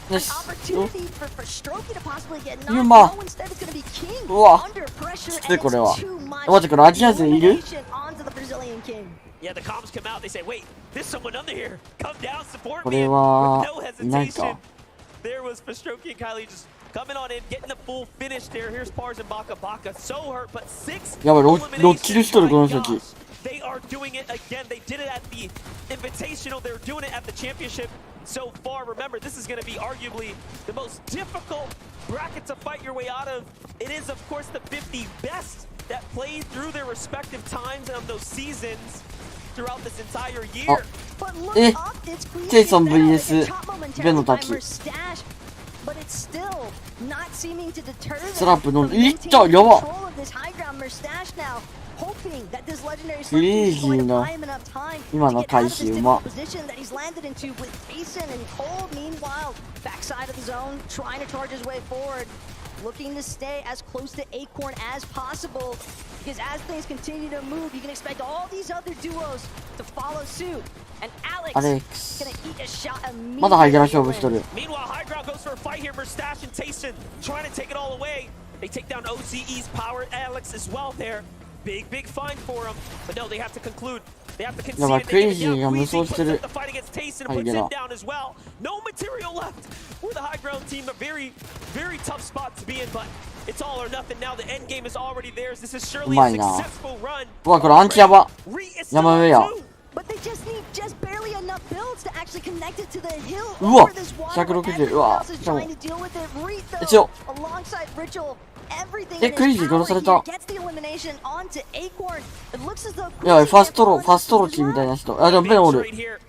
an opportunity for Strokey to possibly get knocked Yuma. low. Instead, it's going to be King うわ under pressure, き and ついこれは it's too much 待ってこれアジア勢いる elimination onto the Brazilian King. Yeah, the comms come out. They say, "Wait, there's someone under here. Come down, support こ me." れ And は with no いない hesitation, か there was Pastrokey and Kylie just coming on in, getting the full finish there. Here's Pars and Baka. Baka so hurt, but 6やばいロッキルしとるこの人たち They are doing it again. They did it at the Invitational. They're doing it at the championship so far. Remember, this is going to be arguably the most difficult bracket to fight your way out of. It is, of course, the 50 best that played through their respective times of those seasons throughout this entire year. えジェイソン VS ベノタキ But it's still not seeming to deter them スラップの from いっ maintaining ちゃやば control of this high ground Mustache now, hoping that this legendary クレイ Slurpee is ジ going ー to な buy him enough time 今 to の get out 回 of this 避うま difficult position that he's landed into with Basin and Cole. Meanwhile, backside of the zone, trying to charge his way forward, looking to stay as close to Acorn as possible. Because as things continue to move, you can expect all these other duos to follow suit. And Alex Alex gonna eat a shot まだハイギャラ immediately. 勝負しとる Meanwhile, High Ground goes for a fight here. Mustache and Tayson trying to take it all away. They take down OCE's power. Alex as well there. Big find for him. But no, they have to conclude. They have to concede. やばい it. ク They レ give イ it ジー down. が無 Queasy 双して puts る up the fight against Tayson and ハイ puts ギャ him ラ down as well. No material left for the High Ground team. A very tough spot to be in, but it's all or nothing now. The end game is already theirs. This is う surely ま a いな successful run. うわこれアンチやば山上や But they just need just barely enough builds to actually connect it to the hill うわ over this water. 160 う Everyone わ else is でも trying to deal with it. Reed, 一応 though, alongside Ritual, everything え in クレイ his ジー殺さ power れた here gets the elimination onto Acorn. It looks as though やばい Queasy ファストロ can't ーファストローキーみたいな人あでもベンおる Right here.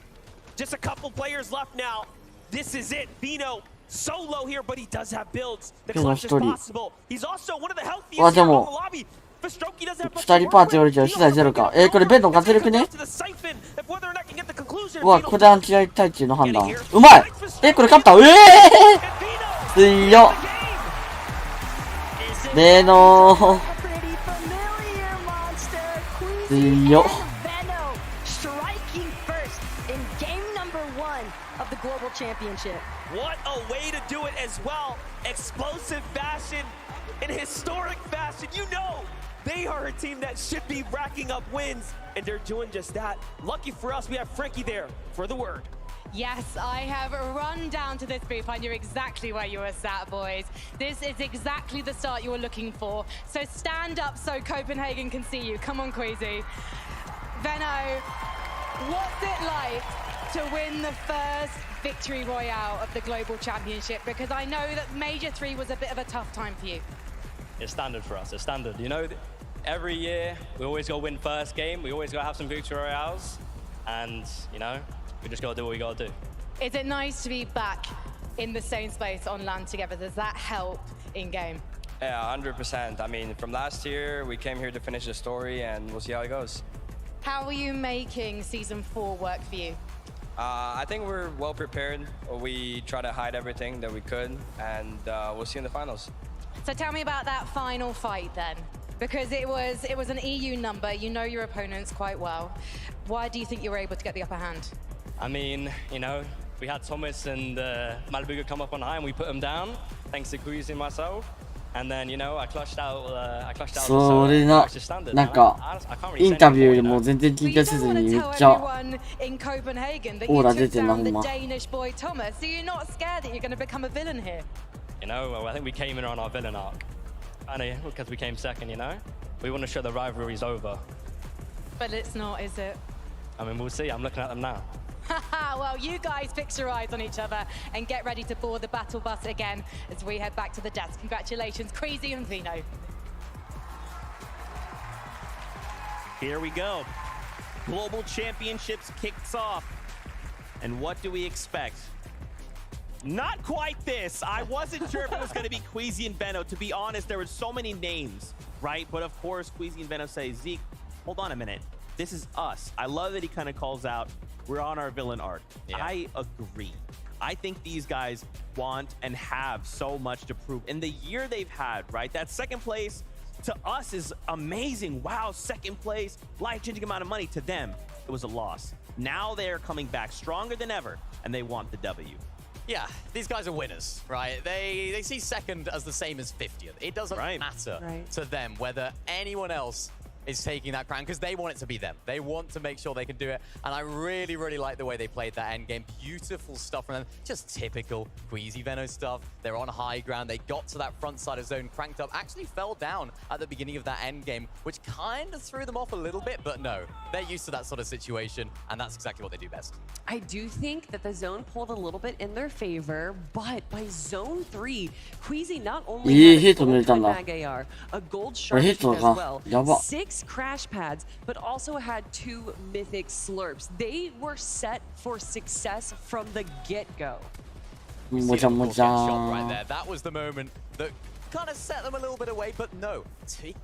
Just a couple players left now. This is it. Bino so low here, but he does have builds. The Bino clutch is 一人 possible. He's also one of the うわ healthiest で here も on the lobby. For Strokey doesn't have much 2人パーティーおるけど資材ゼロかこれベンの活力ね to the siphon of whether or not he can get the conclusion. うわここでアンチやりたいっていうの判断うまいこれ勝った強っベノー強っ striking first in game number 1 of the global championship. What a way to do it as well. Explosive fashion, in historic fashion. You know, they are a team that should be racking up wins, and they're doing just that. Lucky for us, we have Frankie there for the word. Yes, I have run down to this booth. I knew exactly where you were sat, boys. This is exactly the start you were looking for. So stand up so Copenhagen can see you. Come on, Queasy. Venno, what's it like to win the first victory royale of the Global Championship? Because I know that Major 3 was a bit of a tough time for you. It's standard for us. It's standard. You know, every year we always go win first game. We always got to have some victory royales, and you know, we just got to do what we got to do. Is it nice to be back in the same space on land together? Does that help in game? Yeah, 100%. I mean, from last year, we came here to finish the story, and we'll see how it goes. How are you making season 4 work for you? I think we're well prepared. We try to hide everything that we could, and we'll see in the finals. So tell me about that final fight then, because it was an EU number. You know your opponents quite well. Why do you think you were able to get the upper hand? I mean, you know, we had Thomas and Malibuga come up on high, and we put them down, thanks to Queasy and myself. And then, you know, I clutched out. それな、なんかインタビューよりも全然緊張せずにめっちゃオーラ出てんなほんま。 Danish boy Thomas. So you're not scared that you're going to become a villain here? You know, well, I think we came in on our villain arc, and because we came second, you know, we want to show the rivalry's over. But it's not, is it? I mean, we'll see. I'm looking at them now. Well, you guys fix your eyes on each other and get ready to board the battle bus again as we head back to the desk. Congratulations, Queasy and Vino. Here we go. Global Championships kicks off. And what do we expect? Not quite this. I wasn't sure if it was going to be Queasy and Benno. To be honest, there were so many names, right? But of course, Queasy and Benno say, Zeke, hold on a minute. This is us. I love that he kind of calls out, we're on our villain arc. Yeah. I agree. I think these guys want and have so much to prove. In the year they've had, right? That second place to us is amazing. Wow, second place, life-changing amount of money. To them, it was a loss. Now they're coming back stronger than ever, and they want the W. Yeah, these guys are winners, right? They see second as the same as 50th. It doesn't matter to them whether anyone else is taking that crown because they want it to be them. They want to make sure they can do it. And I really, really like the way they played that end game. Beautiful stuff from them. Just typical Queasy Veno stuff. They're on high ground. They got to that front side of zone, cranked up, actually fell down at the beginning of that end game, which kind of threw them off a little bit, but no, they're used to that sort of situation, and that's exactly what they do best. I do think that the zone pulled a little bit in their favor, but by zone 3, Queasy not only had a gold mag AR, a gold sharpshooter as well, 6 crash pads, but also had 2 mythic slurps. They were set for success from the get-go. Right there. That was the moment that kind of set them a little bit away, but no.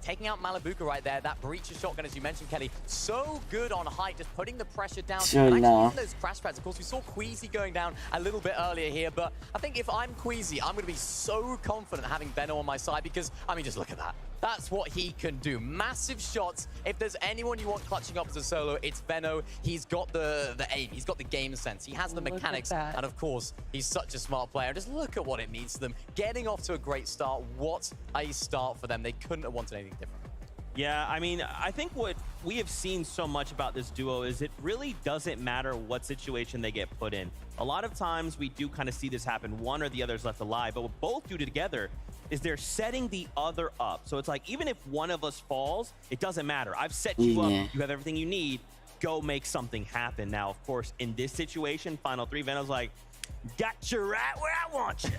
Taking out Malabuka right there, that breacher shotgun, as you mentioned, Kelly, so good on height, just putting the pressure down. And actually using those crash pads. Of course, we saw Queasy going down a little bit earlier here, but I think if I'm Queasy, I'm going to be so confident having Veno on my side because, I mean, just look at that. That's what he can do. Massive shots. If there's anyone you want clutching up as a solo, it's Veno. He's got the aim. He's got the game sense. He has the mechanics. And of course, he's such a smart player. Just look at what it means to them. Getting off to a great start. What a start for them. They couldn't have wanted anything different. Yeah, I mean, I think what we have seen so much about this duo is it really doesn't matter what situation they get put in. A lot of times we do kind of see this happen. One or the other's left alive, but what both do together is they're setting the other up. So it's like, even if one of us falls, it doesn't matter. I've set you up. You have everything you need. Go make something happen. Now, of course, in this situation, Final 3, Veno's like, got you right where I want you.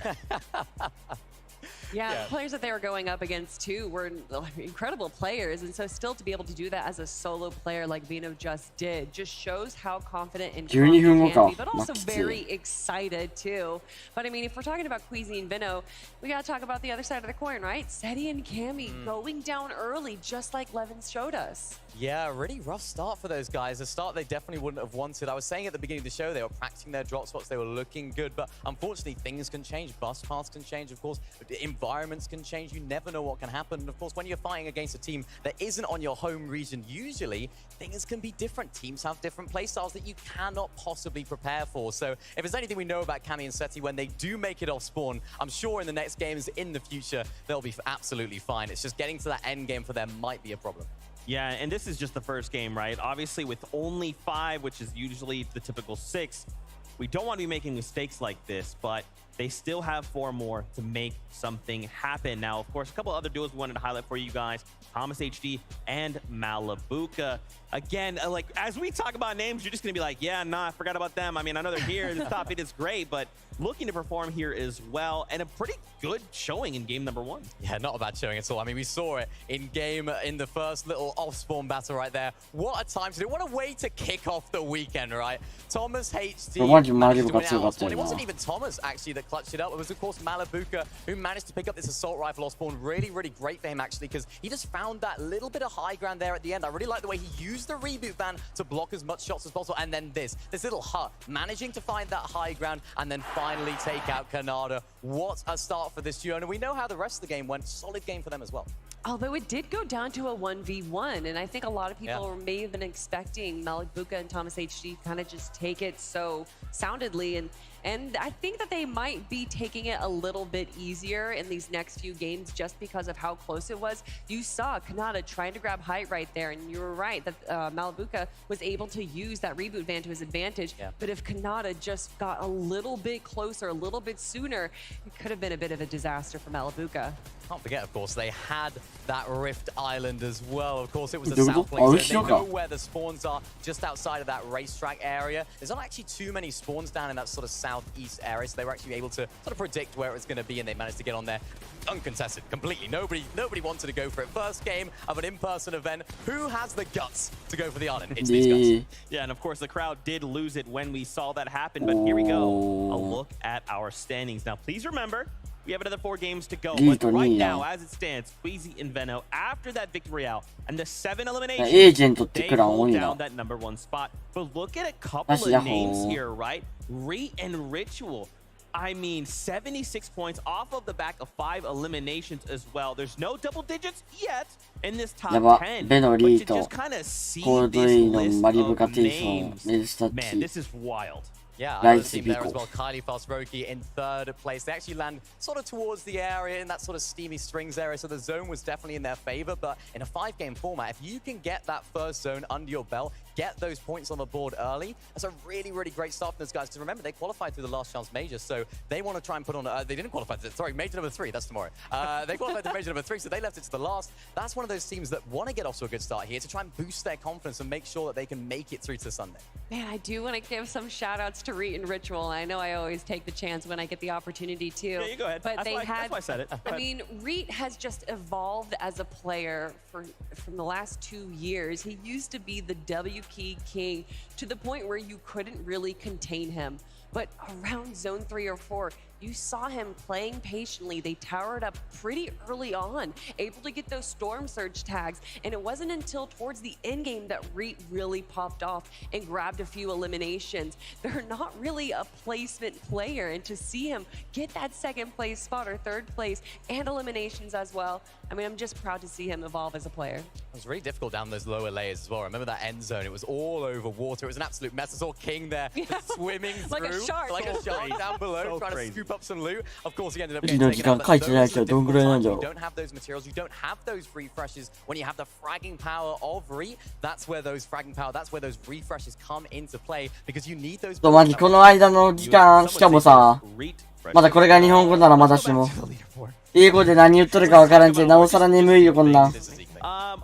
Yeah, the players that they were going up against too were incredible players, and so still to be able to do that as a solo player like Veno just did just shows how confident and calm he can be, but also very excited too. But I mean, if we're talking about Queasy and Veno, we gotta talk about the other side of the coin, right? Seti and Cammy going down early, just like Levin showed us. Yeah, really rough start for those guys. A start they definitely wouldn't have wanted. I was saying at the beginning of the show, they were practicing their drop spots. They were looking good, but unfortunately, things can change. Bus paths can change, of course. Environments can change. You never know what can happen. And of course, when you're fighting against a team that isn't on your home region, usually things can be different. Teams have different playstyles that you cannot possibly prepare for. So if there's anything we know about Cammy and Seti, when they do make it off spawn, I'm sure in the next games in the future, they'll be absolutely fine. It's just getting to that end game for them might be a problem. Yeah, and this is just the first game, right? Obviously, with only 5, which is usually the typical 6, we don't want to be making mistakes like this, but they still have 4 more to make something happen. Now, of course, a couple other duos we wanted to highlight for you guys, Thomas HD and Malabuka. Again, like, as we talk about names, you're just going to be like, yeah, nah, I forgot about them. I mean, I know they're here. The top 8 is great, but looking to perform here as well, and a pretty good showing in game number 1. Yeah, not a bad showing at all. I mean, we saw it in game in the first little off-spawn battle right there. What a time to do. What a way to kick off the weekend, right? Thomas HD managed to win out off-spawn. It wasn't even Thomas, actually, that clutched it up. It was, of course, Malabuka who managed to pick up this assault rifle off-spawn. Really, really great for him, actually, because he just found that little bit of high ground there at the end. I really like the way he used the reboot van to block as much shots as possible. And then this little hut, managing to find that high ground and then finally take out Canada. What a start for this duo. And we know how the rest of the game went. Solid game for them as well. Although it did go down to a 1v1, and I think a lot of people may have been expecting Malabuka and Thomas HD kind of just take it so soundedly, and I think that they might be taking it a little bit easier in these next few games just because of how close it was. You saw Kanata trying to grab height right there, and you were right that Malabuka was able to use that reboot van to his advantage. But if Kanata just got a little bit closer, a little bit sooner, it could have been a bit of a disaster for Malabuka. Can't forget, of course, they had that Rift Island as well. Of course, it was a south link, so they know where the spawns are, just outside of that racetrack area. There's not actually too many spawns down in that sort of southeast area, so they were actually able to sort of predict where it was going to be, and they managed to get on there uncontested completely. Nobody wanted to go for it. First game of an in-person event. Who has the guts to go for the island? It's these guys. Yeah, and of course, the crowd did lose it when we saw that happen, but here we go. A look at our standings. Now, please remember, we have another 4 games to go, but right now, as it stands, Queasy and Veno, after that victory royale and the 7 eliminations, they hold down that number 1 spot. But look at a couple of names here, right? Re and Ritual. I mean, 76 points off of the back of 5 eliminations as well. There's no double digits yet in this top 10, but to just kind of see this list of names, man, this is wild. Yeah, Nice another team there as people. well. Kylie Fosroki in third place. They actually land sort of towards the area in that sort of steamy strings area, so the zone was definitely in their favor. But in a 5-game format, if you can get that first zone under your belt, get those points on the board early, that's a really, really great start for those guys. Because remember, they qualified through the last chance major, so they want to try and put on. They didn't qualify. Sorry, major number 3. That's tomorrow. They qualified to major number 3, so they left it to the last. That's one of those teams that want to get off to a good start here to try and boost their confidence and make sure that they can make it through to Sunday. Man, I do want to give some shout outs to Reet and Ritual. I know I always take the chance when I get the opportunity to. Yeah, you go ahead. But That's why I said it. I mean, Reet has just evolved as a player from the last 2 years. He used to be the W key king to the point where you couldn't really contain him. But around zone 3 or 4, you saw him playing patiently. They towered up pretty early on, able to get those storm surge tags. And it wasn't until towards the end game that Reet really popped off and grabbed a few eliminations. They're not really a placement player. And to see him get that second place spot or third place and eliminations as well, I mean, I'm just proud to see him evolve as a player. It was really difficult down those lower layers as well. Remember that end zone? It was all over water. It was an absolute mess. I saw King there just swimming through. Like a shark. Like a shark down below, So trying crazy. to scoop up some loot. Of course, he ended up 時getting 々 taken 時間 out. But 書いてない those け are ど、どん difficult ぐらいなん times. だ You ろ don't have those materials. You don't have those refreshes. When you have the fragging power of Reet, that's where those fragging power, that's where those refreshes come into play because you need those. う。マジこの間の時間、しかもさ、まだこれが日本語ならまだしも。英語で何言っとるかわからんけど、なおさら眠いよ、こんなん。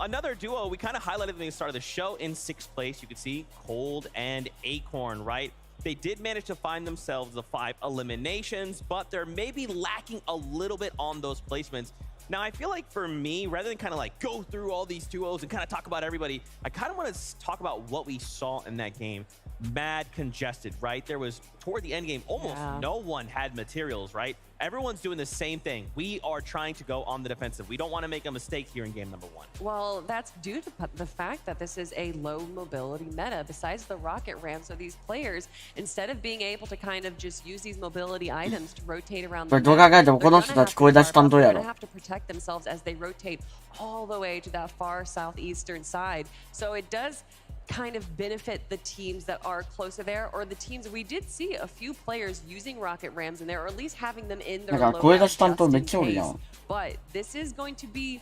Another duo we kind of highlighted at the start of the show in 6th place. You could see Cold and Acorn, right? They did manage to find themselves the 5 eliminations, but they're maybe lacking a little bit on those placements. Now, I feel like for me, rather than kind of like go through all these duos and kind of talk about everybody, I kind of want to talk about what we saw in that game. Mad congested, right? There was, toward the end game, almost no one had materials, right? Everyone's doing the same thing. We are trying to go on the defensive. We don't want to make a mistake here in game number 1. Well, that's due to the fact that this is a low mobility meta. Besides the rocket ramp, so these players, instead of being able to kind of just use these mobility items to rotate around the map, どう考えてもこの人たち声出し担当や they're ろ gonna。have to protect themselves as they rotate all the way to that far southeastern side. So it does kind of benefit the teams that are closer there, or the teams we did see a few players using rocket rams in there, or at least having them in their なんか声 loadout 出し担当 just め in っちゃおるや case. ん。 But this is going to be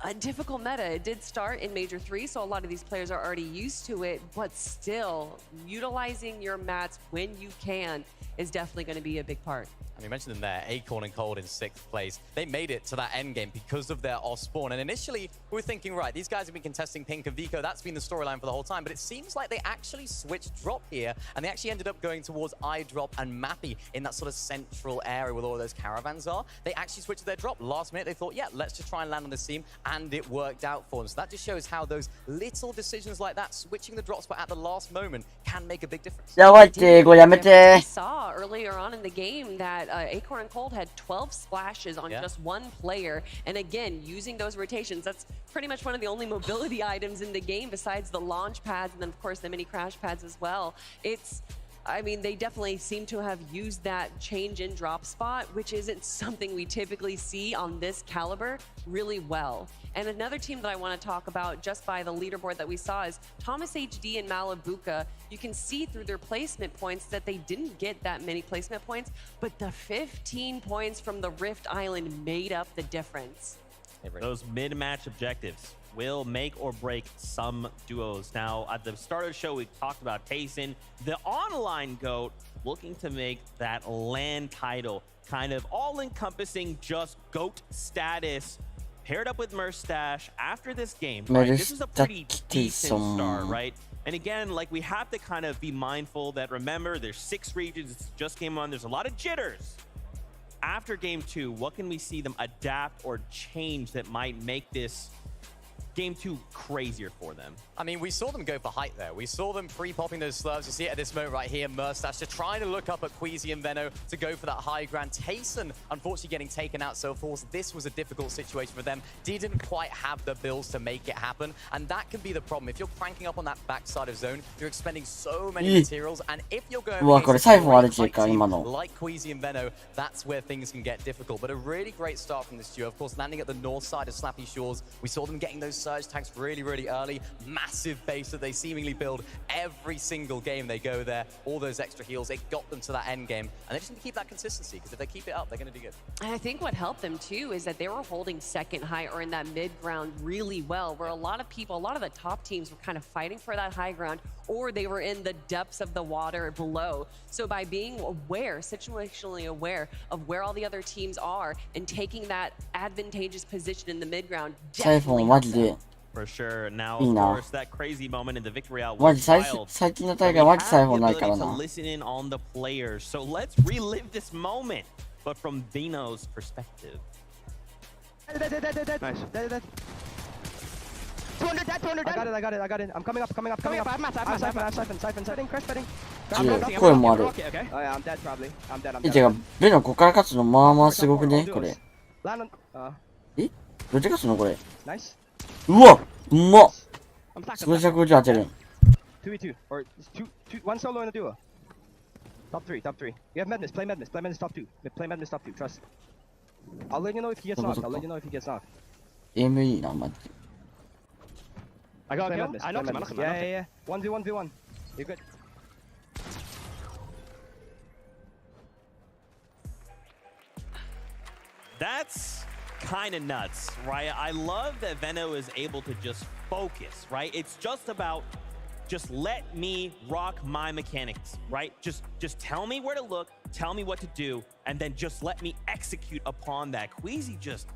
a difficult meta. It did start in Major 3, so a lot of these players are already used to it, but still, utilizing your mats when you can is definitely going to be a big part. And we mentioned them there, Acorn and Cold in 6th place. They made it to that end game because of their off spawn. And initially, we were thinking, right, these guys have been contesting Pink and Vico. That's been the storyline for the whole time. But it seems like they actually switched drop here, and they actually ended up going towards iDrop and Mappy in that sort of central area where all of those caravans are. They actually switched their drop. Last minute, they thought, yeah, let's just try and land on this team, and it worked out for them. So that just shows how those little decisions like that, switching the drop spot at the last moment, can make a big difference. やばいって、英語やめて。 We saw earlier on in the game that Acorn and Cold had 12 splashes on just one player. And again, using those rotations, that's pretty much one of the only mobility items in the game besides the launch pads and then, of course, the mini crash pads as well. I mean, they definitely seem to have used that change in drop spot, which isn't something we typically see on this caliber, really well. And another team that I want to talk about just by the leaderboard that we saw is Thomas HD and Malibuca. You can see through their placement points that they didn't get that many placement points, but the 15 points from the Rift Island made up the difference. Those mid-match objectives will make or break some duos. Now, at the start of the show, we talked about Tayson, the online GOAT, looking to make that LAN title kind of all-encompassing just GOAT status, paired up with Merstash after this game. Right? This is a pretty decent start, right? And again, like, we have to kind of be mindful that, remember, there's 6 regions, it's just game 1, there's a lot of jitters. After game 2, what can we see them adapt or change that might make this game 2 crazier for them? I mean, we saw them go for height there. We saw them pre-popping those slurs. You see it at this moment right here. Merstash just trying to look up at Queasy and Venno to go for that high ground. Tayson, unfortunately, getting taken out. So, of course, this was a difficult situation for them. Didn't quite have the builds to make it happen. And that can be the problem. If you're cranking up on that backside of zone, you're expending so many materials. And if you're going like Queasy and Venno, that's where things can get difficult. But a really great start from this duo. Of course, landing at the north side of Slappy Shores. We saw them getting those surge tanks really, really early. Massive base that they seemingly build every single game they go there. All those extra heals, it got them to that end game. And they just need to keep that consistency, because if they keep it up, they're going to do good. And I think what helped them too is that they were holding second high or in that mid ground really well, where a lot of the top teams were kind of fighting for that high ground, or they were in the depths of the water below. So by being aware, situationally aware of where all the other teams are and taking that advantageous position in the mid ground, definitely helps them. For sure. Now, of course, that crazy moment in the victory out Maji was wild. 最近の大会マジ裁縫ないから To な。 listen in on the players. So let's relive this moment, but from Dino's perspective. Nice. Dead. 200 dead. I got it. I'm coming up. I'm siphon. Crash fighting. 声もある。 Oh yeah, I'm dead probably. I'm dead. てか、ベノここから勝つのまあまあすごくねこれ。 Land on. え？どうやって勝つのこれ？ Nice. うわうまっスペシャル50当てる。 2v2 or one solo and a duo. Top 3. You have Madness. Play Madness top 2. Play Madness top 2. Trust. I'll let you know if he gets knocked. AME なマジで。 I got a kill. I knocked him. Yeah. 1v1. You're good. That's kind of nuts, right? I love that Veno is able to just focus, right? It's just about just let me rock my mechanics, right? Just tell me where to look, tell me what to do, and then just let me execute upon that. Queasy just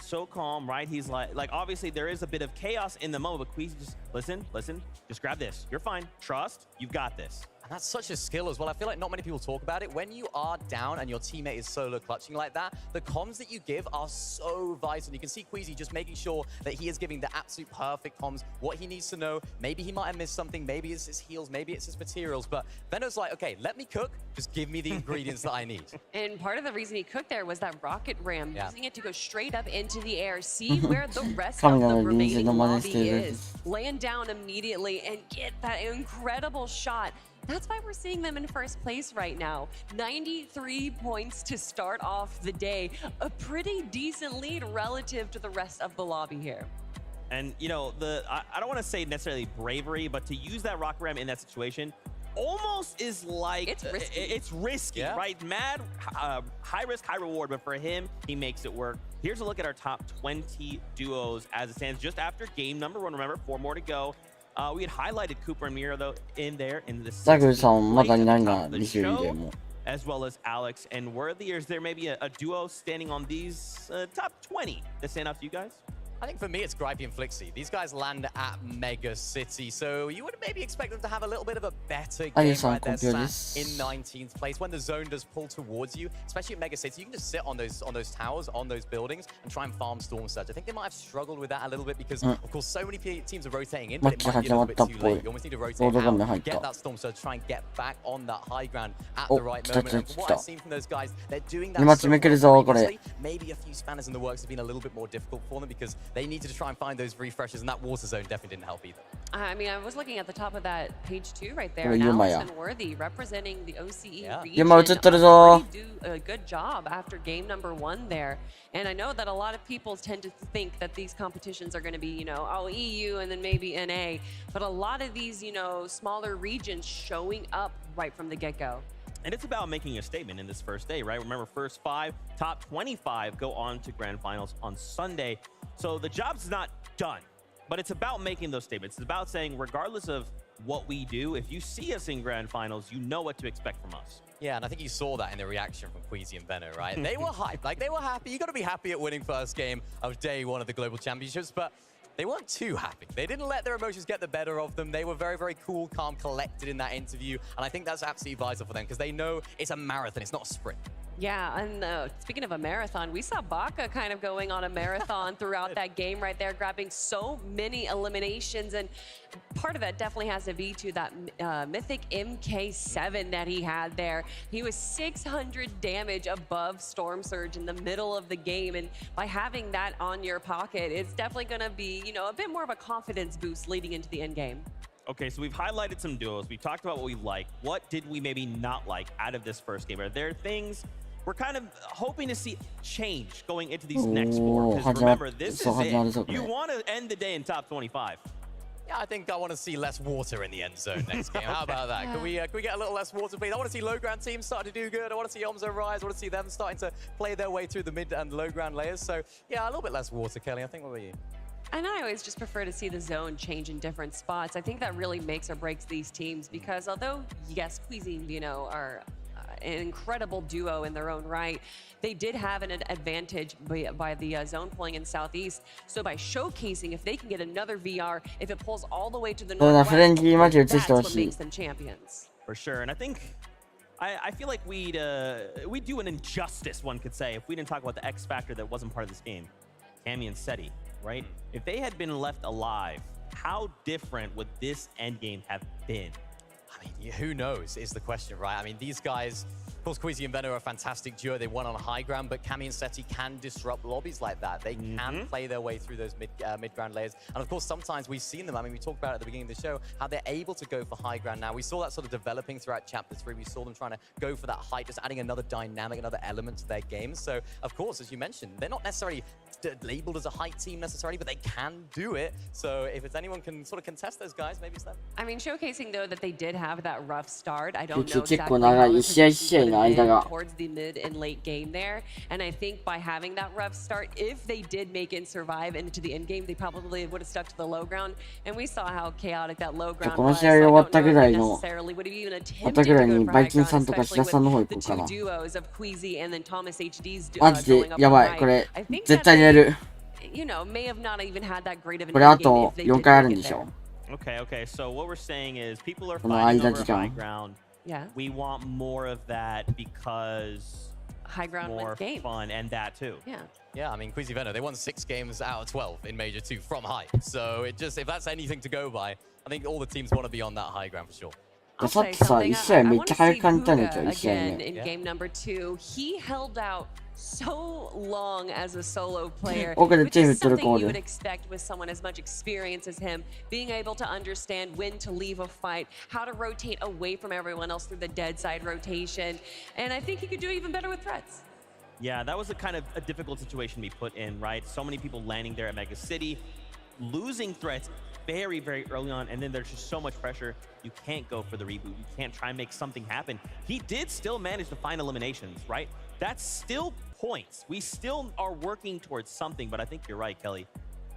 so calm, right? He's like obviously there is a bit of chaos in the moment, but Queasy just listen, just grab this. You're fine. Trust, you've got this. And that's such a skill as well. I feel like not many people talk about it. When you are down and your teammate is solo clutching like that, the comms that you give are so vital. You can see Queasy just making sure that he is giving the absolute perfect comms, what he needs to know. Maybe he might have missed something. Maybe it's his heals. Maybe it's his materials. But Veno's like, okay, let me cook. Just give me the ingredients that I need. And part of the reason he cooked there was that rocket ram, using it to go straight up into the air, see where the rest of the remaining lobby is, land down immediately and get that incredible shot. That's why we're seeing them in first place right now. 93 points to start off the day. A pretty decent lead relative to the rest of the lobby here. And, you know, I don't want to say necessarily bravery, but to use that rock ram in that situation almost is like... It's risky, right? Mad, high risk, high reward, but for him, he makes it work. Here's a look at our top 20 duos as it stands just after game number 1. Remember, 4 more to go. We had highlighted Cooper and Mira though in there in the show, as well as Alex and Worthy. Is there maybe a duo standing on these top 20 that stand out to you guys? I think for me, it's Gripey and Flixie. These guys land at Mega City, so you would maybe expect them to have a little bit of a better game right there, sat in 19th place. When the zone does pull towards you, especially at Mega City, you can just sit on those towers, on those buildings, and try and farm Storm Surge. I think they might have struggled with that a little bit because, of course, so many teams are rotating in, but it might be a little bit too late. You almost need to rotate out, get that Storm Surge, try and get back on that high ground at the right moment. And from what I've seen from those guys, they're doing that so previously. Maybe a few spanners in the works have been a little bit more difficult for them because they needed to try and find those refreshes, and that water zone definitely didn't help either. I mean, I was looking at the top of that page 2 right there, and Alex and Worthy representing the OCE region already do a good job after game number 1 there. And I know that a lot of people tend to think that these competitions are going to be, you know, oh, EU and then maybe NA, but a lot of these, you know, smaller regions showing up right from the get-go. And it's about making a statement in this first day, right? Remember, first 5, top 25 go on to grand finals on Sunday. So the job's not done, but it's about making those statements. It's about saying, regardless of what we do, if you see us in grand finals, you know what to expect from us. Yeah, and I think you saw that in the reaction from Queasy and Veno, right? They were hyped, like they were happy. You got to be happy at winning first game of day 1 of the Global Championships, but they weren't too happy. They didn't let their emotions get the better of them. They were very, very cool, calm, collected in that interview. And I think that's absolutely vital for them because they know it's a marathon. It's not a sprint. Yeah, and speaking of a marathon, we saw Baka kind of going on a marathon throughout that game right there, grabbing so many eliminations. And part of that definitely has to be to that mythic MK7 that he had there. He was 600 damage above Storm Surge in the middle of the game. And by having that on your pocket, it's definitely going to be, you know, a bit more of a confidence boost leading into the end game. Okay, so we've highlighted some duos. We talked about what we like. What did we maybe not like out of this first game? Are there things we're kind of hoping to see change going into these next four. Because remember, this is it. You want to end the day in top 25. Yeah, I think I want to see less water in the end zone next game. How about that? Can we get a little less water, please? I want to see low ground teams starting to do good. I want to see Omzo rise. I want to see them starting to play their way through the mid and low ground layers. So, yeah, a little bit less water, Kelly. I think, what about you? And I always just prefer to see the zone change in different spots. I think that really makes or breaks these teams because although, yes, Queasy, you know, are an incredible duo in their own right, they did have an advantage by the zone pulling in Southeast. So by showcasing, if they can get another VR, if it pulls all the way to the Northwest, that's what makes them champions. For sure. And I think, I feel like we'd do an injustice, one could say, if we didn't talk about the X factor that wasn't part of this game. Cammy and SETI, right? If they had been left alive, how different would this endgame have been? I mean, who knows is the question, right? I mean, these guys, of course, Queasy and Venom are a fantastic duo. They won on high ground, but Cammy and SETI can disrupt lobbies like that. They can play their way through those mid-ground layers. And of course, sometimes we've seen them. I mean, we talked about it at the beginning of the show, how they're able to go for high ground now. We saw that sort of developing throughout Chapter 3. We saw them trying to go for that height, just adding another dynamic, another element to their game. So, of course, as you mentioned, they're not necessarily labeled as a height team necessarily, but they can do it. So if it's anyone can sort of contest those guys, maybe it's them. I mean, showcasing though that they did have that rough start. I don't know exactly how towards the mid and late game there. And I think by having that rough start, if they did make it and survive into the end game, they probably would have stuck to the low ground. And we saw how chaotic that low ground was. So I don't know if they necessarily would have even attempted to go for high ground, especially with the two duos of Queasy and then Thomas HD's going up on high. I think that you know, may have not even had that great of an end game if they didn't get there. Okay. So what we're saying is people are fighting over high ground. Yeah. We want more of that because high ground more wins games. Fun and that too. Yeah, I mean, Queasy Venom, they won 6 games out of 12 in Major 2 from high. So it just, if that's anything to go by, I think all the teams want to be on that high ground for sure. I'll say something. I want to see Huga again in game number 2. He held out so long as a solo player, which is something you would expect with someone as much experience as him, being able to understand when to leave a fight, how to rotate away from everyone else through the dead side rotation, and I think he could do even better with threats. Yeah, that was a kind of a difficult situation to be put in, right? So many people landing there at Mega City, losing threats very, very early on, and then there's just so much pressure. You can't go for the reboot. You can't try and make something happen. He did still manage to find eliminations, right? That's still points. We still are working towards something, but I think you're right, Kelly.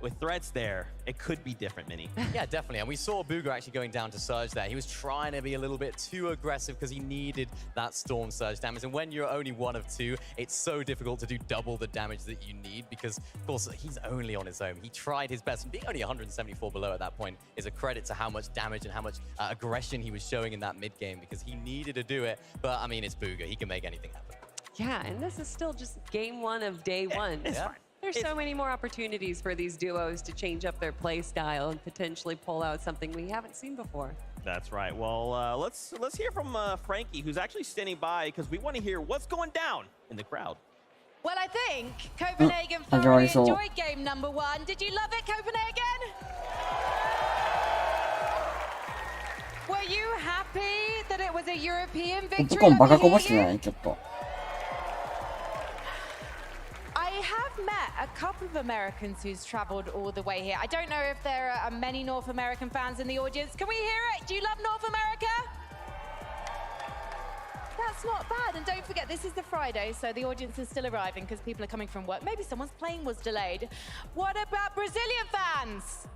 With threats there, it could be different, Mini. Yeah, definitely. And we saw Booger actually going down to Surge there. He was trying to be a little bit too aggressive because he needed that Storm Surge damage. And when you're only 1 of 2, it's so difficult to do double the damage that you need because, of course, he's only on his own. He tried his best. And being only 174 below at that point is a credit to how much damage and how much aggression he was showing in that mid game because he needed to do it. But, I mean, it's Booger. He can make anything happen. Yeah, and this is still just game 1 of day 1. It's fine. There's so many more opportunities for these duos to change up their play style and potentially pull out something we haven't seen before. That's right. Well, let's hear from Frankie, who's actually standing by because we want to hear what's going down in the crowd. Well, I think Copenhagen thoroughly enjoyed game number 1. Did you love it, Copenhagen? Were you happy that it was a European victory over here? I have met a couple of Americans who's traveled all the way here. I don't know if there are many North American fans in the audience. Can we hear it? Do you love North America? That's not bad. And don't forget, this is the Friday, so the audience is still arriving because people are coming from work. Maybe someone's plane was delayed. What about Brazilian fans?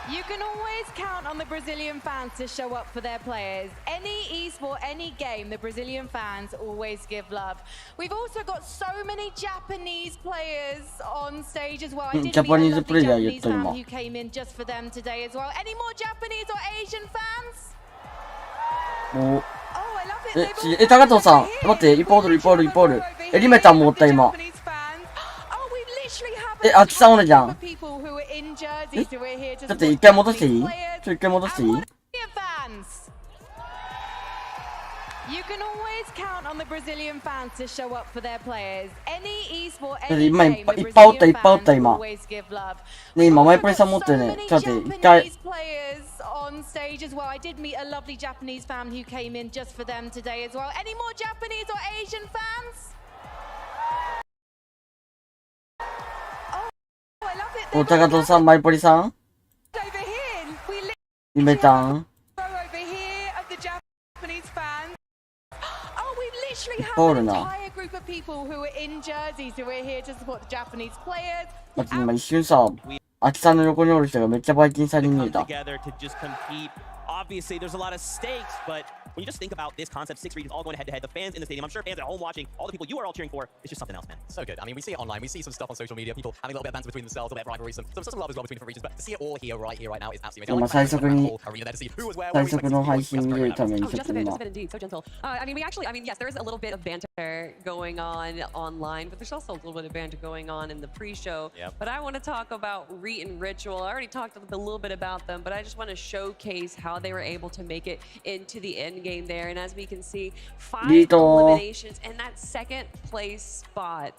You can always count on the Brazilian fans to show up for their players. Any esport, any game, the Brazilian fans always give love. We've also got so many Japanese players on stage as well. I did meet a Japanese fan who came in just for them today as well. Any more Japanese or Asian fans? Oh, I love it. 高藤さん、待って、リポール。リメタンもおった今。あきさんおるじゃん。ちょっと一回戻していい？一回戻していい？ You can always count on the Brazilian fans to show up for their players. Any esport, 今 any いっ game, ぱい the いっぱいおった いっ Brazilian ぱいおった fans 今 always give love. ね今マイポリさん持ってるねちょっと待って一回 Japanese players on stage as well. I did meet a lovely Japanese fan who came in just for them today as well. Any more Japanese or Asian fans? Oh, I love it. お高藤さんマイポリさん Over here, we literally ゆめたん row over here of the Japanese fans. Oh, we literally have Hold an on. entire group of people who are in jerseys who are here to support the Japanese players. だって今一瞬さ秋さんの横におる人がめっちゃバイキンさんに見えた together to just compete. Obviously, there's a lot of stakes, but when you just think about this concept, 6 regions all going head to head, the fans in the stadium, I'm sure fans at home watching, all the people you are all cheering for, it's just something else, man. So good. I mean, we see it online. We see some stuff on social media. People having a little bit of banter between themselves, a little bit of rivalry, some love as well between different regions. But to see it all here, right now, is absolutely 今 amazing. 最速に Arena there to see who was where. 最速の配信見れるために Oh, ちょっ just と a bit, 今 just a bit indeed. So gentle. I mean, we actually, I mean, yes, there is a little bit of banter going on online, but there's also a little bit of banter going on in the pre-show. Yep. But I want to talk about Reet and Ritual. I already talked a little bit about them, but I just want to showcase how they were able to make it into the end game there. And as we can see, 5 eliminations and that second place spot.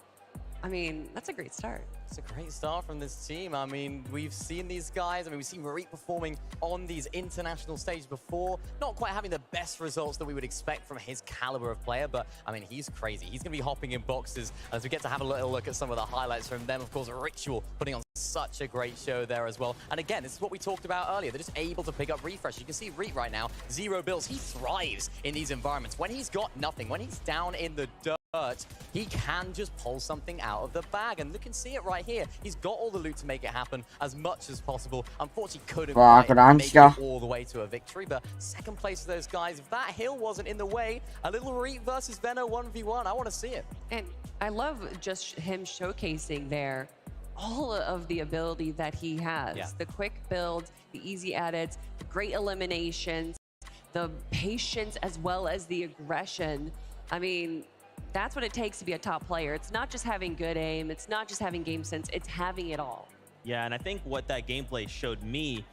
I mean, that's a great start. It's a great start from this team. I mean, we've seen these guys. I mean, we've seen Marit performing on these international stages before. Not quite having the best results that we would expect from his caliber of player, but I mean, he's crazy. He's going to be hopping in boxes as we get to have a little look at some of the highlights from them. Of course, Ritual putting on such a great show there as well. And again, this is what we talked about earlier. They're just able to pick up refresh. You can see Reet right now, 0 builds. He thrives in these environments. When he's got nothing, when he's down in the dirt, he can just pull something out of the bag, and you can see it right here. He's got all the loot to make it happen as much as possible. Unfortunately, couldn't quite make it all the way to a victory, but second place for those guys. If that hill wasn't in the way, a little Reet versus Veno 1v1, I want to see it. And I love just him showcasing there all of the ability that he has. Yeah. The quick builds, the easy edits, the great eliminations, the patience as well as the aggression. I mean, that's what it takes to be a top player. It's not just having good aim. It's not just having game sense. It's having it all. Yeah, and I think what that gameplay showed me,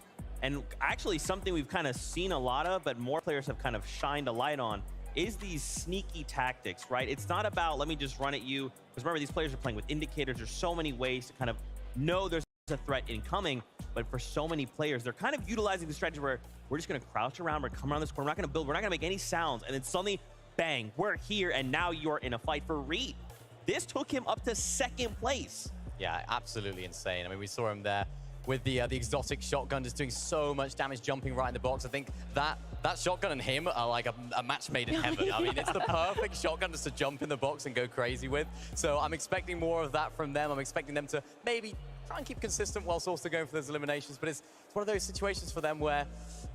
and actually something we've kind of seen a lot of, but more players have kind of shined a light on, is these sneaky tactics, right? It's not about, let me just run at you. Because remember, these players are playing with indicators. There's so many ways to kind of know there's a threat incoming. But for so many players, they're kind of utilizing the strategy where we're just going to crouch around, we're come around this corner, we're not going to build, we're not going to make any sounds. And then suddenly, bang, we're here, and now you're in a fight for Reet. This took him up to 2nd place. Yeah, absolutely insane. I mean, we saw him there with the exotic shotgun just doing so much damage, jumping right in the box. I think that shotgun and him are like a match made in heaven. I mean, it's the perfect shotgun just to jump in the box and go crazy with. So I'm expecting more of that from them. I'm expecting them to maybe try and keep consistent whilst also going for those eliminations. But it's one of those situations for them where,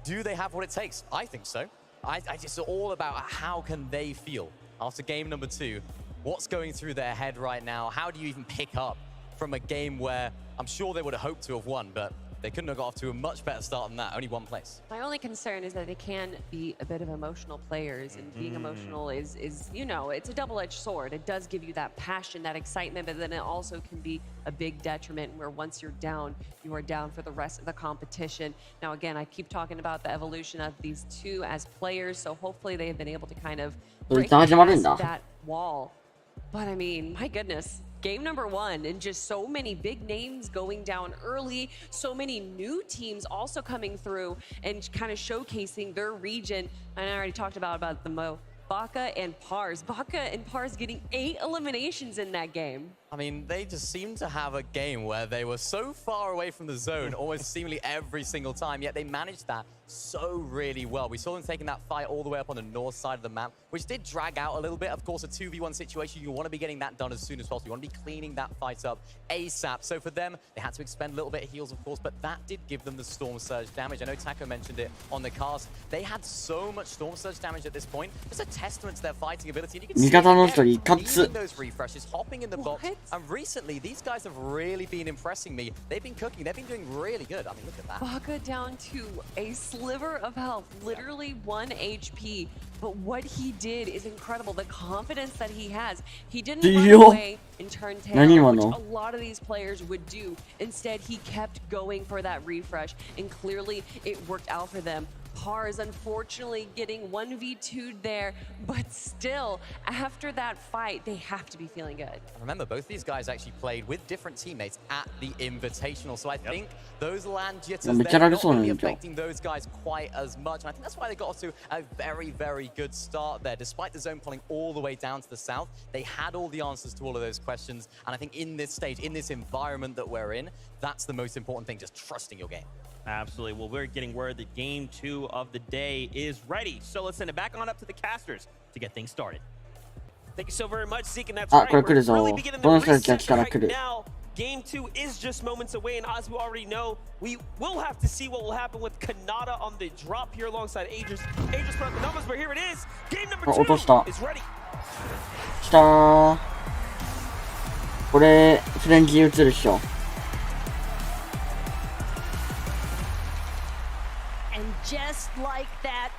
do they have what it takes? I think so. I just all about how can they feel after game number 2. What's going through their head right now? How do you even pick up from a game where I'm sure they would have hoped to have won, but they couldn't have got off to a much better start than that, only 1 place. My only concern is that they can be a bit of emotional players, and being emotional is, you know, it's a double-edged sword. It does give you that passion, that excitement, but then it also can be a big detriment where once you're down, you are down for the rest of the competition. Now, again, I keep talking about the evolution of these two as players, so hopefully they have been able to kind of break past that wall. But I mean, my goodness. Game number 1, and just so many big names going down early, so many new teams also coming through and kind of showcasing their region. And I already talked about the Baka and Pars. Baka and Pars getting 8 eliminations in that game. I mean, they just seemed to have a game where they were so far away from the zone almost seemingly every single time, yet they managed that so really well. We saw them taking that fight all the way up on the north side of the map, which did drag out a little bit. Of course, a 2v1 situation, you want to be getting that done as soon as possible. You want to be cleaning that fight up ASAP. So for them, they had to expend a little bit of heals, of course, but that did give them the Storm Surge damage. I know Taco mentioned it on the cast. They had so much Storm Surge damage at this point. Just a testament to their fighting ability. And you can see again, those refreshes, hopping in the box. And recently, these guys have really been impressing me. They've been cooking. They've been doing really good. I mean, look at that. Baka down to a sliver of health, literally 1 HP. But what he did is incredible. The confidence that he has. He didn't run away and turn tail, which a lot of these players would do. Instead, he kept going for that refresh. And clearly, it worked out for them. Pars unfortunately getting 1v2'd there, but still, after that fight, they have to be feeling good. Remember, both these guys actually played with different teammates at the Invitational, so I think those land jitters, they're not going to be affecting those guys quite as much, and I think that's why they got off to a very, very good start there. Despite the zone pulling all the way down to the south, they had all the answers to all of those questions, and I think in this stage, in this environment that we're in, that's the most important thing, just trusting your game. Absolutely. Well, we're getting word that game 2 of the day is ready. So let's send it back on up to the casters to get things started. Thank you so very much, Zeke. And that's right. We're really beginning the reset right now. Game 2 is just moments away, and as we already know, we will have to see what will happen with Kanata on the drop here alongside Aegis. Aegis put out the numbers, but here it is. Game number 2 is ready. 来たー。これフレンキー映るっしょ。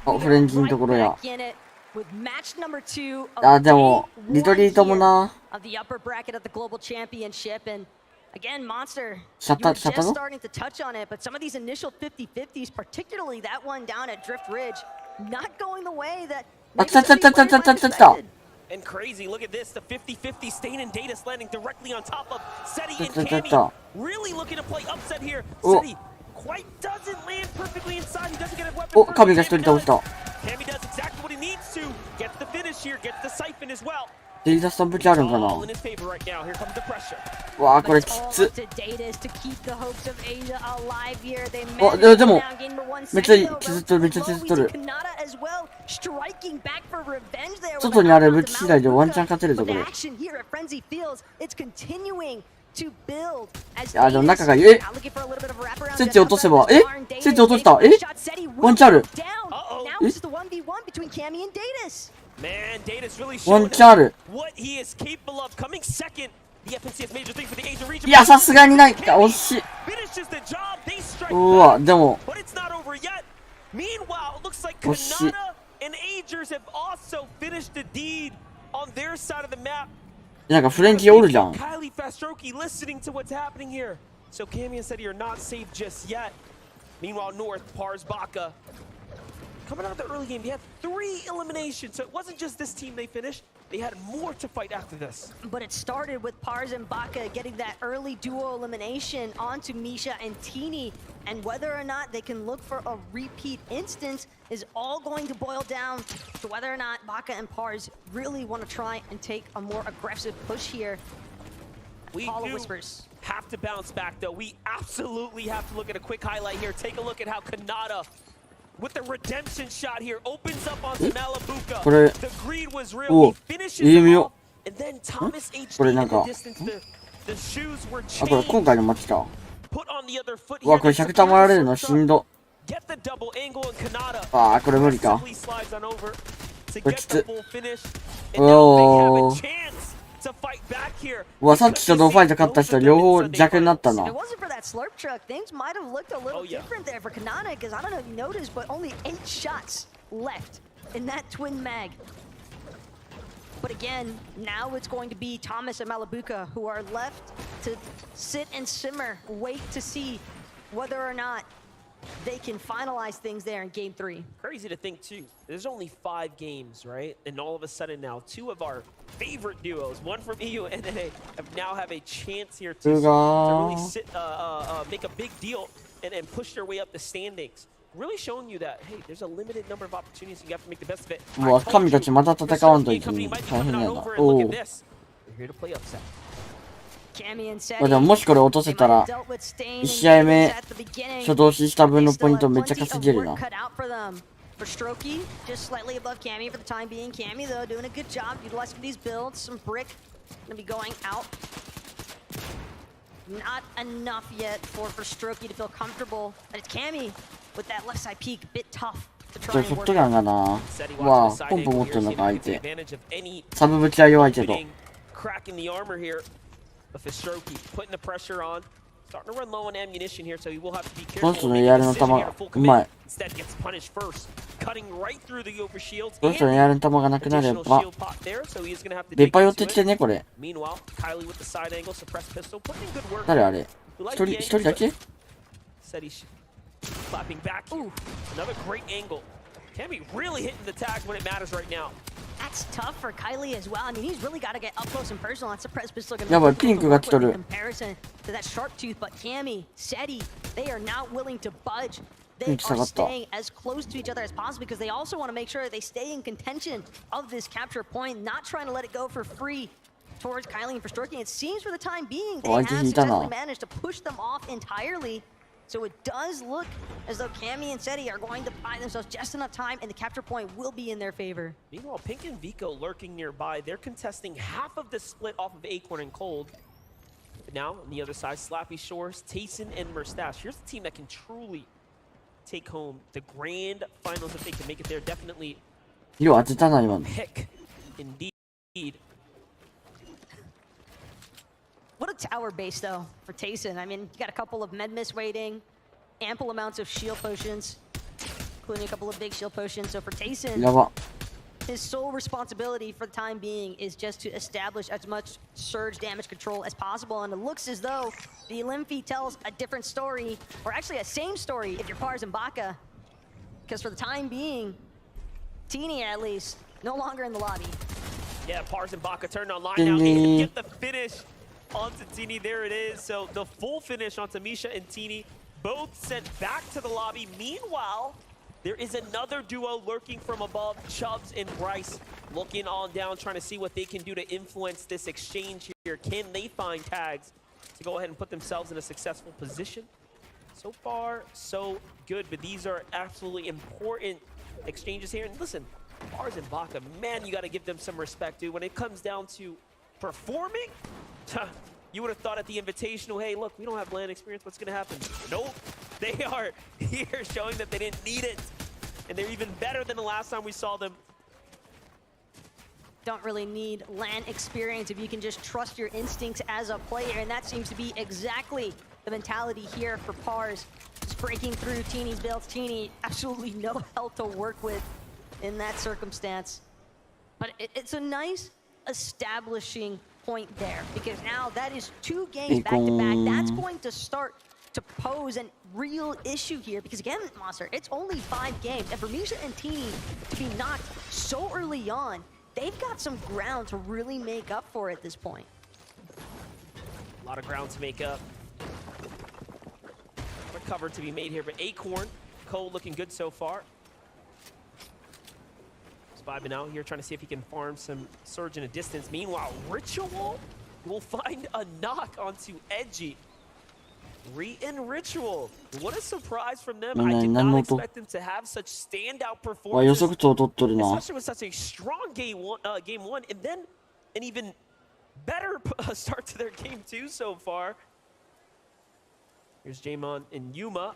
あ、フレンキーのところや。あ、でもリトリートもな。Again, Monster, Shut you were up, just starting to touch on it, but some of these initial 50-50s, particularly that one down at Drift Ridge, not going the way that expected. And crazy, look at this, the 50-50 Stain and Datus landing directly on top of Seti and Cammy. Really looking to play upset here. Seti quite doesn't land perfectly inside. He doesn't get a weapon. お、神が一人倒した。Cammy does exactly what he needs to. Gets the finish here, gets the siphon as well. デイダスタン武器あるんかな。わあ、これきつ。あ、でもめっちゃ削っとる、めっちゃ削っとる。外にあれ武器次第でワンチャン勝てるぞこれ。いや、でも中がスイッチ落とせば、スイッチ落とした。ワンチャンある。Man, Data's really One showing what he is capable of. Coming second, the FNCS major thing for the Asian region. いや、さすがにないか、惜しい。うわ、でも。But it's not over yet. Meanwhile, it looks like Kanata and Agers have also finished the deed on their side of the map. なんかフレンキーおるじゃん。Kylie Fastroki listening to what's happening here. So Cammy and Seti are not safe just yet. Meanwhile, North, Pars, Baka. Coming out of the early game, they had 3 eliminations, so it wasn't just this team they finished. They had more to fight after this. But it started with Pars and Baka getting that early duo elimination onto Misha and Teeny, and whether or not they can look for a repeat instance is all going to boil down to whether or not Baka and Pars really want to try and take a more aggressive push here. We do have to bounce back, though. We absolutely have to look at a quick highlight here. Take a look at how Kanata, with the redemption shot here, opens up onto Malabuka. The greed was real. He finishes it off, and then Thomas HD in the distance. The shoes were changed. これ今回のマッチか。 Put on the other foot うわ、これ100玉られるのしんど。 Get the double angle and Kanata ああ、これ無理か。 slides on over to これ get き the つ。 full finish. And now they have a chance to fight back here. うわ、さっきと同ファイト勝った人両方弱になったな。 If it wasn't for that slurp truck, things might have looked a little different there for Kanata, because I don't know if you noticed, but only 8 shots left in that twin mag. But again, now it's going to be Thomas and Malabuka who are left to sit and simmer, wait to see whether or not they can finalize things there in game 3. Crazy to think too. There's only 5 games, right? And all of a sudden now 2 of our favorite duos, one from EU and NA, now have a chance here to really sit, make a big deal and push their way up the standings. Really showing you that, hey, there's a limited number of opportunities, you have to make the best of it. うわ、神たちまた戦わんといけない。大変やな。おお。 They're here to play upset. でももしこれ落とせたら1試合目初動しした分のポイントめっちゃ稼げるな。 For Strokey, just slightly above Cammy for the time being. Cammy, though, doing a good job utilizing these builds. Some brick gonna be going out. Not enough yet for Strokey to feel comfortable. But it's Cammy with that left side peek, a bit tough to try and work. ショットガンがな。わあ、ポンポン持ってるのか相手。サブぶちは弱いけど。 Cracking the armor here. But Strokey putting the pressure on. Starting to run low on ammunition here, so he will have to be careful. この人のやるの球うまい。 Instead gets punished first, cutting right through the overshields. この人のやるの球がなくなれば出っ張寄ってきてねこれ。 Meanwhile, Kylie with the side angle, suppressed pistol, putting in good work. 誰あれ？一人だけ？ Said he clapping back. Ooh, another great angle. Cammy really hitting the tags when it matters right now. That's tough for Kylie as well. I mean, he's really got to get up close and personal. That's the precipice looking at in comparison to that sharp tooth. But Cammy, Seti, they are not willing to budge. They are staying as close to each other as possible because they also want to make sure they stay in contention of this capture point, not trying to let it go for free towards Kylie and for Storky. It seems for the time being they have successfully managed to push them off entirely. So it does look as though Cammy and Seti are going to buy themselves just enough time, and the capture point will be in their favor. Meanwhile, Pink and Vico lurking nearby. They're contesting half of the split off of Acorn and Cold. But now, on the other side, Slappy Shores, Tayson, and Merstache. Here's a team that can truly take home the grand finals if they can make it there. Definitely pick, indeed. What a tower base, though, for Tayson. I mean, you got a couple of med miss waiting, ample amounts of shield potions, including a couple of big shield potions. So for Tayson, his sole responsibility for the time being is just to establish as much surge damage control as possible. And it looks as though the Limpy tells a different story, or actually a same story if you're Pars and Baka. Because for the time being, Teeny at least, no longer in the lobby. Yeah, Pars and Baka turned online now. They get the finish onto Teeny. There it is. So the full finish onto Misha and Teeny, both sent back to the lobby. Meanwhile, there is another duo lurking from above, Chubbs and Bryce, looking on down, trying to see what they can do to influence this exchange here. Can they find tags to go ahead and put themselves in a successful position? So far, so good, but these are absolutely important exchanges here. And listen, Pars and Baka, man, you got to give them some respect, dude. When it comes down to performing, you would have thought at the Invitational, hey, look, we don't have LAN experience. What's going to happen? Nope. They are here showing that they didn't need it. And they're even better than the last time we saw them. Don't really need LAN experience if you can just trust your instincts as a player. And that seems to be exactly the mentality here for Pars. Just breaking through Teeny's builds. Teeny, absolutely no health to work with in that circumstance. But it's a nice establishing point there, because now that is 2 games back-to-back. That's going to start to pose a real issue here, because again, Monster, it's only 5 games, and for Misha and Teeny to be knocked so early on, they've got some ground to really make up for at this point. A lot of ground to make up. Recover to be made here, but Acorn, Cole looking good so far. Vibing out here, trying to see if he can farm some surge in a distance. Meanwhile, Ritual will find a knock onto Edgy. And Ritual. What a surprise from them. I did not expect them to have such standout performances, especially with such a strong game one, and then an even better start to their game 2 so far. Here's Jamon and Yuma.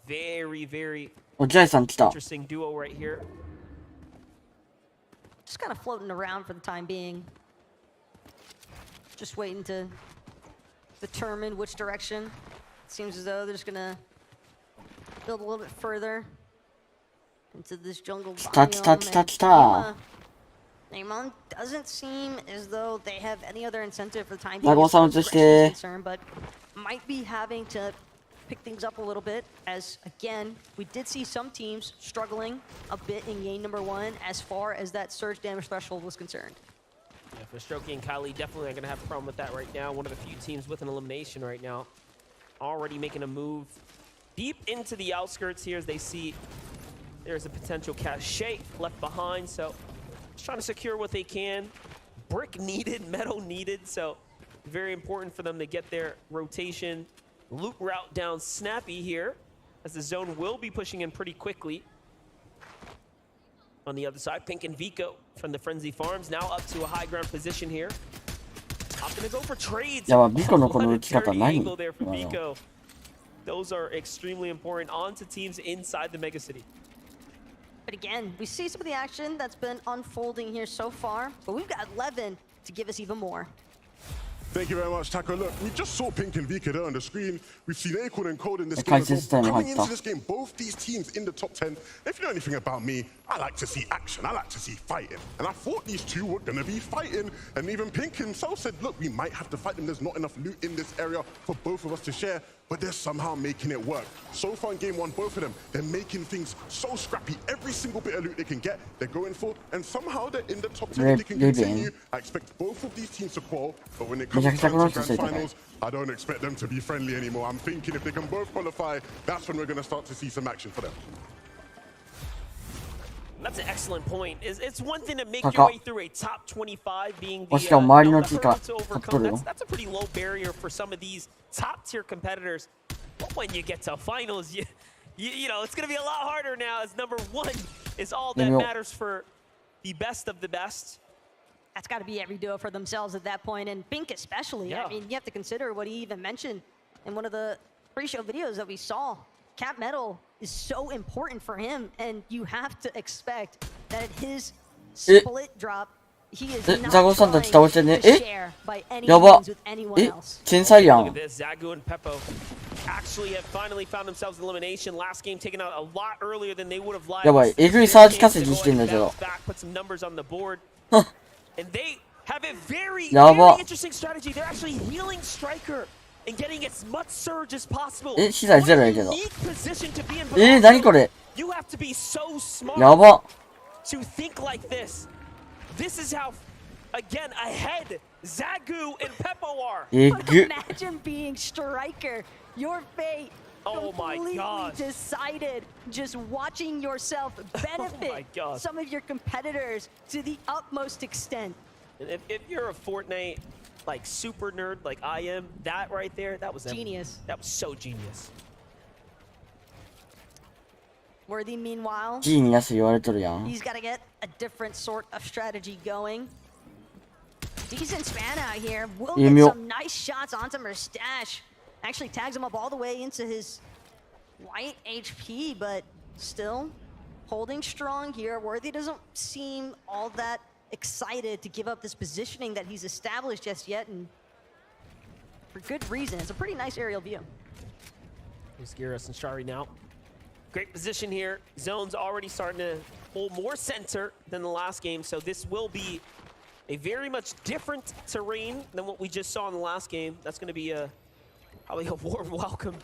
Very, very interesting duo right here. Just kind of floating around for the time being. Just waiting to determine which direction. It seems as though they're just gonna build a little bit further into this jungle biome. Neymon doesn't seem as though they have any other incentive for the time being as far as progression is concerned, but might be having to pick things up a little bit, as again, we did see some teams struggling a bit in game number 1 as far as that surge damage threshold was concerned. Yeah, for Strokey and Kylie, definitely not going to have a problem with that right now. One of the few teams with an elimination right now. Already making a move deep into the outskirts here as they see there's a potential cachet left behind. So just trying to secure what they can. Brick needed, metal needed. So very important for them to get their rotation loop route down snappy here, as the zone will be pushing in pretty quickly. On the other side, Pink and Vico from the Frenzy Farms now up to a high ground position here. Opting to go for trades. What a dirty angle there for Vico. Those are extremely important onto teams inside the Mega City. But again, we see some of the action that's been unfolding here so far, but we've got Levin to give us even more. Thank you very much, Taco. Look, we just saw Pink and Vika there on the screen. We've seen Acorn and Cold in this game as well. Coming into this game, both these teams in the top 10. If you know anything about me, I like to see action. I like to see fighting. And I thought these two were going to be fighting. And even Pink himself said, look, we might have to fight them. There's not enough loot in this area for both of us to share. but they're somehow making it work. So far in game one, both of them, they're making things so scrappy. Every single bit of loot they can get, they're going for, and somehow they're in the top 10 if they can continue. I expect both of these teams to quarrel, but when it comes to grand finals, I don't expect them to be friendly anymore. I'm thinking if they can both qualify, that's when we're going to start to see some action for them. That's an excellent point. It's one thing to make your way through a top 25 being the hurdle to overcome. That's a pretty low barrier for some of these top tier competitors. But when you get to finals, you know, it's going to be a lot harder now as number one is all that matters for the best of the best. That's got to be every duo for themselves at that point, and Pink especially. Yeah. I mean, you have to consider what he even mentioned in one of the pre-show videos that we saw. Cap Metal is so important for him, and you have to expect that his split drop, he is not trying to share by any means with anyone else. Look at this, Zagu and Peppo actually have finally found themselves elimination. Last game taken out a lot earlier than they would have liked. Back, put some numbers on the board. And they have a very interesting strategy. They're actually healing Striker and getting as much surge as possible. What a unique position to be in. You have to be so smart to think like this. This is how, again, ahead Zagu and Peppo are. Imagine being Striker. Your fate completely decided. Just watching yourself benefit some of your competitors to the utmost extent. And if you're a Fortnite like super nerd like I am, that right there, that was genius. That was so genius. Worthy, meanwhile, Genius, he's got to get a different sort of strategy going. Decent span out here. Will get some nice shots onto Mustache. Actually tags him up all the way into his white HP, but still holding strong here. Worthy doesn't seem all that excited to give up this positioning that he's established just yet, and for good reason. It's a pretty nice aerial view. Here's Gyros and Shari now. Great position here. Zone's already starting to hold more center than the last game, so this will be a very much different terrain than what we just saw in the last game. That's going to be probably a warm welcome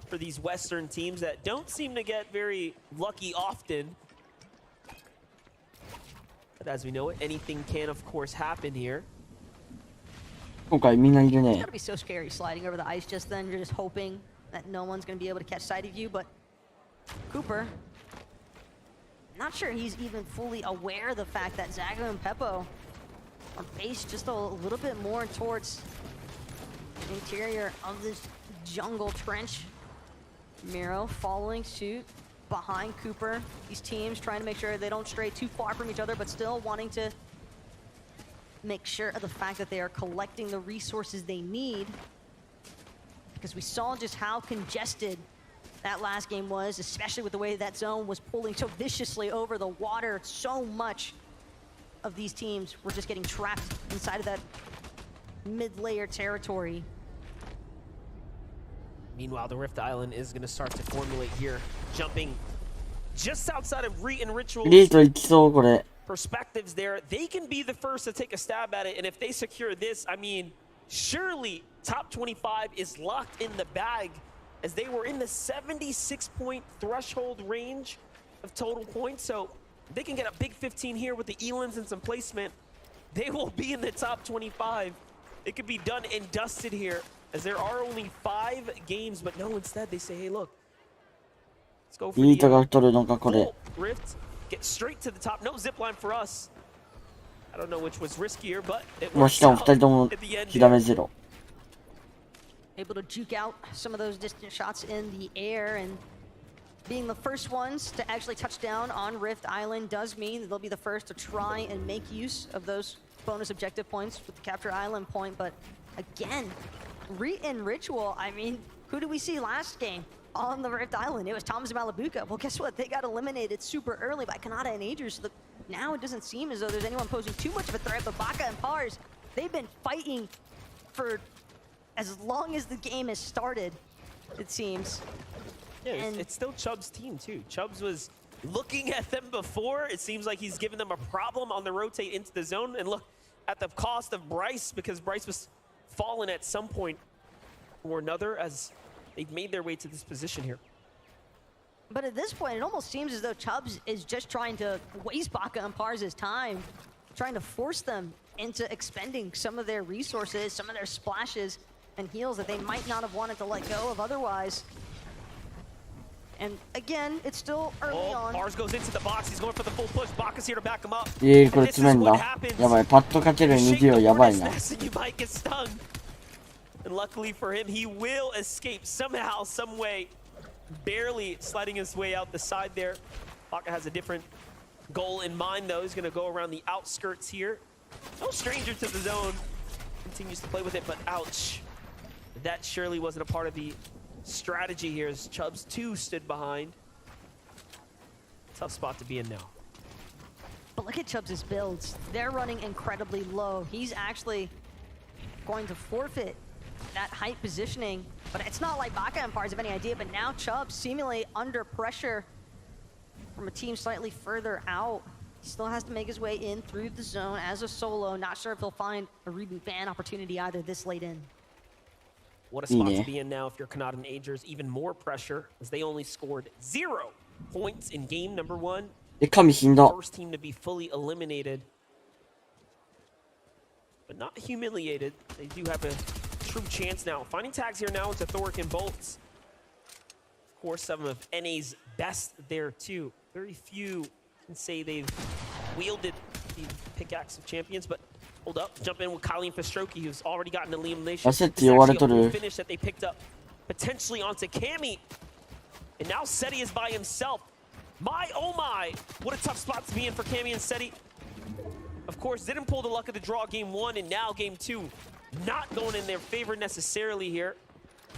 for these Western teams that don't seem to get very lucky often. But as we know it, anything can, of course, happen here. It's gotta be so scary sliding over the ice just then. You're just hoping that no one's gonna be able to catch sight of you, but Cooper, not sure he's even fully aware of the fact that Zagu and Peppo are based just a little bit more towards the interior of this jungle trench. Miro following suit behind Cooper. These teams trying to make sure they don't stray too far from each other, but still wanting to make sure of the fact that they are collecting the resources they need. Because we saw just how congested that last game was, especially with the way that zone was pulling so viciously over the water. So much of these teams were just getting trapped inside of that mid-layer territory. Meanwhile, the Rift Island is going to start to formulate here, jumping just outside of Re and Ritual's perspectives there. They can be the first to take a stab at it, and if they secure this, I mean, surely top 25 is locked in the bag, as they were in the 76-point threshold range of total points. So they can get a big 15 here with the Elans and some placement. They will be in the top 25. It could be done and dusted here, as there are only 5 games, but no, instead they say, hey, look, let's go for the full Rift, get straight to the top. No zipline for us. I don't know which was riskier, but it works out at the end here. Able to juke out some of those distant shots in the air, and being the first ones to actually touch down on Rift Island does mean that they'll be the first to try and make use of those bonus objective points with the Capture Island point. But again, Re and Ritual, I mean, who did we see last game on the Rift Island? It was Thomas and Malabuka. Well, guess what? They got eliminated super early by Kanata and Adrius. So now it doesn't seem as though there's anyone posing too much of a threat, but Baka and Pars, they've been fighting for as long as the game has started, it seems. Yeah, it's still Chubb's team too. Chubbs was looking at them before. It seems like he's given them a problem on the rotate into the zone. And look at the cost of Bryce, because Bryce was fallen at some point or another, as they've made their way to this position here. But at this point, it almost seems as though Chubbs is just trying to waste Baka and Par's time, trying to force them into expending some of their resources, some of their splashes and heals that they might not have wanted to let go of otherwise. And again, it's still early on. Bars goes into the box. He's going for the full push. Baka's here to back him up. これ詰めんだ。やばい、パッとかける2秒やばいな。 You might get stung. And luckily for him, he will escape somehow, some way, barely sliding his way out the side there. Baka has a different goal in mind, though. He's going to go around the outskirts here. No stranger to the zone. Continues to play with it, but ouch. That surely wasn't a part of the strategy here as Chubbs 2 stood behind. Tough spot to be in now. But look at Chubbs' builds. They're running incredibly low. He's actually going to forfeit that height positioning, but it's not like Baka and Pars have any idea, but now Chubbs seemingly under pressure from a team slightly further out. He still has to make his way in through the zone as a solo. Not sure if he'll find a reboot ban opportunity either this late in. What a spot to be in now if you're Kanata and Agers. Even more pressure as they only scored 0 points in game number 1. First team to be fully eliminated, but not humiliated. They do have a true chance now. Finding tags here now into Thoric and Bolts. Of course, some of NA's best there too. Very few can say they've wielded the pickaxe of champions, but hold up, jump in with Colleen Fastroki, who's already gotten an elimination. This is actually a finish that they picked up potentially onto Cammy. And now Seti is by himself. My, oh my, what a tough spot to be in for Cammy and Seti. Of course, didn't pull the luck of the draw game 1, and now game 2. Not going in their favor necessarily here.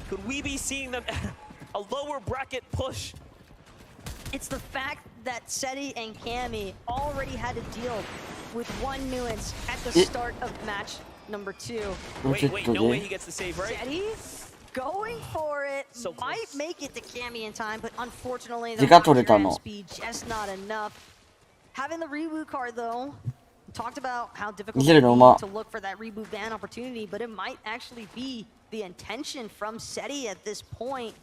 Could we be seeing them a lower bracket push? It's the fact that Seti and Cammy already had to deal with one nuance at the start of match number 2. Wait, no way he gets the save, right? Seti going for it. So might make it to Cammy in time, but unfortunately the speed just not enough. Having the reboot card though, talked about how difficult it is to look for that reboot ban opportunity, but it might actually be the intention from Seti at this point,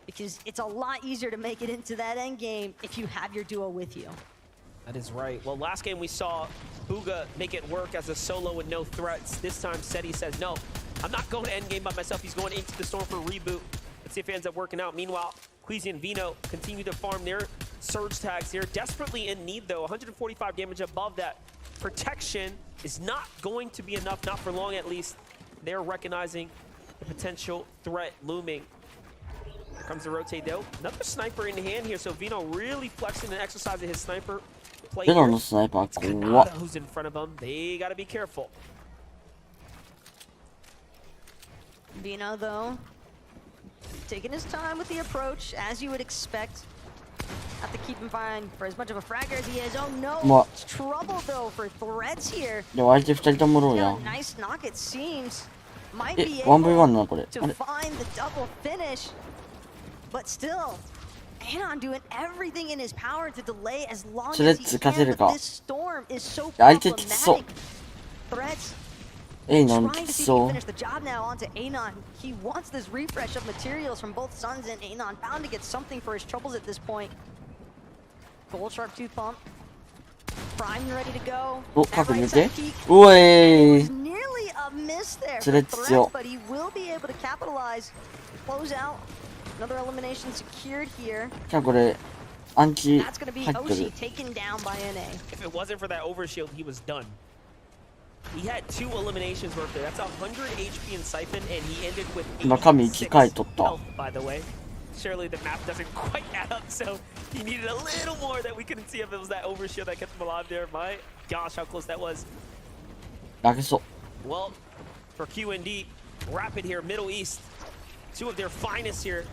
because it's a lot easier to make it into that end game if you have your duo with you. That is right. Well, last game we saw Booga make it work as a solo with no threats. This time Seti says, no, I'm not going to endgame by myself. He's going into the storm for a reboot. Let's see if it ends up working out. Meanwhile, Queasy and Vino continue to farm their surge tags here. Desperately in need, though. 145 damage above that. Protection is not going to be enough, not for long at least. They're recognizing the potential threat looming. Here comes the rotate, though. Another sniper in hand here, so Vino really flexing and exercising his sniper play here. It's Kanata who's in front of him. They got to be careful. Vino, though, taking his time with the approach, as you would expect. Have to keep him fine for as much of a fragger as he is. Oh no, it's trouble though for threats here. Nice knock it seems. Might be able to find the double finish, but still, Anon doing everything in his power to delay as long as he can. But this storm is so problematic. Threats trying to see if he can finish the job now onto Anon. He wants this refresh of materials from both Suns, and Anon bound to get something for his troubles at this point. Gold sharp tooth pump. Prime ready to go. Nearly a miss there for Threat, but he will be able to capitalize. Close out. Another elimination secured here. That's going to be Oshi taken down by NA. If it wasn't for that overshield, he was done. He had 2 eliminations worth there. That's 100 HP in Siphon, and he ended with 86 health, by the way. Surely the map doesn't quite add up, so he needed a little more that we couldn't see if it was that overshield that kept him alive there. My gosh, how close that was. Well, for QND, Rapid here, Middle East, 2 of their finest here.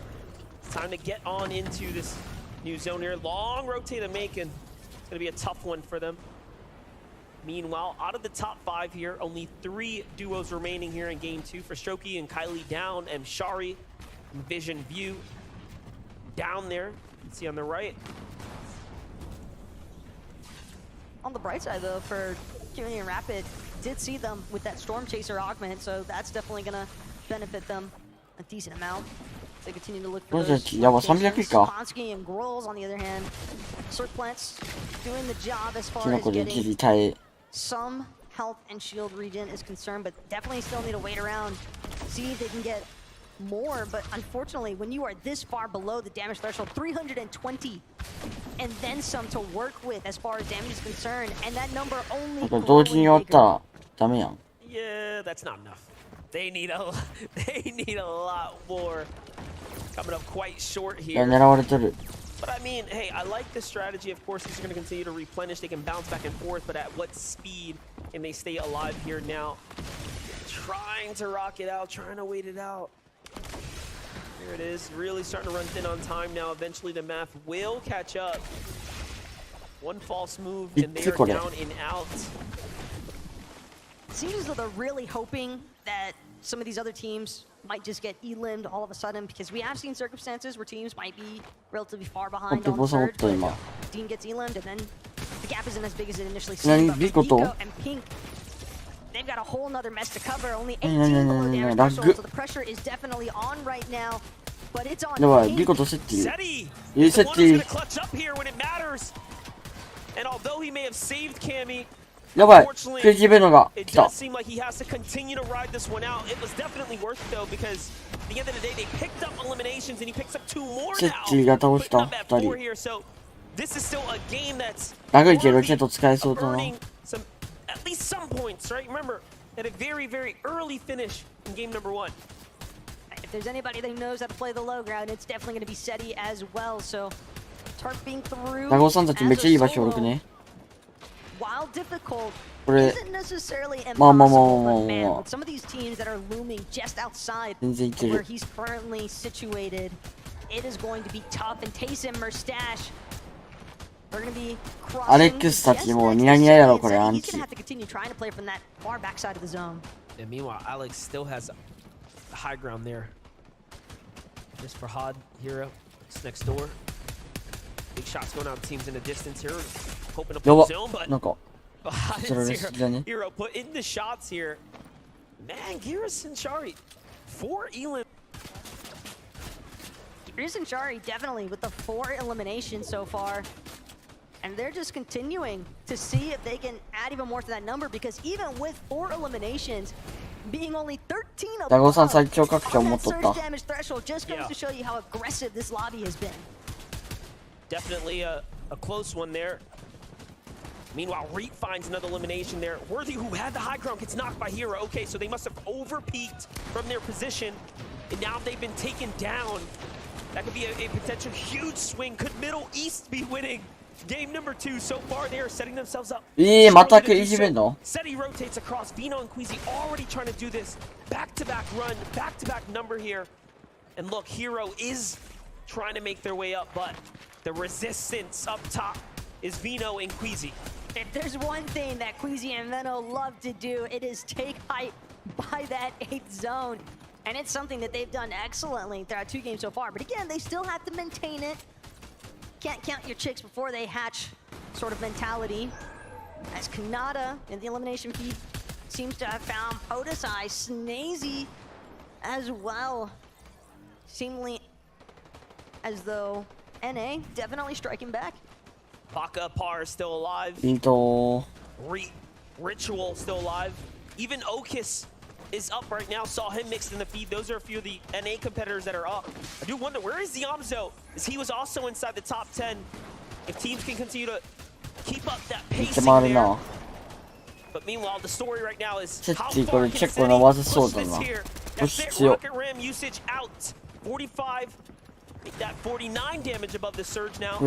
It's time to get on into this new zone here. Long rotate to make, and it's going to be a tough one for them. Meanwhile, out of the top 5 here, only 3 duos remaining here in game 2. For Stroky and Kylie down, and Shari and Vision View down there. You can see on the right. On the bright side, though, for QND and Rapid, did see them with that Storm Chaser augment, so that's definitely going to benefit them a decent amount. They continue to look こ for の those 人たちやば300位か Ponsky and Grolls, on the other hand, Cirque Plants doing the job as キ far ノ as コでギ getting リ耐え some health and shield regen is concerned, but definitely still need to wait around, see if they can get more. But unfortunately, when you are this far below the damage threshold, 320 and then some to work with as far as damage is concerned, and that number な only んか同時に終わったらダメやん Yeah, that's not enough. They need a lot more. Coming up quite short いや here. 狙われてる But I mean, hey, I like this strategy. Of course, these are going to continue to replenish. They can bounce back and forth, but at what speed can they stay alive here now? Trying to rock it out, trying to wait it out. There it is. Really starting to run thin on time now. Eventually, the math will catch up. One false move, and they are down and out. Seems as though they're really hoping that some of these other teams might just get elimed all of a sudden, because we have seen circumstances where teams might be relatively far behind on surge, but team gets elimed and then the gap isn't as big as it initially seemed. But Vico and Pink, they've got a whole nother mess to cover. Only 18 below damage threshold, so the pressure is definitely on right now. But it's on Pink. Zeti is the one who's gonna clutch up here when it matters. And although he may have saved Cammy, やばいクレイジーベノが it 来た does seem like he has to continue to ride this one out. It was definitely worth it though, because at the end of the day, they picked up eliminations and he picks up 2 more セ now. ッチーが倒した Putting up at 2 4 人 here, so this is still a game that's 長いけどちょっと使えそうだな earning some, at least some points, right? Remember, at a very, very early finish in game number 1. If there's anybody that knows how to play the low ground, it's definitely going to be SETI as well. So Tark being through 長尾さんたちめっちゃいい場所おるくね while difficult, これ isn't necessarily まあまあ impossible, まあまあ but man, まあ with some of these teams that are looming just outside 全然いけ where る he's currently situated, it is going to be tough. And Taysom Merstash, they're going to be アレ crossing ックスた just ちも next ニ to ヤニヤやろ SETI, これ and ア SETI, ン he's チ going to have to continue trying to play from that far back side of the zone. And meanwhile, Alex still has the high ground there. Just for Had, Hero, it's next door. Big shots going out, teams in the distance here. Hoping to や pull ば zone, but なんか それ Hero, だね Hero put in the shots here. Man, Gira and Shari, 4 elim. Gira and Shari definitely with the 4 eliminations so far. And they're just continuing to see if they can add even more to that number, because even with 4 eliminations, being only 13 above 長尾さん最強拡張 on 持っ that とっ surge た damage threshold just goes to show you how aggressive this lobby has been. Definitely a close one there. Meanwhile, Reek finds another elimination there. Worthy, who had the high ground, gets knocked by Hero. Okay, so they must have over-peaked from their position, and now they've been taken down. That could be a potential huge swing. Could Middle East be winning game number 2? So far, they are setting themselves up. またクレイジーベノ SETI rotates across. Vino and Queasy already trying to do this. Back-to-back run, back-to-back number here. And look, Hero is trying to make their way up, but the resistance up top is Vino and Queasy. If there's one thing that Queasy and Veno love to do, it is take height by that 8th zone. And it's something that they've done excellently throughout 2 games so far. But again, they still have to maintain it. Can't count your chicks before they hatch sort of mentality. As Kanata in the elimination feed seems to have found POTUS Eye, Snazy as well. Seemingly as though NA definitely striking back. Baka Par is still alive. イント Ritual still alive. Even Okis is up right now. Saw him mixed in the feed. Those are a few of the NA competitors that are up. I do wonder, where is Ziamzo? As he was also inside the top 10. If teams can continue to keep up that pacing there. But meanwhile, the story right now is how far can SETI push this here? That's it, Rocket Ram usage out. 45. That 49 damage above the surge now.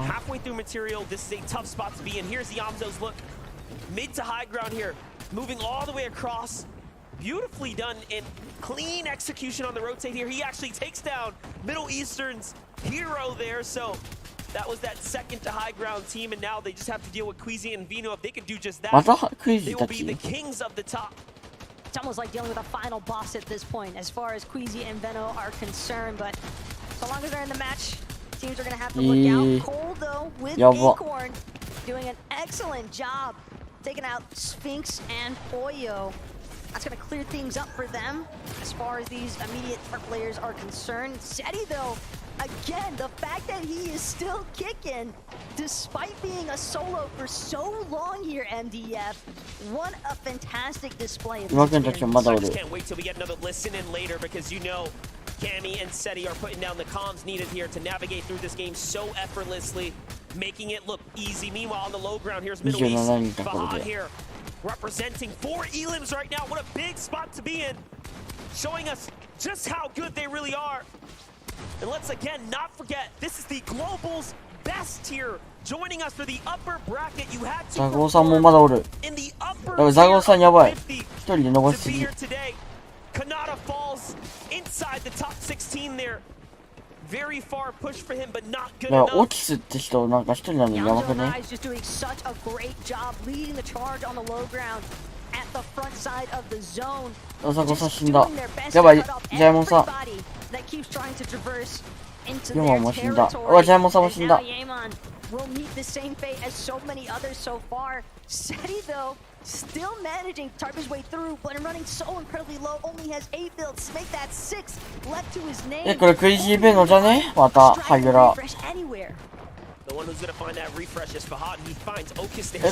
Halfway through material, this is a tough spot to be in. Here's Ziamzo's look. Mid to high ground here. Moving all the way across. Beautifully done and clean execution on the rotate here. He actually takes down Middle Eastern's Hero there. So that was that second to high ground team, and now they just have to deal with Queasy and Vino. If they could do just that, they will be the kings of the top. It's almost like dealing with a final boss at this point as far as Queasy and Veno are concerned, but so long as they're in the match, teams are going to have to look out. Cole, though, with Acorn, doing an excellent job taking out Sphinx and Oyo. That's going to clear things up for them as far as these immediate players are concerned. ZETA, though, again, the fact that he is still kicking, despite being a solo for so long here, MDF, what a fantastic display of this experience. I just can't wait till we get another listen in later because you know Cammy and ZETA are putting down the comms needed here to navigate through this game so effortlessly, making it look easy. Meanwhile, on the low ground, here's Middle East. Fahad here, representing 4 elims right now. What a big spot to be in, showing us just how good they really are. And let's again not forget, this is the Global's best tier. Joining us for the upper bracket, you had to in the upper tier here today. Kanata falls inside the top 16 there. Very far push for him, but not good enough. Yamzo is just doing such a great job leading the charge on the low ground at the front side of the zone. Just doing their best to cut off everybody that keeps trying to traverse into their territory. And now Yaemon will meet the same fate as so many others so far. ZETA, though, still managing to target his way through, but running so incredibly low, only has 8 builds. Make that 6 left to his name. Refresh anywhere. The one who's gonna find that refresh is Fahad. He finds Okus there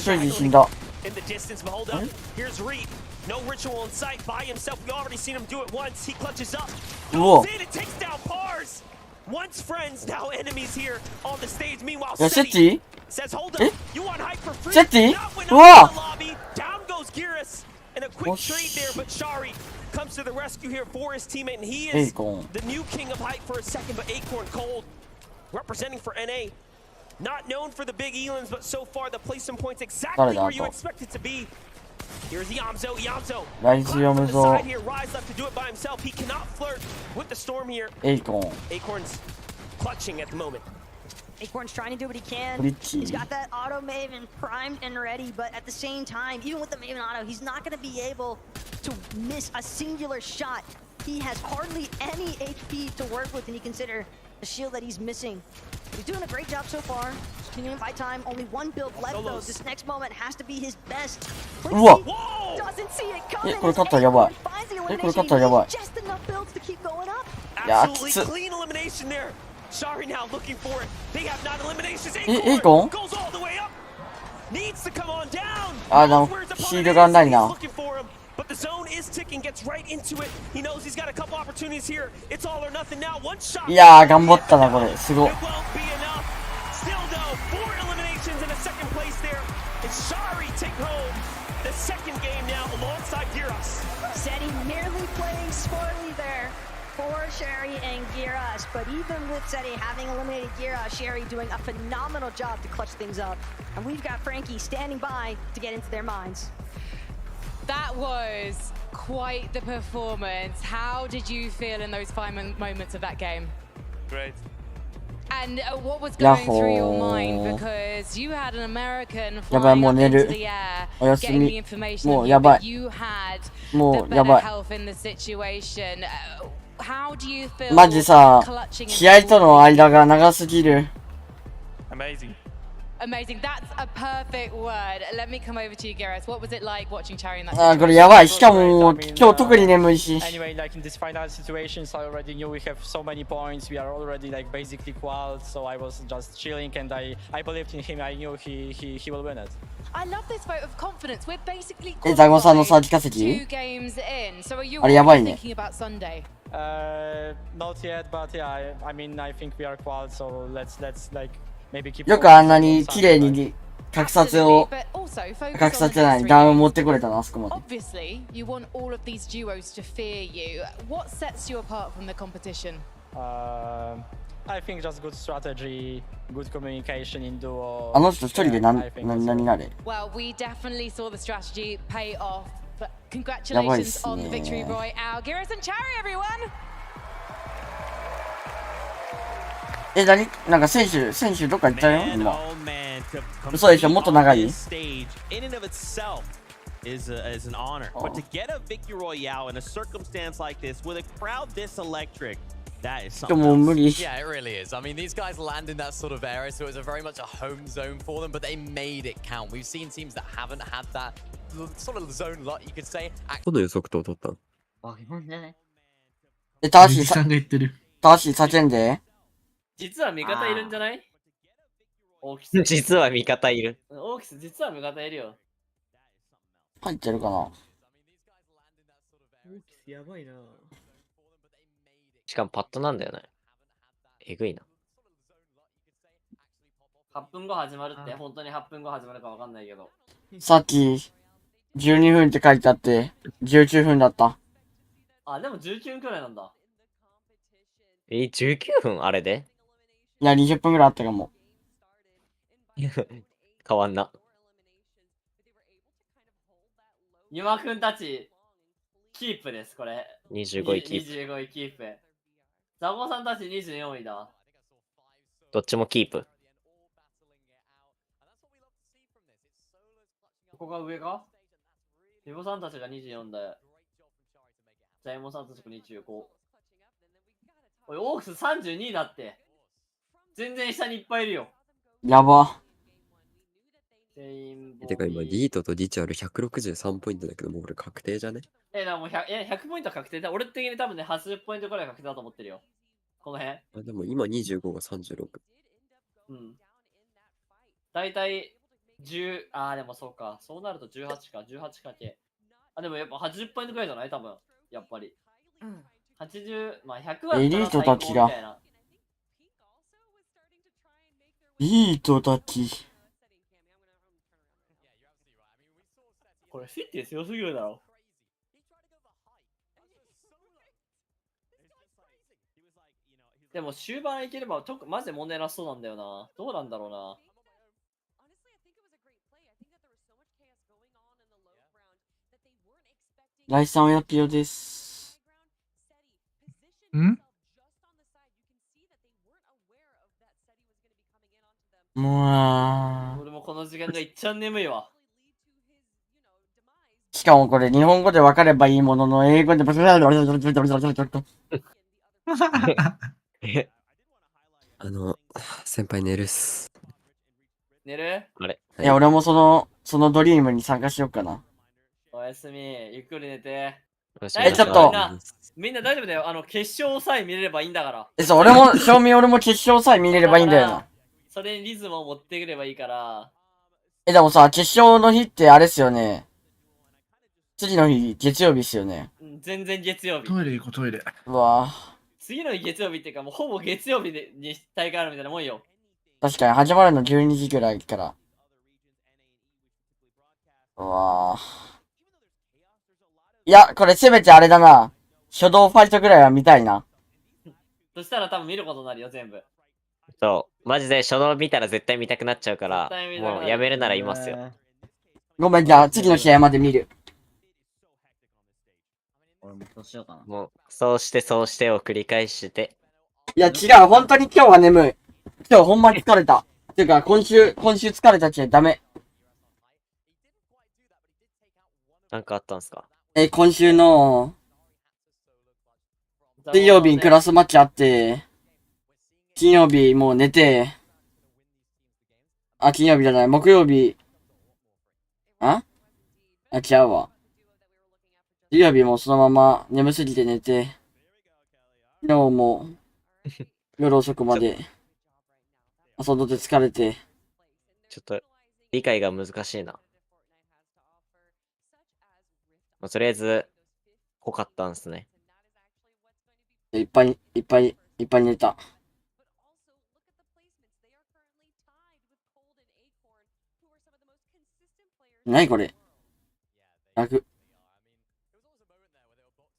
in the distance, but hold up. Here's Reed. No ritual in sight by himself. We already seen him do it once. He clutches up. Goes in and takes down Pars. Once friends, now enemies here on the stage. Meanwhile, ZETA says, hold up. You want hype for free? Not when I'm in the lobby. Down goes Geras. And a quick trade there, but Shari comes to the rescue here for his teammate. And he is the new king of hype for a second, but Acorn Cold representing for NA. Not known for the big elims, but so far the placement points exactly where you expect it to be. Here's Yamzo. Side here, Rise left to do it by himself. He cannot flirt with the storm here. Acorn's clutching at the moment. Acorn's trying to do what he can. He's got that auto Maven primed and ready, but at the same time, even with the Maven auto, he's not going to be able to miss a singular shot. He has hardly any HP to work with when you consider the shield that he's missing. He's doing a great job so far. Continuing by time, only 1 build left though. This next moment has to be his best. Doesn't see it coming. Finds the elimination. Just enough builds to keep going up. Absolutely clean elimination there. Shari now looking for it. They have 9 eliminations. Acorn goes all the way up. Needs to come on down. Looking for him. But the zone is ticking, gets right into it. He knows he's got a couple opportunities here. It's all or nothing now. One shot. It won't be enough. Still though, 4 eliminations in a second place there. And Shari take home the second game now alongside Geras. ZETA merely playing smartly there for Shari and Geras. But even with ZETA having eliminated Geras, Shari doing a phenomenal job to clutch things up. And we've got Frankie standing by to get into their minds. That was quite the performance. How did you feel in those final moments of that game? Great. And what was going through your mind? Because you had an American flying up into the air, getting the information that you had the better health in the situation. How do you feel clutching Amazing. Amazing. That's a perfect word. Let me come over to you, Geras. What was it like watching Cherry in that situation? Anyway, like in this final situations, I already knew we have so many points. We are already like basically quad, so I was just chilling and I believed in him. I knew he will win it. I love this vote of confidence. We're basically 2 games in. So are you already thinking about Sunday? Not yet, but yeah, I mean, I think we are quad, so let's like maybe keep よくあんなに綺麗に格殺じゃないダウン持ってこれたなあそこまで。 Obviously, you want all of these duos to fear you. What sets you apart from the competition? I think just good strategy, good communication in duo. あの人一人で何あれ Well, we definitely saw the strategy pay off. But congratulations on the victory, Roy. Our Geras and Cherry, everyone. なんか選手どっか行ったよ今。嘘でしょもっと長い is an honor. But to get a victory royale in a circumstance like this with a crowd this electric, that is something else. Yeah, it really is. I mean, these guys land in that sort of area, so it was very much a home zone for them, but they made it count. We've seen teams that haven't had that sort of zone lot, you could say. どの予測と取ったの？バケモンじゃない？ターシーさんが言ってる。ターシー叫んで。実は味方いるんじゃない？大きさ。実は味方いる。大きさ、実は味方いるよ。入ってるかな？大きさやばいな。しかもパッドなんだよね。えぐいな。8分後始まるって、本当に8分後始まるかわかんないけど。さっき、12分って書いてあって、19分だった。あ、でも19分くらいなんだ。19分あれで？いや、20分くらいあったかも。変わんな。ゆまくんたち、キープです、これ。25位キープ。25位キープ。ザボさんたち24位だ。どっちもキープ。ここが上か？リボさんたちが24だ。ジャイモンさんたちが25。おい、オークス32位だって。全然下にいっぱいいるよ。やば。てか今、リートとリチャール163ポイントだけど、もうこれ確定じゃね？だもう 100ポイントは確定だ。俺的に多分ね、80ポイントくらい確定だと思ってるよ。この辺。あ、でも今25が36。うん。だいたい10、でもそうか。そうなると18か、18かけ。でもやっぱ80ポイントくらいじゃない？多分。やっぱり。80、まあ100はエリートたちが。リートたち。これシティ強すぎるだろ。でも終盤いければマジで問題なさそうなんだよな。どうなんだろうな。ライさんおやぴよです。も俺もこの時間がいっちゃん眠いわ。しかもこれ日本語で分かればいいものの英語で先輩寝るっす。寝る？あれ？いや、俺もそのドリームに参加しようかな。おやすみ。ゆっくり寝て。ちょっと。みんな大丈夫だよ。決勝さえ見れればいいんだから。そう、俺も決勝さえ見れればいいんだよな。それにリズムを持ってくればいいから。でもさ、決勝の日ってあれっすよね。次の日、月曜日っすよね。全然月曜日。トイレ行こう、トイレ。うわぁ。次の日月曜日っていうか、もうほぼ月曜日に大会あるみたいなもんよ。確かに、始まるの12時くらいから。うわぁ。いや、これせめてあれだな。初動ファイトぐらいは見たいな。そしたら多分見ることになるよ、全部。そう。マジで初動見たら絶対見たくなっちゃうから、もうやめるなら言いますよ。ごめん、じゃあ次の試合まで見る。俺もそうしようかな。もう、そうしてを繰り返して。いや、違う、本当に今日は眠い。今日ほんまに疲れた。ていうか、今週疲れたっちゃダメ。なんかあったんすか？今週の、水曜日にクラスマッチあって、金曜日もう寝て、金曜日じゃない、木曜日、違うわ。水曜日もそのまま眠すぎて寝て、昨日も夜遅くまで遊んでて疲れて。ちょっと理解が難しいな。とりあえず、濃かったんすね。いっぱい寝た。何これ？楽。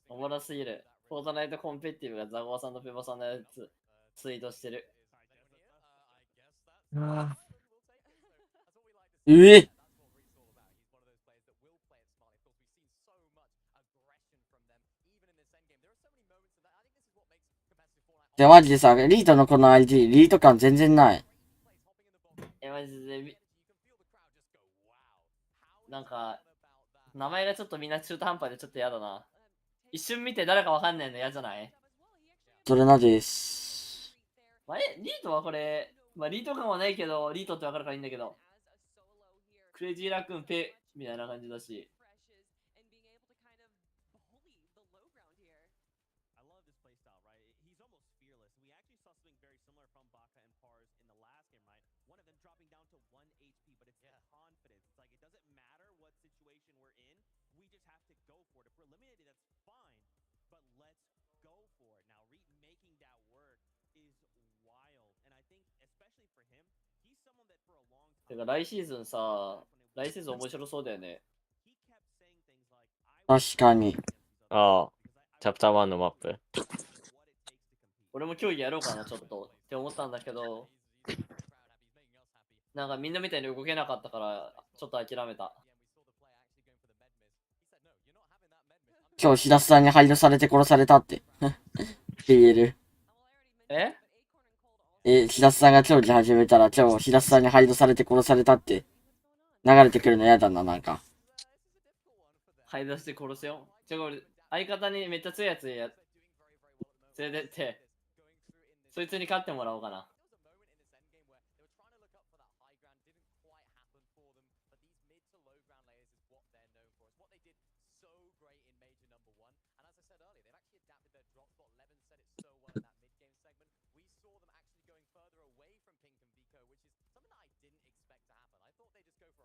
おもろすぎる。フォートナイトコンペティブがザゴーさんとペボさんのやつツイートしてる。じゃあマジでさ、リートのこの ID、リート感全然ない。マジで、なんか、名前がちょっとみんな中途半端でちょっと嫌だな。一瞬見て誰かわかんないの嫌じゃない？それなです。リートはこれ、リート感はないけど、リートってわかるからいいんだけど。クレイジーラクーン、みたいな感じだし。てか来シーズン面白そうだよね。確かに。ああ、チャプター1のマップ。俺も競技やろうかな、ちょっとって思ったんだけど、なんかみんなみたいに動けなかったから、ちょっと諦めた。今日、平須さんに配慮されて殺されたって。って言える。平須さんが競技始めたら、今日、平須さんに配慮されて殺されたって、流れてくるの嫌だな、なんか。配慮して殺せよ。俺、相方にめっちゃ強いやつ連れてって、そいつに勝ってもらおうかな。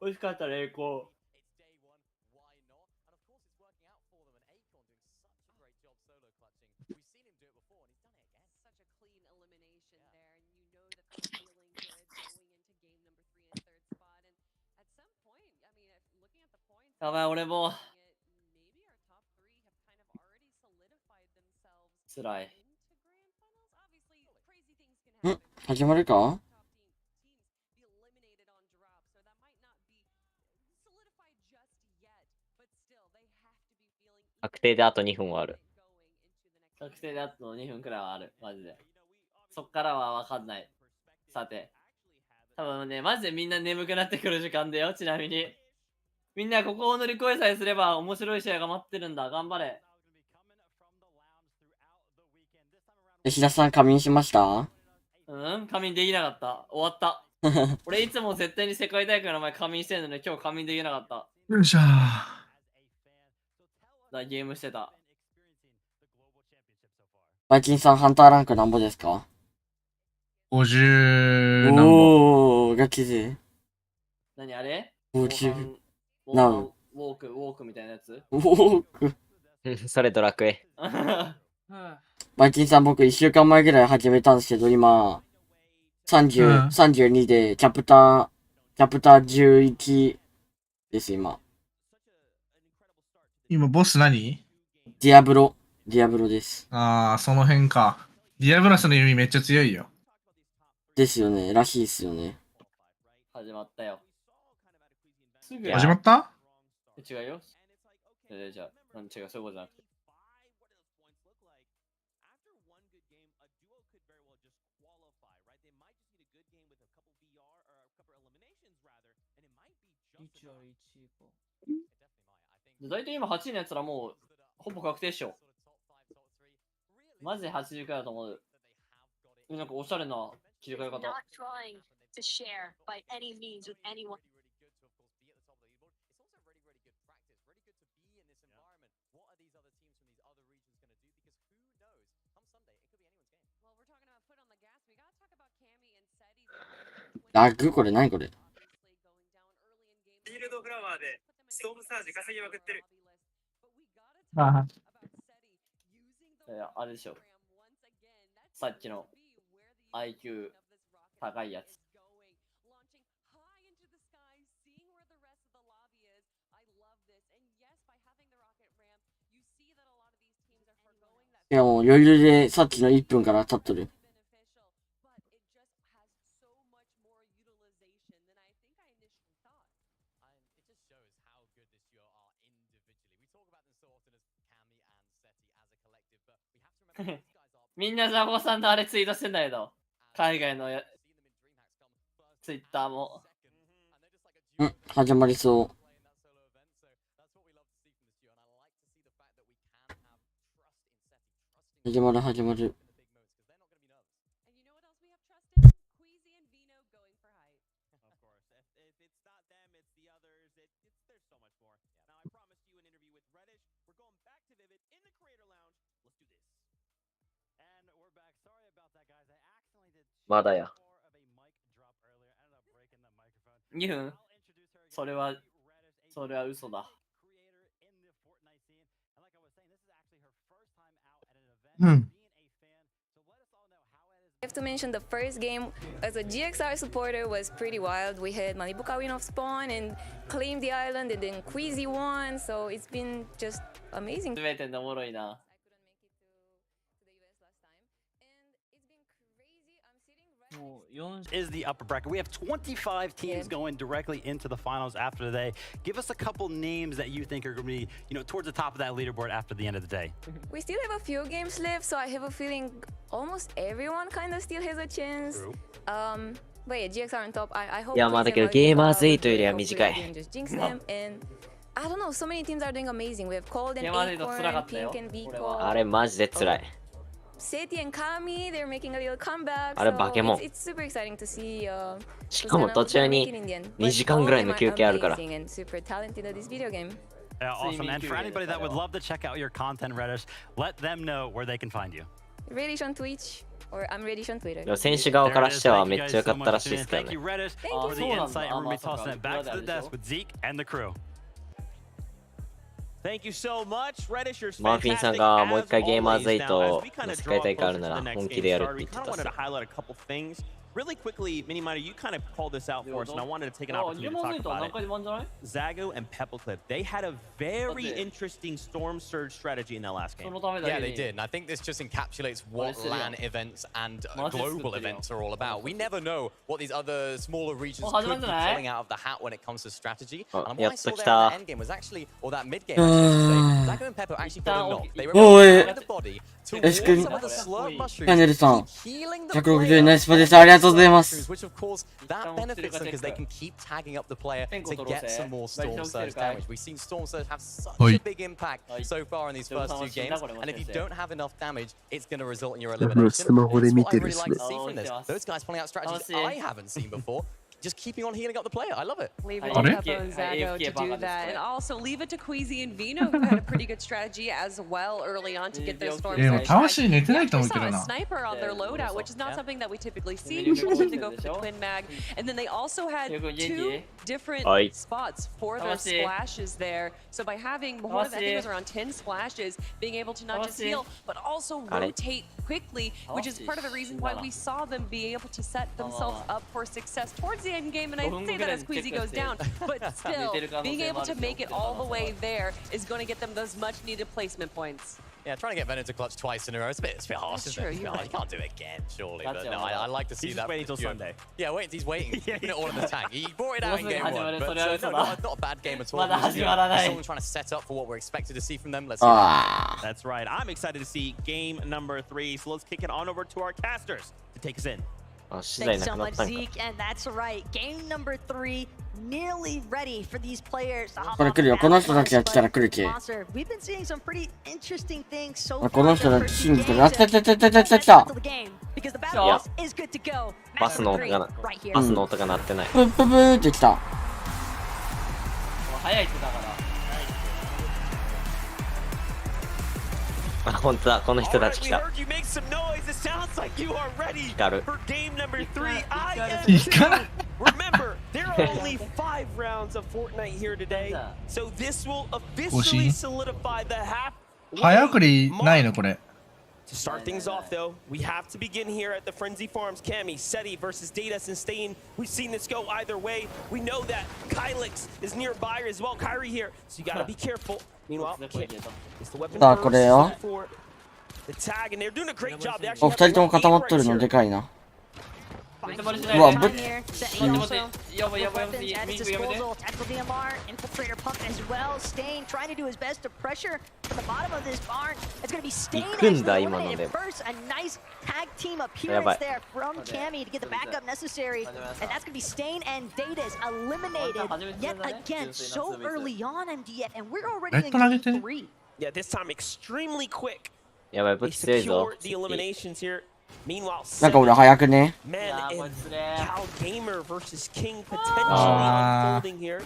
美味しかったね、栄光。やばい、俺もつらい。始まるか？確定であと2分はある。確定であと2分くらいはある、マジで。そっからはわかんない。さて。多分ね、マジでみんな眠くなってくる時間だよ、ちなみに。みんなここを乗り越えさえすれば面白い試合が待ってるんだ。頑張れ。石田さん仮眠しました？仮眠できなかった。終わった。俺いつも絶対に世界大会の前仮眠してんのに今日仮眠できなかった。よいしょー。ゲームしてた。バイキンさんハンターランクなんぼですか？50何ぼ。おー、ガチ勢。何あれ50。ウォークみたいなやつ。ウォーク。それドラクエ。バイキンさん僕1週間前ぐらい始めたんですけど、今、32でキャプター11です、今。今、ボス何？ディアブロです。ああ、その辺か。ディアブラスの弓めっちゃ強いよ。ですよね、らしいっすよね。始まったよ。始まった？違うよ。じゃあ、違う、そういうことじゃなくて。だいたい今8位のやつらもうほぼ確定っしょ。マジで80回だと思う。なんかおしゃれな切り替え方。ラグ？これ何これ？フィールドフラワーでストームサージ稼ぎまくってる。あれでしょ。さっきの IQ 高いやつ。いやもう余裕でさっきの1分から経っとる。みんなジャボさんとあれツイートしてんだけど、海外のツイッターも。始まりそう。始まる。まだや。2分それは嘘だ。I have to mention the first game as a GXR supporter was pretty wild. We had Manibuka win off spawn and claim the island, and then Queasy won, so it's been just amazing. 全てのおもろいな。Is the upper bracket. We have 25 teams going directly into the finals after today. Give us a couple names that you think are going to be, towards the top of that leaderboard after the end of the day. We still have a few games left, so I have a feeling almost everyone kind of still has a chance. But yeah, GXR on top. I hope. いや、まあだけどゲーマーズ8よりは短い。I don't know, so many teams are doing amazing. We have Cold and Acorn and Pink and Vico. あれマジで辛い。ZETA and Kami, they're making a little comeback. あれ化け物。 It's super exciting to see. しかも途中に2時間ぐらいの休憩あるから。Super talented at this video game. Yeah, awesome. And for anybody that would love to check out your content, Reddish, let them know where they can find you. Reddish on Twitch, or I'm Reddish on Twitter. 選手側からしてはめっちゃ良かったらしいですけどね。Thank you, Reddish, for the insight, and we'll be tossing it back to the desk with Zeke and the crew. Thank you so much, Reddish. You're マーフィンさんがもう一回ゲーマーズ8の世界大会あるなら本気でやるって言ってたっす。Really quickly, Minipiyo, you kind of called this out for us, and I wanted to take an opportunity to talk about it. Zago and Peppleclip, they had a very interesting Storm Surge strategy in that last game. Yeah, they did, and I think this just encapsulates what LAN events and global events are all about. We never know what these other smaller regions could be pulling out of the hat when it comes to strategy. And what I saw there in that end game was actually, or that mid game, I should say, Zago and Peppo actually got a knock. They were able to get the body towards some of the slurp mushrooms, healing the player. ナイスパです。ありがとうございます。 Which of course that benefits them because they can keep tagging up the player to get some more Storm Surge damage. We've seen Storm Surge have such a big impact so far in these first two games, and if you don't have enough damage, it's going to result in your elimination. That's what I really like to see from this. Those guys pulling out strategies I haven't seen before. Just keeping on healing up the player. I love it. Leave it to Peppo and Zago to do that. And also leave it to Queasy and Vino, who had a pretty good strategy as well early on to get their Storm Surge. They saw a sniper on their loadout, which is not something that we typically see. We usually go for the Twin Mag. And then they also had two different spots for their splashes there. So by having more than, I think it was around 10 splashes, being able to not just heal, but also rotate quickly, which is part of the reason why we saw them be able to set themselves up for success towards the end game, and I say that as Queasy goes down, but still, being able to make it all the way there is going to get them those much needed placement points. Yeah, trying to get Venom to clutch twice in a row, it's a bit harsh, isn't it? You can't do it again, surely. But no, I like to see that. He's waiting until Sunday. Yeah, he's waiting. He's putting it all in the tank. He brought it out in game one, but no, not a bad game at all. Someone trying to set up for what we're expected to see from them. Let's see. That's right. I'm excited to see game number 3. So let's kick it on over to our casters to take us in. Thanks so much, Zeke, and that's right. Game number 3, nearly ready for these players to hop on the monster. We've been seeing some pretty interesting things so far. Because the battle is good to go. バスの音が鳴ってない。プンプンプンってきた。早いってだから。あ、本当だ、この人たち来た。光る。Remember, there are only 5 rounds of Fortnite here today, so this will officially solidify the half. 早送りないのこれ。 To start things off, though, we have to begin here at the Frenzy Farms. Cami, SETI versus ZETA and Stain. We've seen this go either way. We know that Kylix is nearby as well. Kyrie here, so you gotta be careful. Meanwhile, it's the weapon for the tag, and they're doing a great job. They actually have 2人とも固まっとるのでかいな。うわ、ぶっ。 行くんだ今ので。やばい。Yeah, this time extremely quick. やばい、ぶっ強いぞ。 なんか俺早くね。 Man and Cal Gamer versus King potentially unfolding here.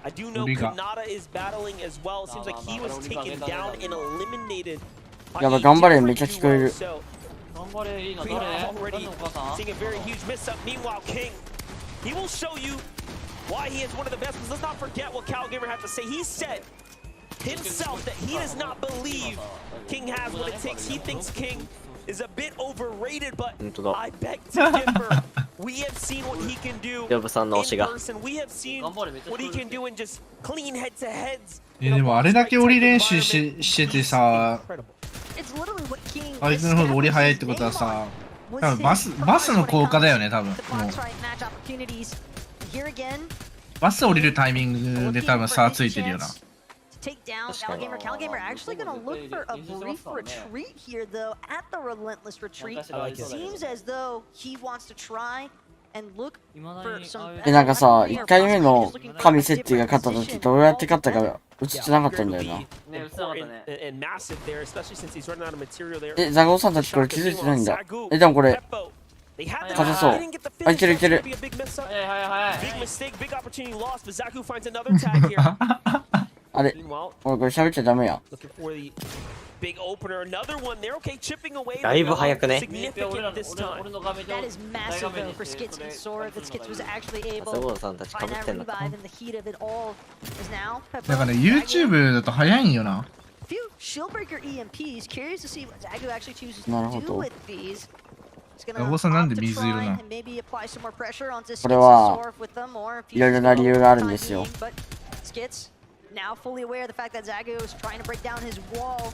I do know Kanata is battling as well. It seems like he was taken down and eliminated. やばい、頑張れ、めっちゃ聞こえる。張れ、いいな、 We are 誰 already お母さん seeing a very huge miss up. Meanwhile, King, he will show you why he is one of the best. Because let's not forget what Cal Gamer had to say. He said himself that he does not believe King has what it takes. He thinks King is a bit overrated, but I beg to differ. We have seen what he can do in person. We have seen what he can do in just clean head-to-heads. でもあれだけ折り練習しててさ、相手の方が折り早いってことはさ、多分バスの効果だよね、多分。もうバス降りるタイミングで多分差ついてるよな。Take down Calgamer. Calgamer actually going to look for a brief retreat here, though, at the relentless retreat. Seems as though he wants to try and look for some. なんかさ、1回目の神設定が勝った時どうやって勝ったか映ってなかったんだよな。ザゴーさんたちこれ気づいてないんだ。でもこれ勝てそう。あ、いけるいける。あれ、俺これ喋っちゃダメや。だいぶ早くね。That is massive though for Skits and Sora. That Skits was actually able to find that revive in the heat of it all. Is now だから YouTube だと早いんよな。Few Shieldbreaker EMPs. Curious to see what Zagu actually chooses to do with these. ザゴさんなんで水色なの？これはいろいろな理由があるんですよ。Skits now fully aware of the fact that Zagu is trying to break down his wall.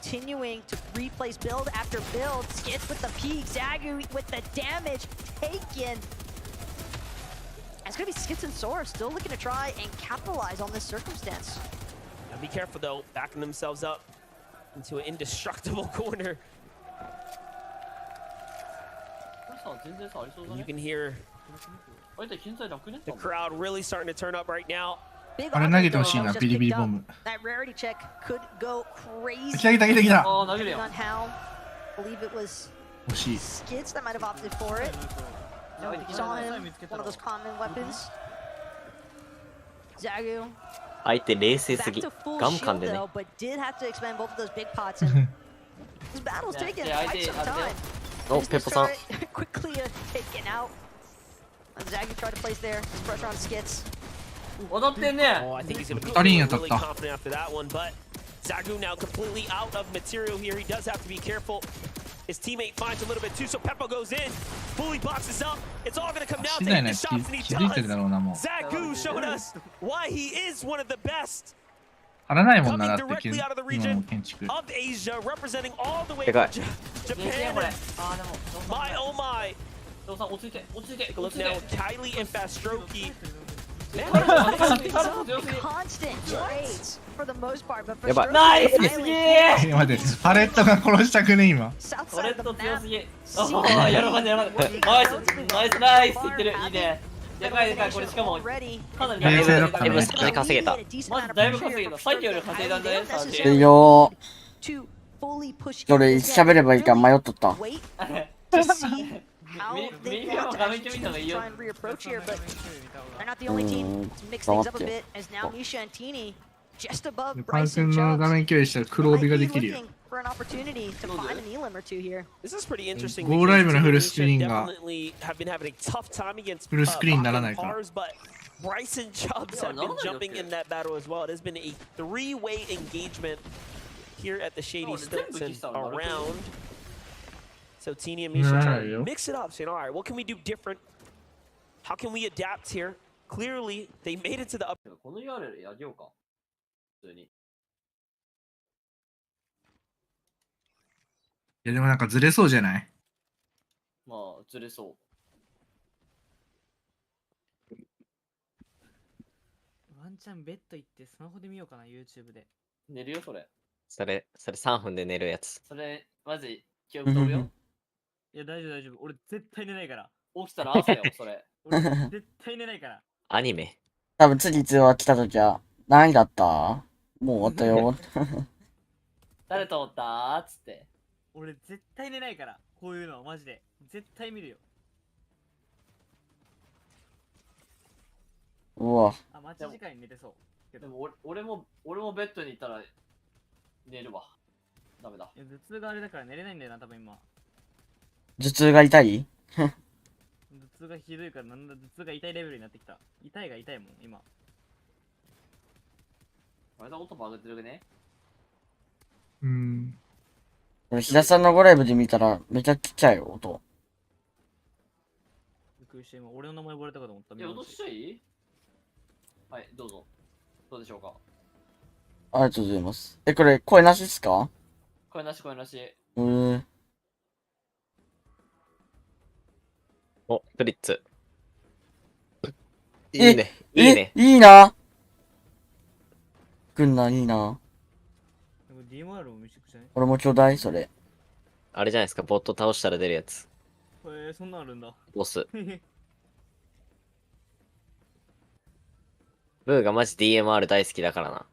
Continuing to replace build after build. Skits with the peak, Zagu with the damage taken. It's gonna be Skits and Sora still looking to try and capitalize on this circumstance. Now be careful though, backing themselves up into an indestructible corner. You can hear the crowd really starting to turn up right now. あれ投げてほしいな、ビリビリボム。That rarity check could go crazy. 来た来た来た来た。 On how, believe it was 惜しい。 Skits that might have opted for it. Saw him, one of those common weapons. Zagu. 相手冷静すぎ。 Back to full ガム噛ん shield でね。 though, but did have to expend both of those big pots. And this battle's taken quite some time. お、ペッポさん。 Quickly taken out. Zagu tried to place there. His pressure on Skits. 踊ってんね。 Oh, I think he's going to be really confident after that one, but Zagu now completely out of material here. He does have to be careful. His teammate finds a little bit too, so Peppo goes in, fully boxes up. It's all going to come down to the shots, and he does. Zagu showed us why he is one of the best. 張らないもんな、だって Directly out of the 今 region の建築。 of Asia, representing all the way でかい。 from Japan. My oh my. どうさん落ち着いて落ち着いて。 Take a look now with Kylie and Fastroki. Constant trades for the most part, but for やばい。 Stroke, ナイスすげえ。待って、パレットが殺したくね今。 south こ side れ of the と強 map. すぎ。ああ、やるまでやるまで。ナイスナイスナイスって言ってる。いいね。でかいでかい、これしかもかなり冷静だったね。金稼げた。マジだいぶ稼げた。さっきより稼いだんじゃねサージ。いいよ。どれ喋ればいいか迷っとった。 How they want to actually try and reapproach here, but they're not the only team to mix things up a bit. As now Misha and Teeny just above パン Bryce 君 and の画 Chubbs 面共有したら黒帯ができるよ。 looking for an opportunity to find an elim or two here. This is pretty interesting. ゴーライブのフルスクリーンが Definitely have been having a tough time against フルスクリーンにならないから。 Cars, but Bryce and Chubbs have been jumping in that battle as well. It has been a three-way engagement here at the Shady Stilts and around. So Teeny and Misha trying to mix it up, saying, all right, what can we do different? How can we adapt here? Clearly, they made it to the up. この URL やりようか。普通に。いやでもなんかずれそうじゃない？まあ、ずれそう。ワンチャンベッド行ってスマホで見ようかな、YouTube で。寝るよ、それ。それ3分で寝るやつ。それ、マジ、記憶飛ぶよ。いや、大丈夫大丈夫。俺絶対寝ないから。起きたら朝よ、それ。俺絶対寝ないから。アニメ。多分次通話来た時は何位だった？もう終わったよ。誰と思ったーっつって。俺絶対寝ないから。こういうのマジで。絶対見るよ。うわ。あ、待ち時間に寝てそう。でも俺もベッドに行ったら寝るわ。ダメだ。いや、頭痛があれだから寝れないんだよな、多分今。頭痛が痛い頭痛がひどいから、なんだ頭痛が痛いレベルになってきた。痛いが痛いもん、今。あれだ、音バグってるね。俺、平さんの5ライブで見たら、めちゃちっちゃいよ、音。びっくりして、今、俺の名前呼ばれたかと思った。いや、音ちっちゃい？はい、どうぞ。どうでしょうか。ありがとうございます。これ、声なしっすか？声なし、声なし。お、プリッツ。いいね。いいね。いいな。くんな、いいな。DMR も見せてくれない？俺もちょうだい、それ。あれじゃないですか、ボット倒したら出るやつ。そんなんあるんだ。ボス。ブーがマジ DMR 大好きだからな。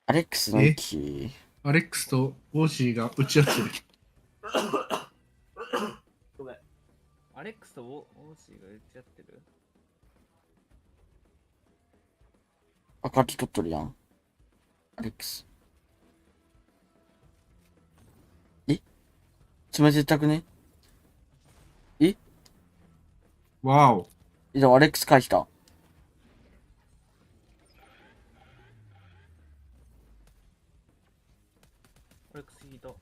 アレックスの息。アレックスとオーシーが打ち合ってる。ごめん。アレックスとオーシーが打ち合ってる？赤木取っとるやん。アレックス。つめ絶たくね？わお。でもアレックス返した。アレックス引いた。フ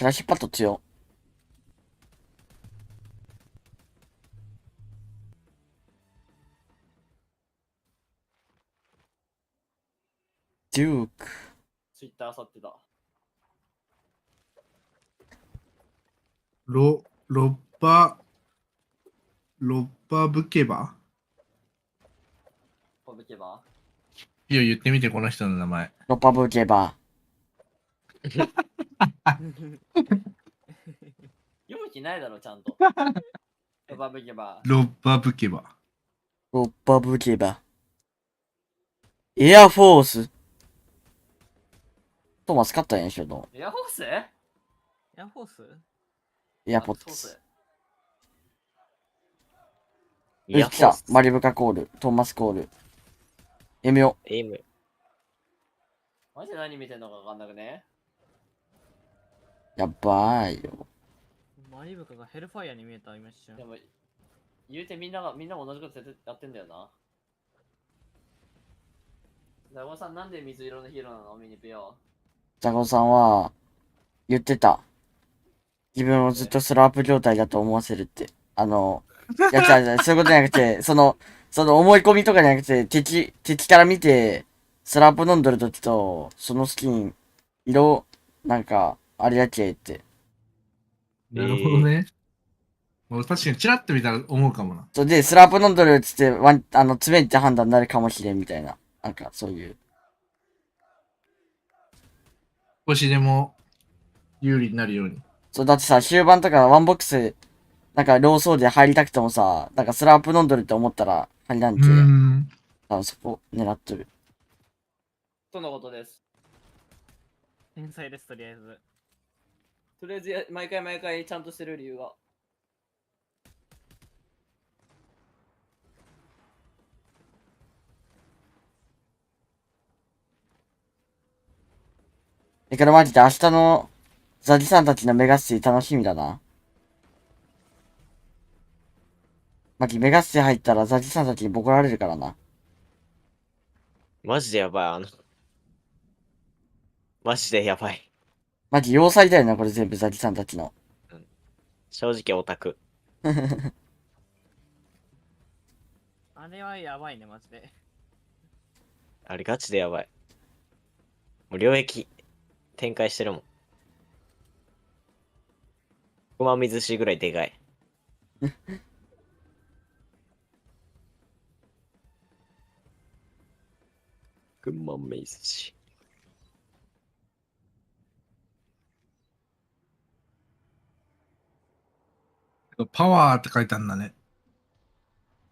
ラッシュパッド強。デューク。ツイッターあさってた。ロッパブケバパブケバいいよ、言ってみて、この人の名前。ロッパブケバ読む気ないだろ、ちゃんと。ロパブケバロッパブケバ。ロッパブケバ。エアフォース。トーマス勝ったんやんしょ、と。エアフォース？エアフォース？エアポッツ。いや、来た。マリブカコール。トーマスコール。エミオ。マジで何見てんのかわかんなくね？やばいよ。マリブカがヘルファイアに見えた、今一瞬。でも、言うてみんなも同じことやってんだよな。ザゴさん、なんで水色のヒーローなの？ミニピヨ。ザゴさんは、言ってた。自分をずっとスラープ状態だと思わせるって。いや、違う、そういうことじゃなくて、その思い込みとかじゃなくて、敵から見て、スラープ飲んどるときと、そのスキン、色、なんか、あれやけって。なるほどね。確かにチラッと見たら思うかもな。そうで、スラープ飲んどるっつって、詰めって判断になるかもしれんみたいな。なんか、そういう。少しでも、有利になるように。そう、だってさ、終盤とかワンボックス、なんか、ローソーで入りたくてもさ、なんかスラープ飲んどるって思ったら、入らんけ。多分そこ、狙っとる。とのことです。天才です、とりあえず。とりあえず、毎回ちゃんとしてる理由が。これマジで明日のザジさんたちのメガステ楽しみだな。マジメガステ入ったらザジさんたちにボコられるからな。マジでやばい、マジでやばい。マジ要塞だよな、これ全部ザジさんたちの。正直オタク。あれはやばいね、マジで。あれガチでやばい。もう領域展開してるもん。熊水市ぐらいでかい。熊水市。パワーって書いてあるんだね。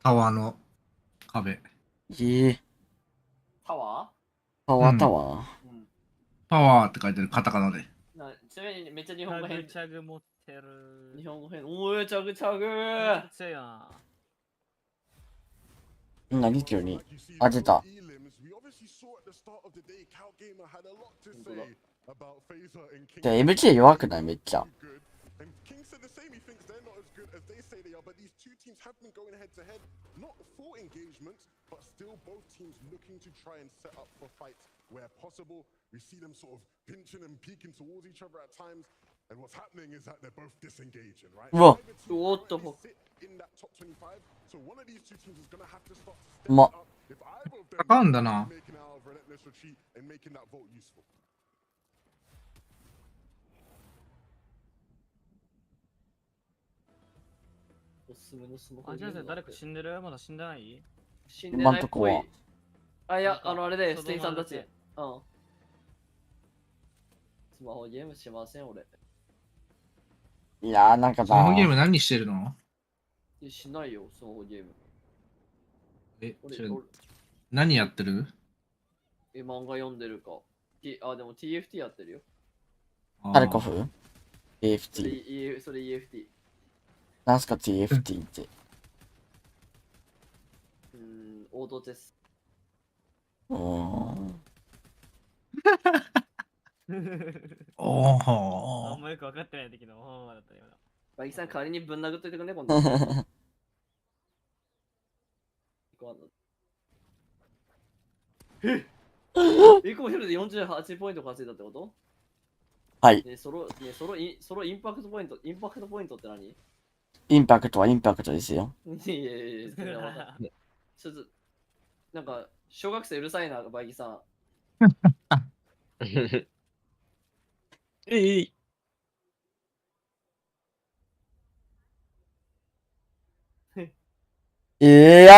タワーの壁。タワー？パワータワー、パワーって書いてる、カタカナで。ちなみにめっちゃ日本語変。チャグ持ってる。日本語変。おー、チャグ。強いな。何急に。あ、出た。じゃあ MK 弱くないめっちゃ。But still both teams looking to try and set up for fights where possible. We see them sort of pinching and peeking towards each other at times. And what's happening is that they're both disengaging, right? What the fuck? In that top 25. So one of these two teams is going to have to start to step up. If either of them are making out of relentless retreat and making that vote useful. あ、じゃあ誰か死んでる？まだ死んでない？死んでないっぽい。あ、いや、あれだよ、ステイさんたち。うん。スマホゲームしません、俺。いやー、なんかスマホゲーム何してるの？しないよ、スマホゲーム。何やってる？漫画読んでるか。あ、でも TFT やってるよ。タルコフ ?TFT。それ EFT。なんすか TFT って。オートチェス。おー。あんまよく分かってない時のおーだったような。バイキさん仮にぶん殴っといてくんね、今度。エコーヒルで48ポイント稼いだってこと？はい。ソロインパクトポイントって何？インパクトはインパクトですよ。いやいやいや、ちょっと、なんか、小学生うるさいな、バイキさん。ア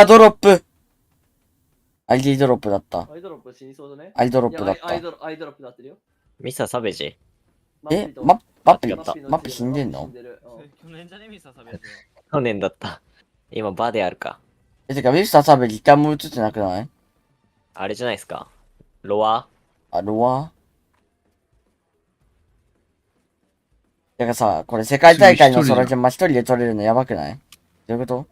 ドロップID ドロップだった。アイドロップ死にそうだね。アイドロップだった。アイドロップだってるよ。ミササベジマッピ死んでんの？去年じゃねミササベジは。去年だった。今バであるか。てかミササベジ一回も映ってなくない？あれじゃないですか。ロア？あ、ロア？だからさ、これ世界大会の空島一人で取れるのやばくない？どういうこと？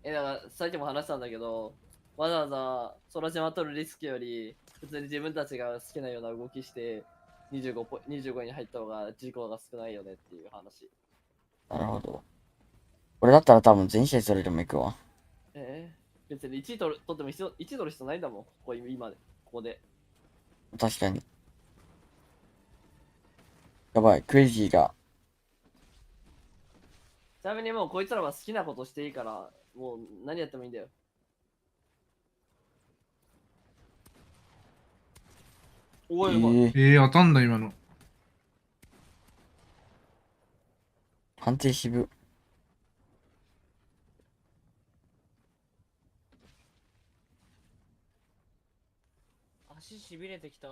だからさっきも話したんだけど、わざわざ空島取るリスクより、普通に自分たちが好きなような動きして、25に入った方が事故が少ないよねっていう話。なるほど。俺だったら多分全試合それでも行くわ。別に1位取っても1位取る必要ないんだもん、ここで。確かに。やばい、クレイジーが。ちなみにもうこいつらは好きなことしていいから、もう何やってもいいんだよ。おい、当たんだ今の。判定渋。足しびれてきた。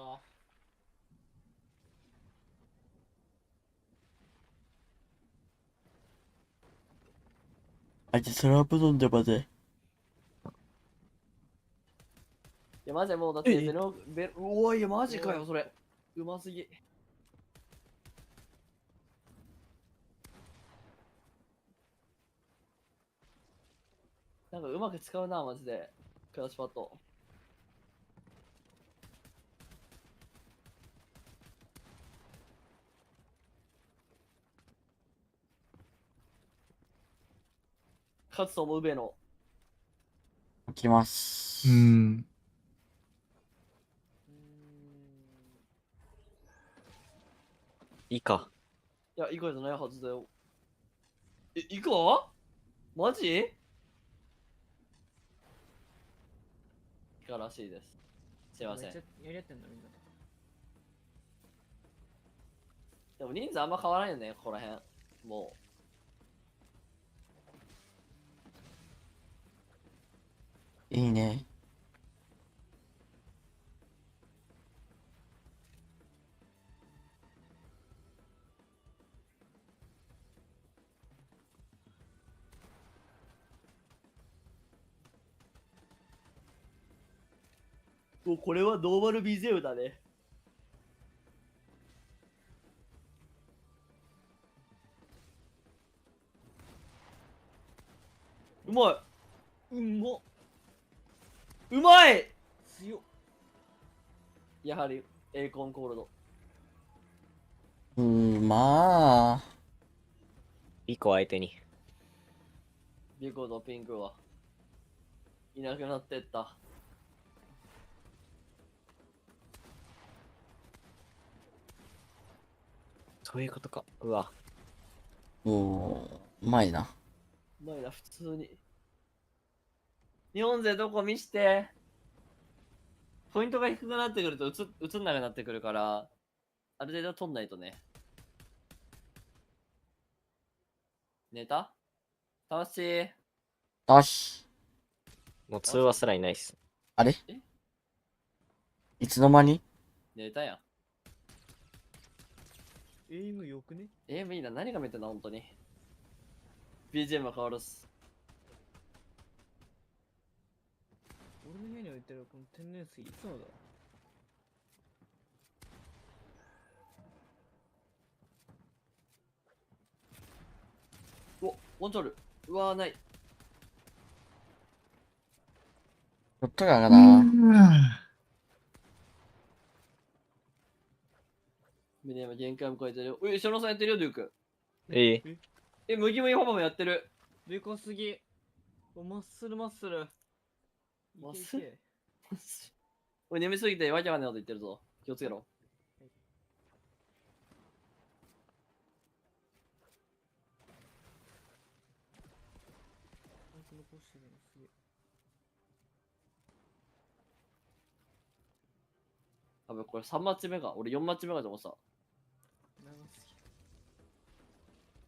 あいつスラープ飲んでまで。いやマジでもうだっておいマジかよそれ。うますぎ。なんかうまく使うなマジで。クラッシュパッド。勝つと思うべの。いきます。いいか。いや、いいかじゃないはずだよ。いいか？マジ？いいからしいです。すいません。やり合ってんだみんな。でも人数あんま変わらないよね、ここら辺。もう。いいね。もうこれはノーマル BGM だね。うまい。うまっ。うまい。強っ。やはりエーコンコールド。まあ。ビコ相手に。ビコとピンクはいなくなってった。そういうことか。うわ。うまいな。うまいな、普通に。日本勢どこ見して。ポイントが低くなってくると映んなくなってくるから、ある程度取んないとね。ネタ楽しい。よし。もう通話すらいないっす。あれいつの間にネタやん。エイムよくね？エイムいいな。何が見てんの本当に。BGM は変わるっす。俺の部屋に置いてるこの天然水いつのだ？お、オンチョル。うわーない。ちょっとがな。ミネ今限界迎えてるよ。シャノさんやってるよ、デューク。麦麦パパもやってる。でかすぎ。マッスルマッスル。マッスル俺眠すぎてわけわかんないこと言ってるぞ。気をつけろ。多分これ3マッチ目か。俺4マッチ目かと思ってた。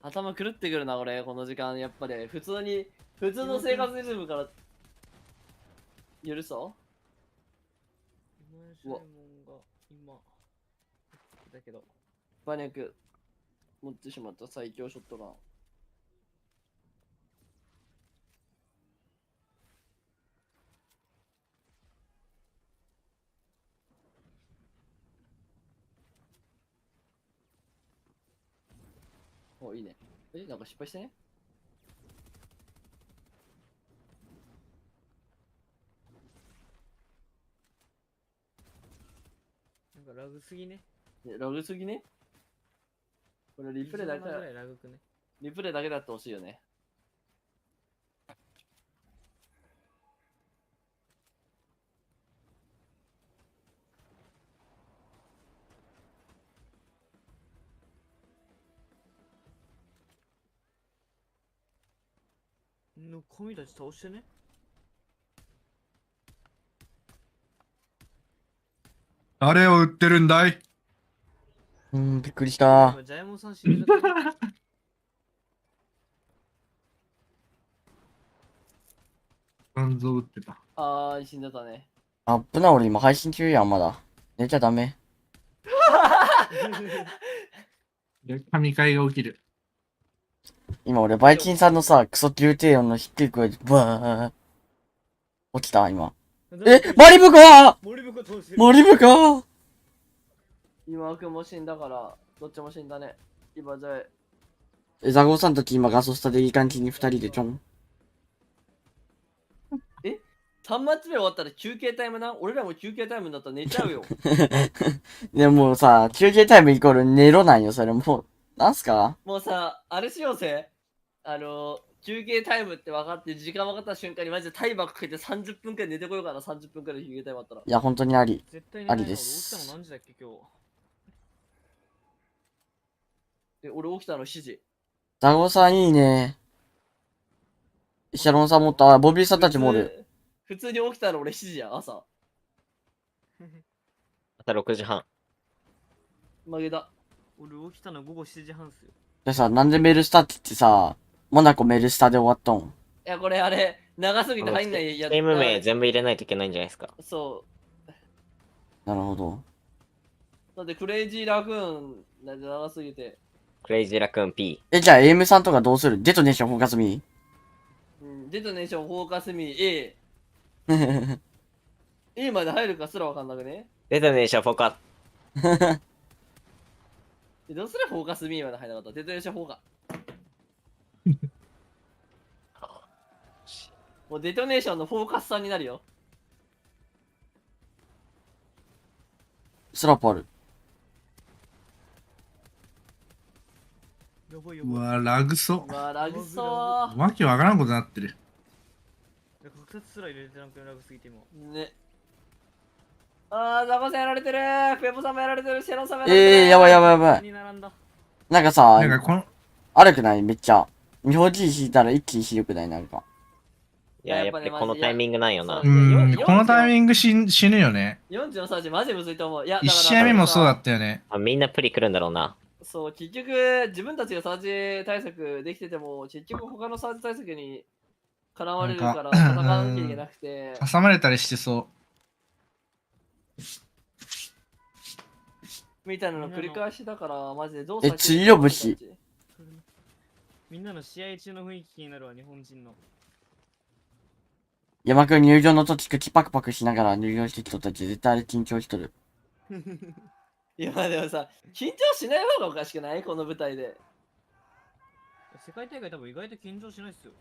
頭狂ってくるな、俺、この時間。やっぱり、普通の生活リズムから許そう。うわ。だけど。バニャク、持ってしまった最強ショットガン。お、いいね。なんか失敗してね。なんかラグすぎね。ラグすぎね。これリプレイだけだ。ラグくね。リプレイだけだってほしいよね。の神たち倒してね。誰を売ってるんだい？びっくりした。ジャイモンさん死んでた。肝臓打ってた。死んでたね。あっぶな、俺今配信中やん、まだ。寝ちゃダメ。神回が起きる。今俺、バイキンさんのさ、クソ級低音の低い声で、ブワー。起きた今。マリブかマリブか今くんも死んだから、どっちも死んだね。今じゃザゴーさんとき今ガソスタでいい感じに2人でちょん。3マッチ目終わったら休憩タイムな。俺らも休憩タイムになったら寝ちゃうよ。でもさ、休憩タイムイコール寝ろなんよ、それもう。なんすかもうさ、あれしようぜ。休憩タイムって分かって、時間分かった瞬間にマジでタイマーかけて30分くらい寝てこようかな。30分くらい休憩タイムあったら。いや、本当にあり。ありで起きす。たの何時だっけ今日。俺起きたの7時。ザゴーさんいいね。シャロンさんもった。ボビーさんたちもおる。普通に起きたの俺7時や、朝。朝6時半。負けた。俺起きたの午後7時半っすよ。でさ、なんでメルスタって言ってさ、モナコメルスタで終わっとん。いや、これあれ、長すぎて入んないやつ。チーム名全部入れないといけないんじゃないですか。そう。なるほど。だってクレイジーラグーン、長すぎて。クレイジーラクーン P。じゃあ AM さんとかどうする？デトネーションフォーカスミー。デトネーションフォーカスミー A。A まで入るかすらわかんなくね。デトネーションフォーカス。どうすれフォーカスミーまで入らなかった？デトネーションフォーカもうデトネーションのフォーカスさんになるよ。スラップある。うわラグソ。うわラグソわけわからんことになってる。格殺すら入れてなくてラグすぎて今。ね。あー、ザコさんやられてる。ペポさんもやられてる。シェロンさんもやられてる。やばいやばいやばい。に並んだ。なんかさ、なんかこの悪くないめっちゃ。日本人引いたら一気にひどくないなんか。いや、やっぱりこのタイミングなんよな。このタイミング死ぬよね。40のサーチマジむずいと思う。いや、1試合目もそうだったよね。みんなプリ来るんだろうな。そう、結局、自分たちがサーチ対策できてても、結局他のサーチ対策に絡まれるから戦わなきゃいけなくて。挟まれたりしてそう。みたいなの繰り返しだから、マジでどう次の武士。みんなの試合中の雰囲気気になるわ、日本人の。山くん入場の時口パクパクしながら入場してきとったち絶対あれ緊張しとる。いや、でもさ、緊張しない方がおかしくないこの舞台で。世界大会多分意外と緊張しないっすよ。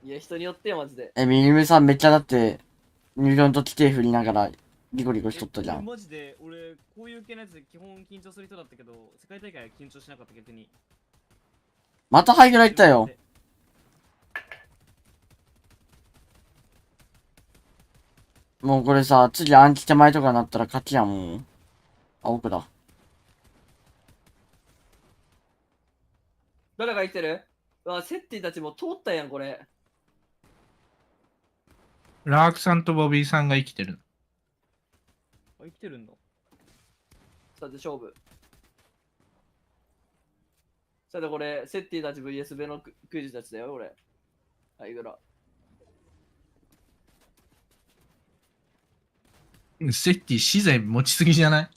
いや、人によってよ、マジで。ミニムさんめっちゃだって、入場の時手振りながらリコリコしとったじゃん。マジで、俺、こういう系のやつで基本緊張する人だったけど、世界大会は緊張しなかった逆に。またハイグラ行ったよ。もうこれさ、次暗記手前とかになったら勝ちやもん。あ、奥だ。誰が生きてる？うわ、セッティたちも通ったやん、これ。ラークさんとボビーさんが生きてる。あ、生きてるんだ。さて、勝負。さて、これ、セッティたち VS ベノクイジたちだよ、これ。はい、ぐら。セッティ資材持ちすぎじゃない？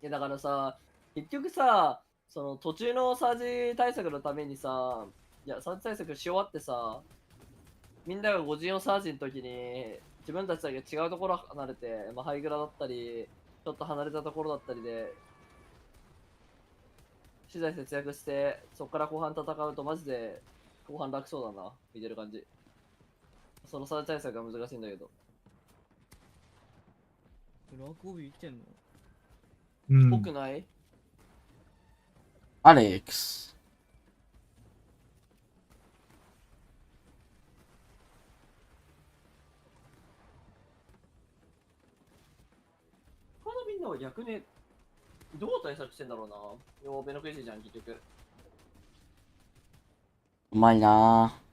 いや、だからさ、結局さ、その途中のサージ対策のためにさ、いや、サージ対策し終わってさ、みんなが54サージの時に、自分たちだけ違うところ離れて、まあ、ハイグラだったり、ちょっと離れたところだったりで、資材節約して、そこから後半戦うとマジで後半楽そうだな、見てる感じ。そのサージ対策が難しいんだけど。ラークオビ生きてんの？うん。ぽくない？アレックス。他のみんなは逆にどう対策してんだろうな。よーベノクイジじゃん、結局。うまいなぁ。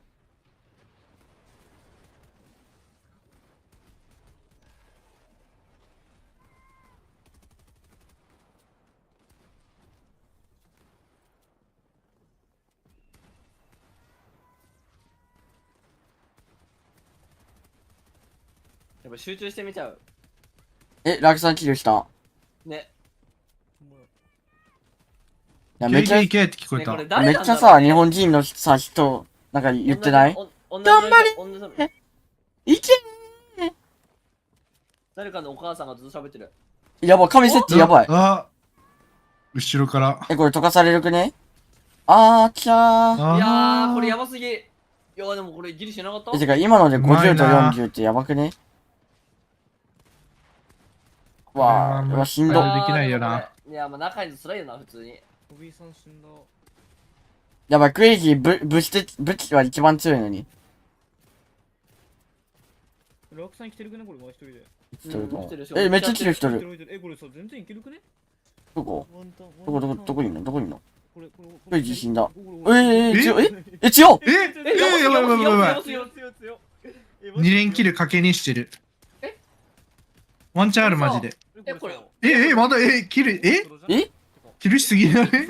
やっぱ集中してみちゃう。ラクさん治療した。ね。いや、めっちゃ、いけって聞こえた。めっちゃさ、日本人のさ、人、なんか言ってない頑張れいけー誰かのお母さんがずっと喋ってる。やば、神設置やばい。あ後ろから。これ溶かされるくねあーちゃー。いやー、これやばすぎ。いや、でもこれギリしなかった？てか、今ので50と40ってやばくねわあ、しんど。できないよな。いや、まあ中につらいよな、普通に。ボビーさん死んだ。やばい、クレイジー武器は一番強いのに。ラークさん生きてるくねこれ、一人で。めっちゃ治療してる。これさ、全然いけるくねどこどこにいんのどこにいんのクレイジー死んだ。強っ強っやばいやばいやばいやばい。2連キル賭けにしてる。ワンチャンあるマジで。まだキルキルしすぎだね。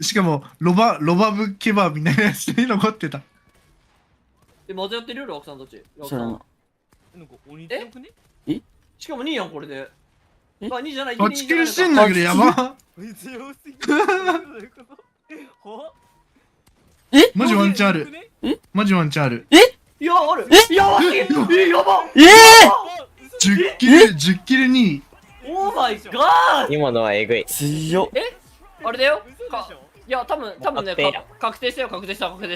しかもロバブケバみたいなやつに残ってた。またやってるよ、ラークさんたち。しかも2やん、これで。2じゃない、あ、チキルしてんだけどやば。マジワンチャンある。マジワンチャンある。いや、ある。やばすぎ。やば。10キル2位。オーマイガー。今のはえぐい。強っ。あれだよ。いや、多分ね、確定したよ、確定した。やばく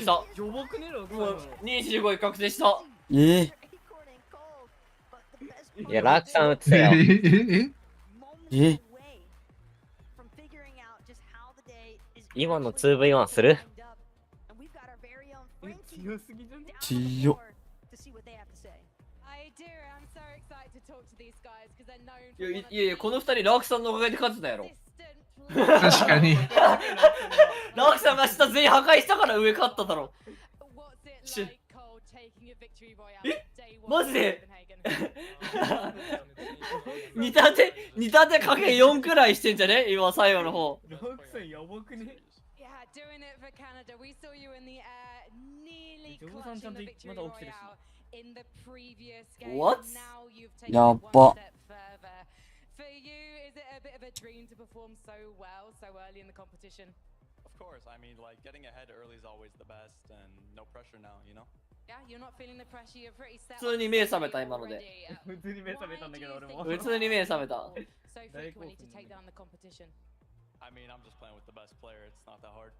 ねもう25位確定した。いや、ラークさん打つよ。え今の 2v1 する？強すぎじゃね？強っ。いやいや、この二人ラークさんのおかげで勝ってたやろ。確かに。ラークさんが下全員破壊したから上勝っただろ。えマジで2立てかけ4くらいしてんじゃね今最後の方。ラークさんやばくね？ジョブさんちゃんとまだ起きてるし。What? やっば。For you, is it a bit of a dream to perform so well so early in the competition? Of course, I mean, like getting ahead early is always the best, and no pressure now, you know. Yeah, you're not feeling the pressure. You're pretty set. 普通に目覚めた今ので。普通に目覚めたんだけど俺も。普通に目覚めた。So frequently to take down the competition. I mean, I'm just playing with the best player. It's not that hard.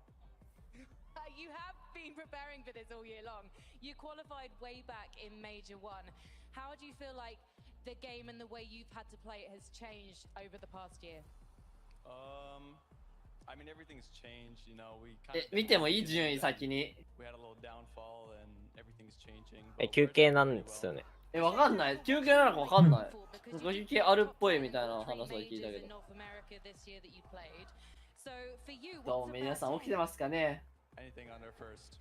You have been preparing for this all year long. You qualified way back in Major 1. How do you feel like the game and the way you've had to play it has changed over the past year? I mean, everything's changed, you know. We 見てもいい順位先に。we had a little downfall and everything's changing. 休憩なんですよね。わかんない。休憩なのかわかんない。休憩あるっぽいみたいな話を聞いたけど。どうも皆さん起きてますかね？ Anything under first.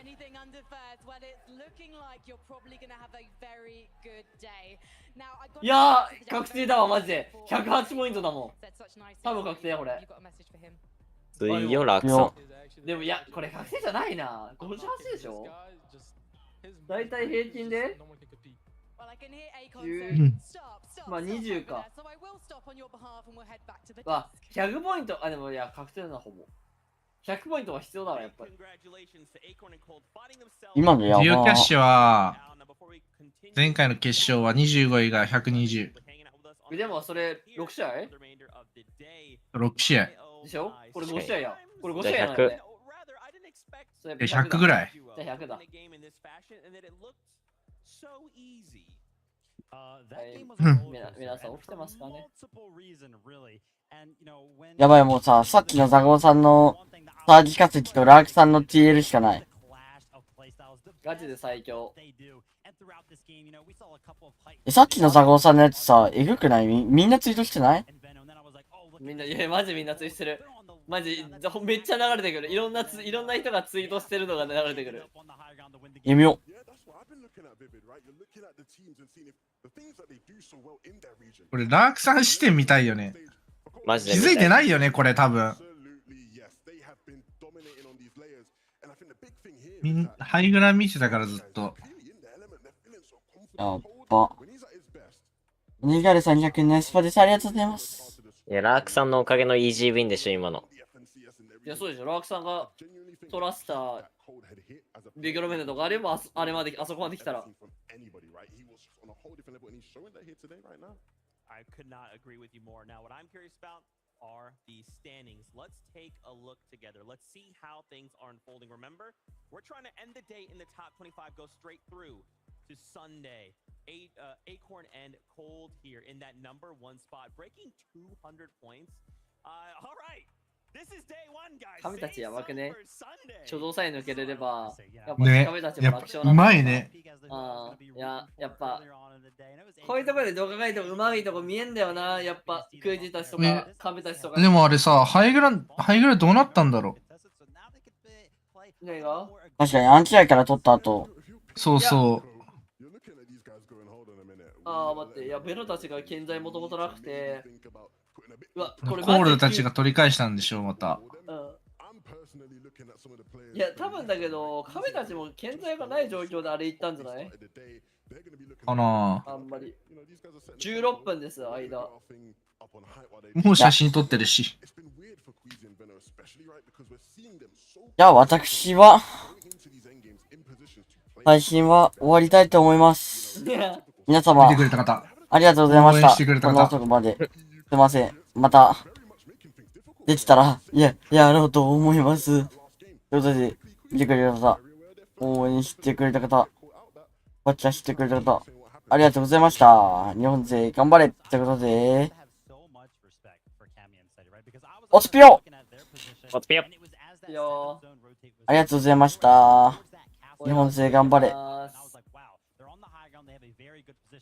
Anything under first? Well, it's looking like you're probably gonna have a very good day. Now, I got いやー、確定だわ、マジで。108ポイントだもん。多分確定や、これ。水よ、ラークさん。でも、いや、これ確定じゃないな。58でしょ？だいたい平均でまあ20か。あ、100ポイント。あ、でもいや、確定だな、ほぼ。100ポイントは必要だわ、やっぱり。今のやばー。ジオキャッシュは、前回の決勝は25位が120。でもそれ6試合 ?6 試合。でしょこれ5試合や。これ5試合なのね。100ぐらい。じゃあ100だ。皆さん起きてますかね？やばい、もうさ、さっきのザゴーさんのサージ化石とラークさんの TL しかない。ガチで最強。さっきのザゴーさんのやつさ、えぐくない？みんなツイートしてない？みんな、いや、マジみんなツイートしてる。マジ、めっちゃ流れてくる。いろんな人がツイートしてるのが流れてくる。読みよ。これ、ラークさん視点見たいよね。マジで気づいてないよね、これ多分。ハイグラ見てたからずっと。やっば。ニガルさん200円ナイスパです。ありがとうございます。いや、ラークさんのおかげのイージーウィンでしょ、今の。いや、そうでしょ。ラークさんがトラスター、ビッグロメントとかあれば、あそこまで来たら。I could not agree with you more. Now, what I'm curious about are the standings. Let's take a look together. Let's see how things are unfolding. Remember, we're trying to end the day in the top 25, go straight through to Sunday. Acorn and Cold here in that number 1 spot, breaking 200 points. All right. 神たちやばくね。初動さえ抜けれれば、やっぱね、神たちも楽勝なんだ。うまいね。やっぱ、こういうところで動画書いてもうまいとこ見えんだよな。やっぱ、クイズたちとか、神たちとか。でもあれさ、ハイグラどうなったんだろう。何が？確かにアンチアイから取った後。そうそう。待って、いや、ベロたちが健在もともとなくて、コールたちが取り返したんでしょう、また。いや、多分だけど、神たちも健在がない状況であれ行ったんじゃない？かなあんまり。16分です、間。もう写真撮ってるし。じゃあ私は、配信は終わりたいと思います。皆様、見てくれた方、ありがとうございました。応援してくれた方、この遅くまで。すいません。また、できたら、やろうと思います。ということで、見てくれた方、応援してくれた方、バッチャしてくれた方、ありがとうございます。ありがとうございました。日本勢頑張れってことで、おつぴよおつぴよありがとうございました。日本勢頑張れ。